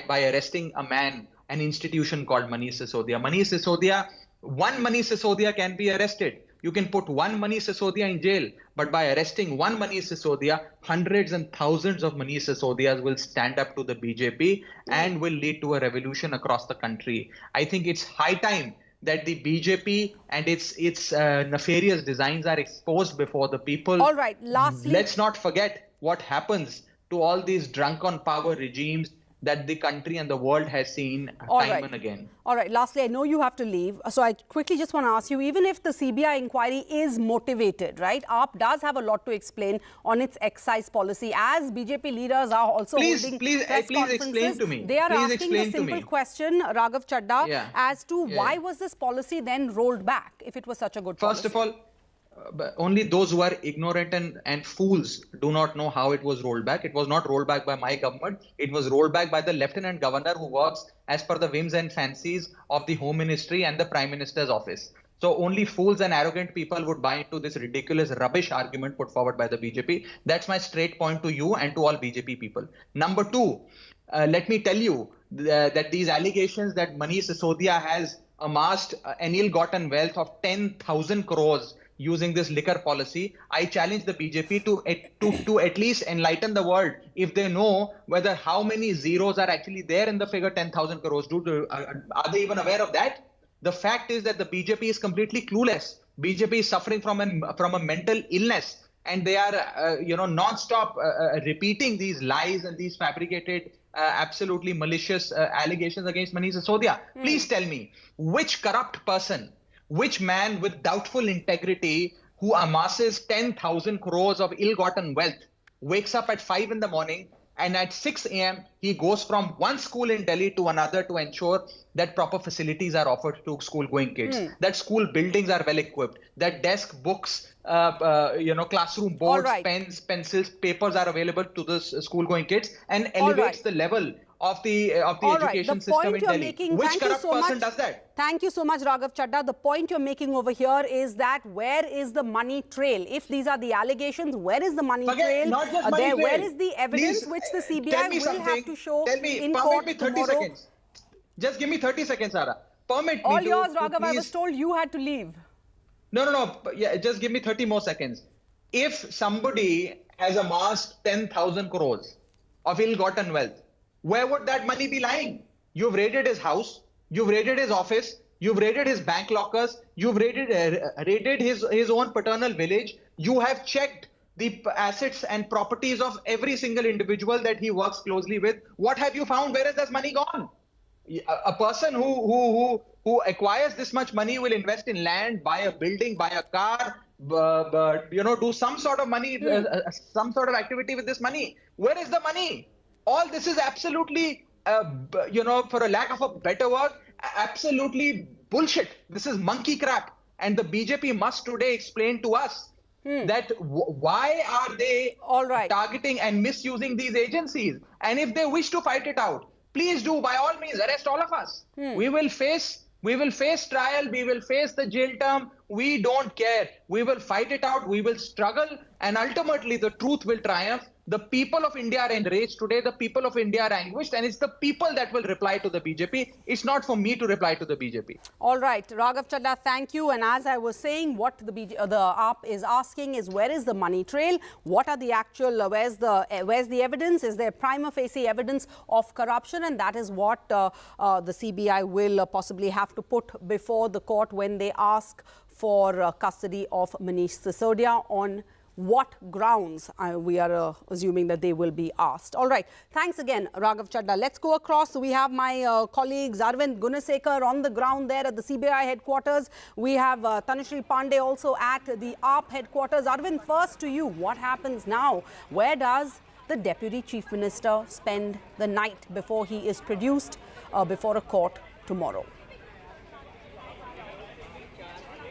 arresting a man, an institution called Manish Sisodia. Manish Sisodia, one Manish Sisodia can be arrested. You can put one Manish Sisodia in jail, but by arresting one Manish Sisodia, hundreds and thousands of Manish Sisodias will stand up to the BJP and will lead to a revolution across the country. I think it's high time that the BJP and its nefarious designs are exposed before the people. All right, lastly, let's not forget what happens to all these drunk on power regimes that the country and the world has seen time and again. All right, lastly, I know you have to leave. So I quickly just want to ask you, even if the CBI inquiry is motivated, right? AAP does have a lot to explain on its excise policy, as BJP leaders are also holding press conferences. Explain to me. They are asking the simple question, Raghav Chadda, as to why was this policy then rolled back, if it was such a good policy? First of all, only those who are ignorant and fools do not know how it was rolled back. It was not rolled back by my government. It was rolled back by the Lieutenant Governor, who works as per the whims and fancies of the Home Ministry and the Prime Minister's office. So only fools and arrogant people would buy into this ridiculous rubbish argument put forward by the BJP. That's my straight point to you and to all BJP people. Number two, let me tell you that these allegations that Manish Sisodia has amassed an ill-gotten wealth of 10,000 crores using this liquor policy, I challenge the BJP to at least enlighten the world if they know whether how many zeros are actually there in the figure 10,000 crores. Are they even aware of that? The fact is that the BJP is completely clueless. BJP is suffering from a mental illness, and they are non-stop repeating these lies and these fabricated absolutely malicious allegations against Manish Sisodia. Please tell me, which corrupt person, which man with doubtful integrity who amasses 10,000 crores of ill-gotten wealth, wakes up at 5 in the morning, and at 6 a.m. he goes from one school in Delhi to another to ensure that proper facilities are offered to school-going kids, that school buildings are well equipped, that desk, books, classroom boards, pens, pencils, papers are available to the school-going kids, and elevates the level of the education system in Delhi. Which corrupt person does that? Thank you so much, Raghav Chadda. The point you're making over here is that where is the money trail? If these are the allegations, where is the money trail? Not just money trail. Where is the evidence which the CBI will have to show in court me 30 tomorrow? Seconds. Just give me 30 seconds, Sarah. Permit me All to, yours, to Raghav. please... I was told you had to leave. No. Yeah, just give me 30 more seconds. If somebody has amassed 10,000 crores of ill-gotten wealth, where would that money be lying? You've raided his house, you've raided his office, you've raided his bank lockers, you've raided his own paternal village, you have checked the assets and properties of every single individual that he works closely with. What have you found? Where has this money gone? A person who acquires this much money will invest in land, buy a building, buy a car, do some sort of money, some sort of activity with this money. Where is the money? All this is absolutely, for a lack of a better word, absolutely bullshit. This is monkey crap. And the BJP must today explain to us that why are they targeting and misusing these agencies? And if they wish to fight it out, please do, by all means, arrest all of us. We will face trial, we will face the jail term. We don't care. We will fight it out, we will struggle, and ultimately the truth will triumph. The people of India are enraged today. The people of India are anguished, and it's the people that will reply to the BJP. It's not for me to reply to the BJP. All right, Raghav Chadda, thank you. And as I was saying, what the AAP is asking is, where is the money trail? What are the actual? Where's the evidence? Is there prima facie evidence of corruption? And that is what the CBI will possibly have to put before the court when they ask for custody of Manish Sisodia. On what grounds we are assuming that they will be asked. All right. Thanks again, Raghav Chadda. Let's go across. We have my colleagues Arvind Gunasekar on the ground there at the CBI headquarters. We have Tanushree Pandey also at the AAP headquarters. Arvind, first to you. What happens now? Where does the Deputy Chief Minister spend the night before he is produced before a court tomorrow?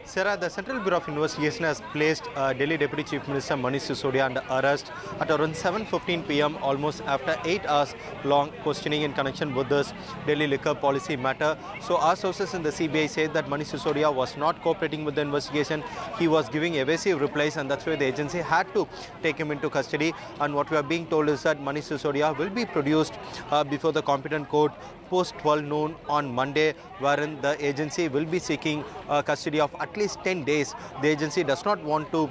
Sarah, the Central Bureau of Investigation has placed Delhi Deputy Chief Minister Manish Sisodia under arrest at around 7:15 p.m. almost after 8 hours long questioning in connection with this Delhi liquor policy matter. So our sources in the CBI said that Manish Sisodia was not cooperating with the investigation. He was giving evasive replies, and that's why the agency had to take him into custody. And what we are being told is that Manish Sisodia will be produced before the competent court post 12 noon on Monday, wherein the agency will be seeking custody of at least 10 days. The agency does not want to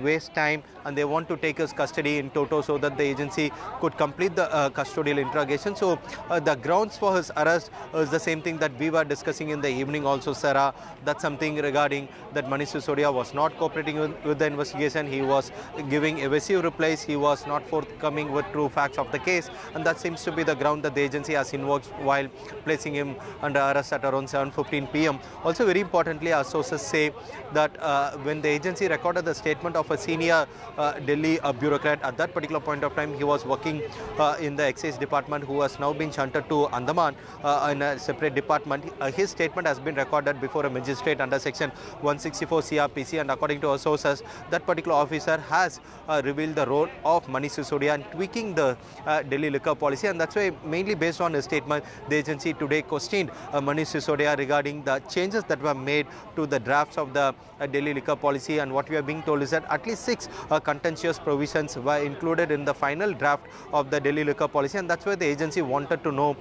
waste time, and they want to take his custody in toto so that the agency could complete the custodial interrogation. So the grounds for his arrest is the same thing that we were discussing in the evening also, Sarah. That's something regarding that Manish Sisodia was not cooperating with the investigation. He was giving evasive replies. He was not forthcoming with true facts of the case, and that seems to be the ground that the agency has invoked while placing him under arrest at around 7:15 p.m. Also, very importantly, our sources say that when the agency recorded the statement of a senior Delhi bureaucrat, at that particular point of time, he was working in the excise department, who has now been shunted to Andaman in a separate department. His statement has been recorded before a magistrate under section 164 CRPC, and according to our sources, that particular officer has revealed the role of Manish Sisodia in tweaking the Delhi liquor policy, and that's why, mainly based on his statement, the agency today questioned Manish Sisodia regarding the changes that were made to the drafts of the Delhi liquor policy. And what we are being told is that at least 6 contentious provisions were included in the final draft of the Delhi liquor policy, and that's why the agency wanted to know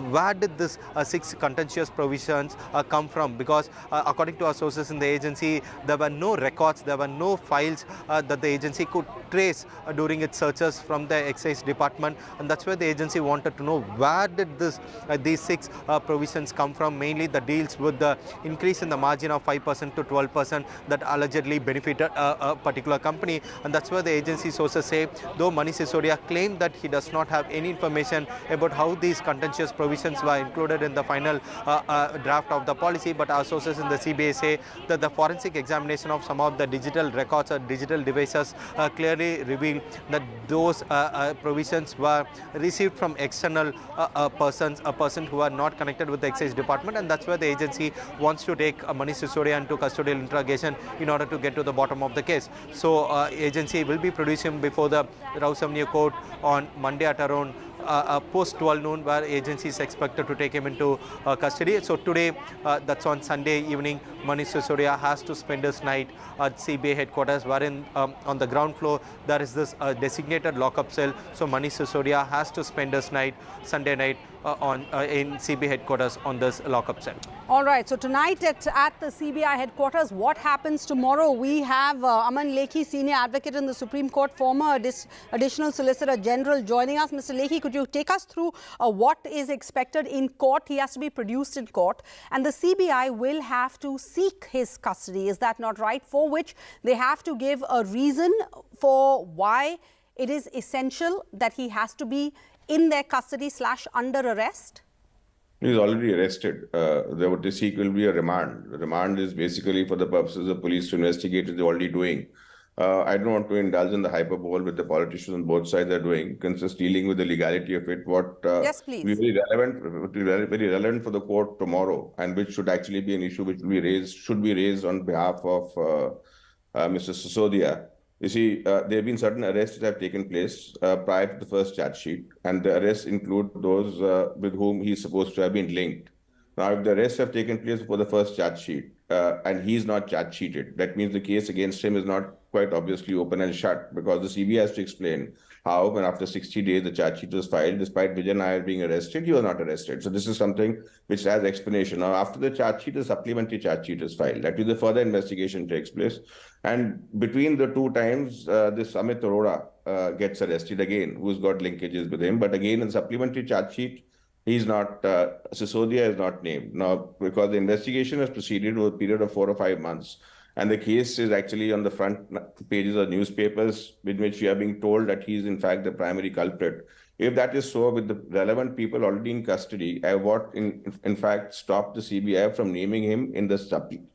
where did this 6 contentious provisions come from, because according to our sources in the agency, there were no records, there were no files that the agency could trace during its searches from the excise department, and that's why the agency wanted to know where did these 6 provisions come from. Mainly the deals with the increase in the margin of 5% 8% to 12% that allegedly benefited a particular company. And that's where the agency sources say, though Manish Sisodia claimed that he does not have any information about how these contentious provisions were included in the final draft of the policy, but our sources in the CBI say that the forensic examination of some of the digital records or digital devices clearly reveal that those provisions were received from external persons, a person who are not connected with the excise department, and that's where the agency wants to take Manish Sisodia into custodial interrogation in order to get to the bottom of the case. So agency will be producing before the Rouse Avenue court on Monday at around post 12 noon, where agency is expected to take him into custody. So today, that's on Sunday evening, Manish Sisodia has to spend his night at CBI headquarters, wherein on the ground floor there is this designated lockup cell. So Manish Sisodia has to spend his night, Sunday night, in CBI headquarters on this lockup cell. All right, so tonight at the CBI headquarters, what happens tomorrow? We have Aman Lekhi, senior advocate in the Supreme Court, former additional Solicitor General, joining us. Mr. Lekhi, could you take us through what is expected in court? He has to be produced in court, and the CBI will have to seek his custody. Is that not right? For which they have to give a reason for why it is essential that he has to be in their custody / under arrest? He's already arrested. The seek will be a remand. The remand is basically for the purposes of police to investigate what they're already doing. I don't want to indulge in the hyperbole with the politicians on both sides are doing, just dealing with the legality of it. What yes, please. Will be very relevant for the court tomorrow, and which should actually be an issue which will be should be raised on behalf of Mr. Sisodia. You see, there have been certain arrests that have taken place prior to the first charge sheet, and the arrests include those with whom he's supposed to have been linked. Now, if the arrests have taken place before the first charge sheet and he's not charge sheeted, that means the case against him is not quite obviously open and shut, because the CBI has to explain how, when after 60 days the charge sheet was filed, despite Vijay Nair being arrested, he was not arrested. So this is something which has explanation. Now, after the charge sheet, a supplementary charge sheet is filed. That means the further investigation takes place. And between the two times, this Amit Arora gets arrested again, who's got linkages with him. But again, in the supplementary charge sheet, he's not, Sisodia is not named. Now, because the investigation has proceeded over a period of 4 or 5 months, and the case is actually on the front pages of newspapers, in which we are being told that he is in fact the primary culprit. If that is so, with the relevant people already in custody, I what in fact stopped the CBI from naming him in the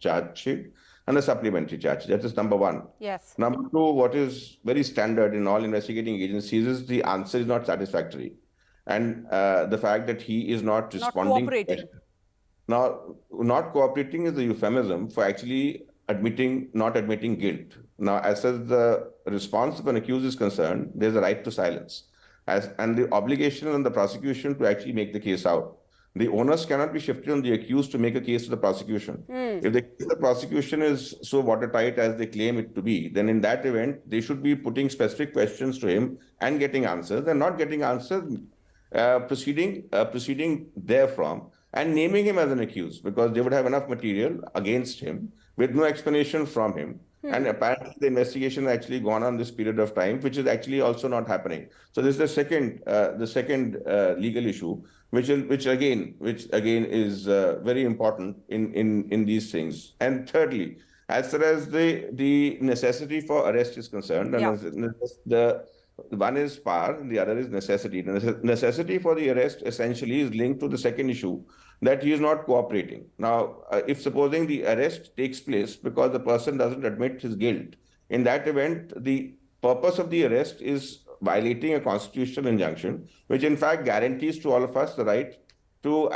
charge sheet and the supplementary charge. That is number one. Yes. Number two, what is very standard in all investigating agencies is the answer is not satisfactory. And the fact that he is not responding. Not cooperating. Now, not cooperating is a euphemism for actually not admitting guilt. Now, as far as the response of an accused is concerned, there's a right to silence, and the obligation on the prosecution to actually make the case out. The onus cannot be shifted on the accused to make a case to the prosecution. If the prosecution is so watertight as they claim it to be, then in that event, they should be putting specific questions to him and getting answers, and not getting answers, proceeding therefrom and naming him as an accused, because they would have enough material against him with no explanation from him. And apparently the investigation has actually gone on this period of time, which is actually also not happening. So this is the second legal issue, which again is very important in these things. And thirdly, as far as the necessity for arrest is concerned, the one is power, and the other is necessity. The necessity for the arrest essentially is linked to the second issue, that he is not cooperating. Now, if supposing the arrest takes place because the person doesn't admit his guilt, in that event, the purpose of the arrest is violating a constitutional injunction, which in fact guarantees to all of us the right to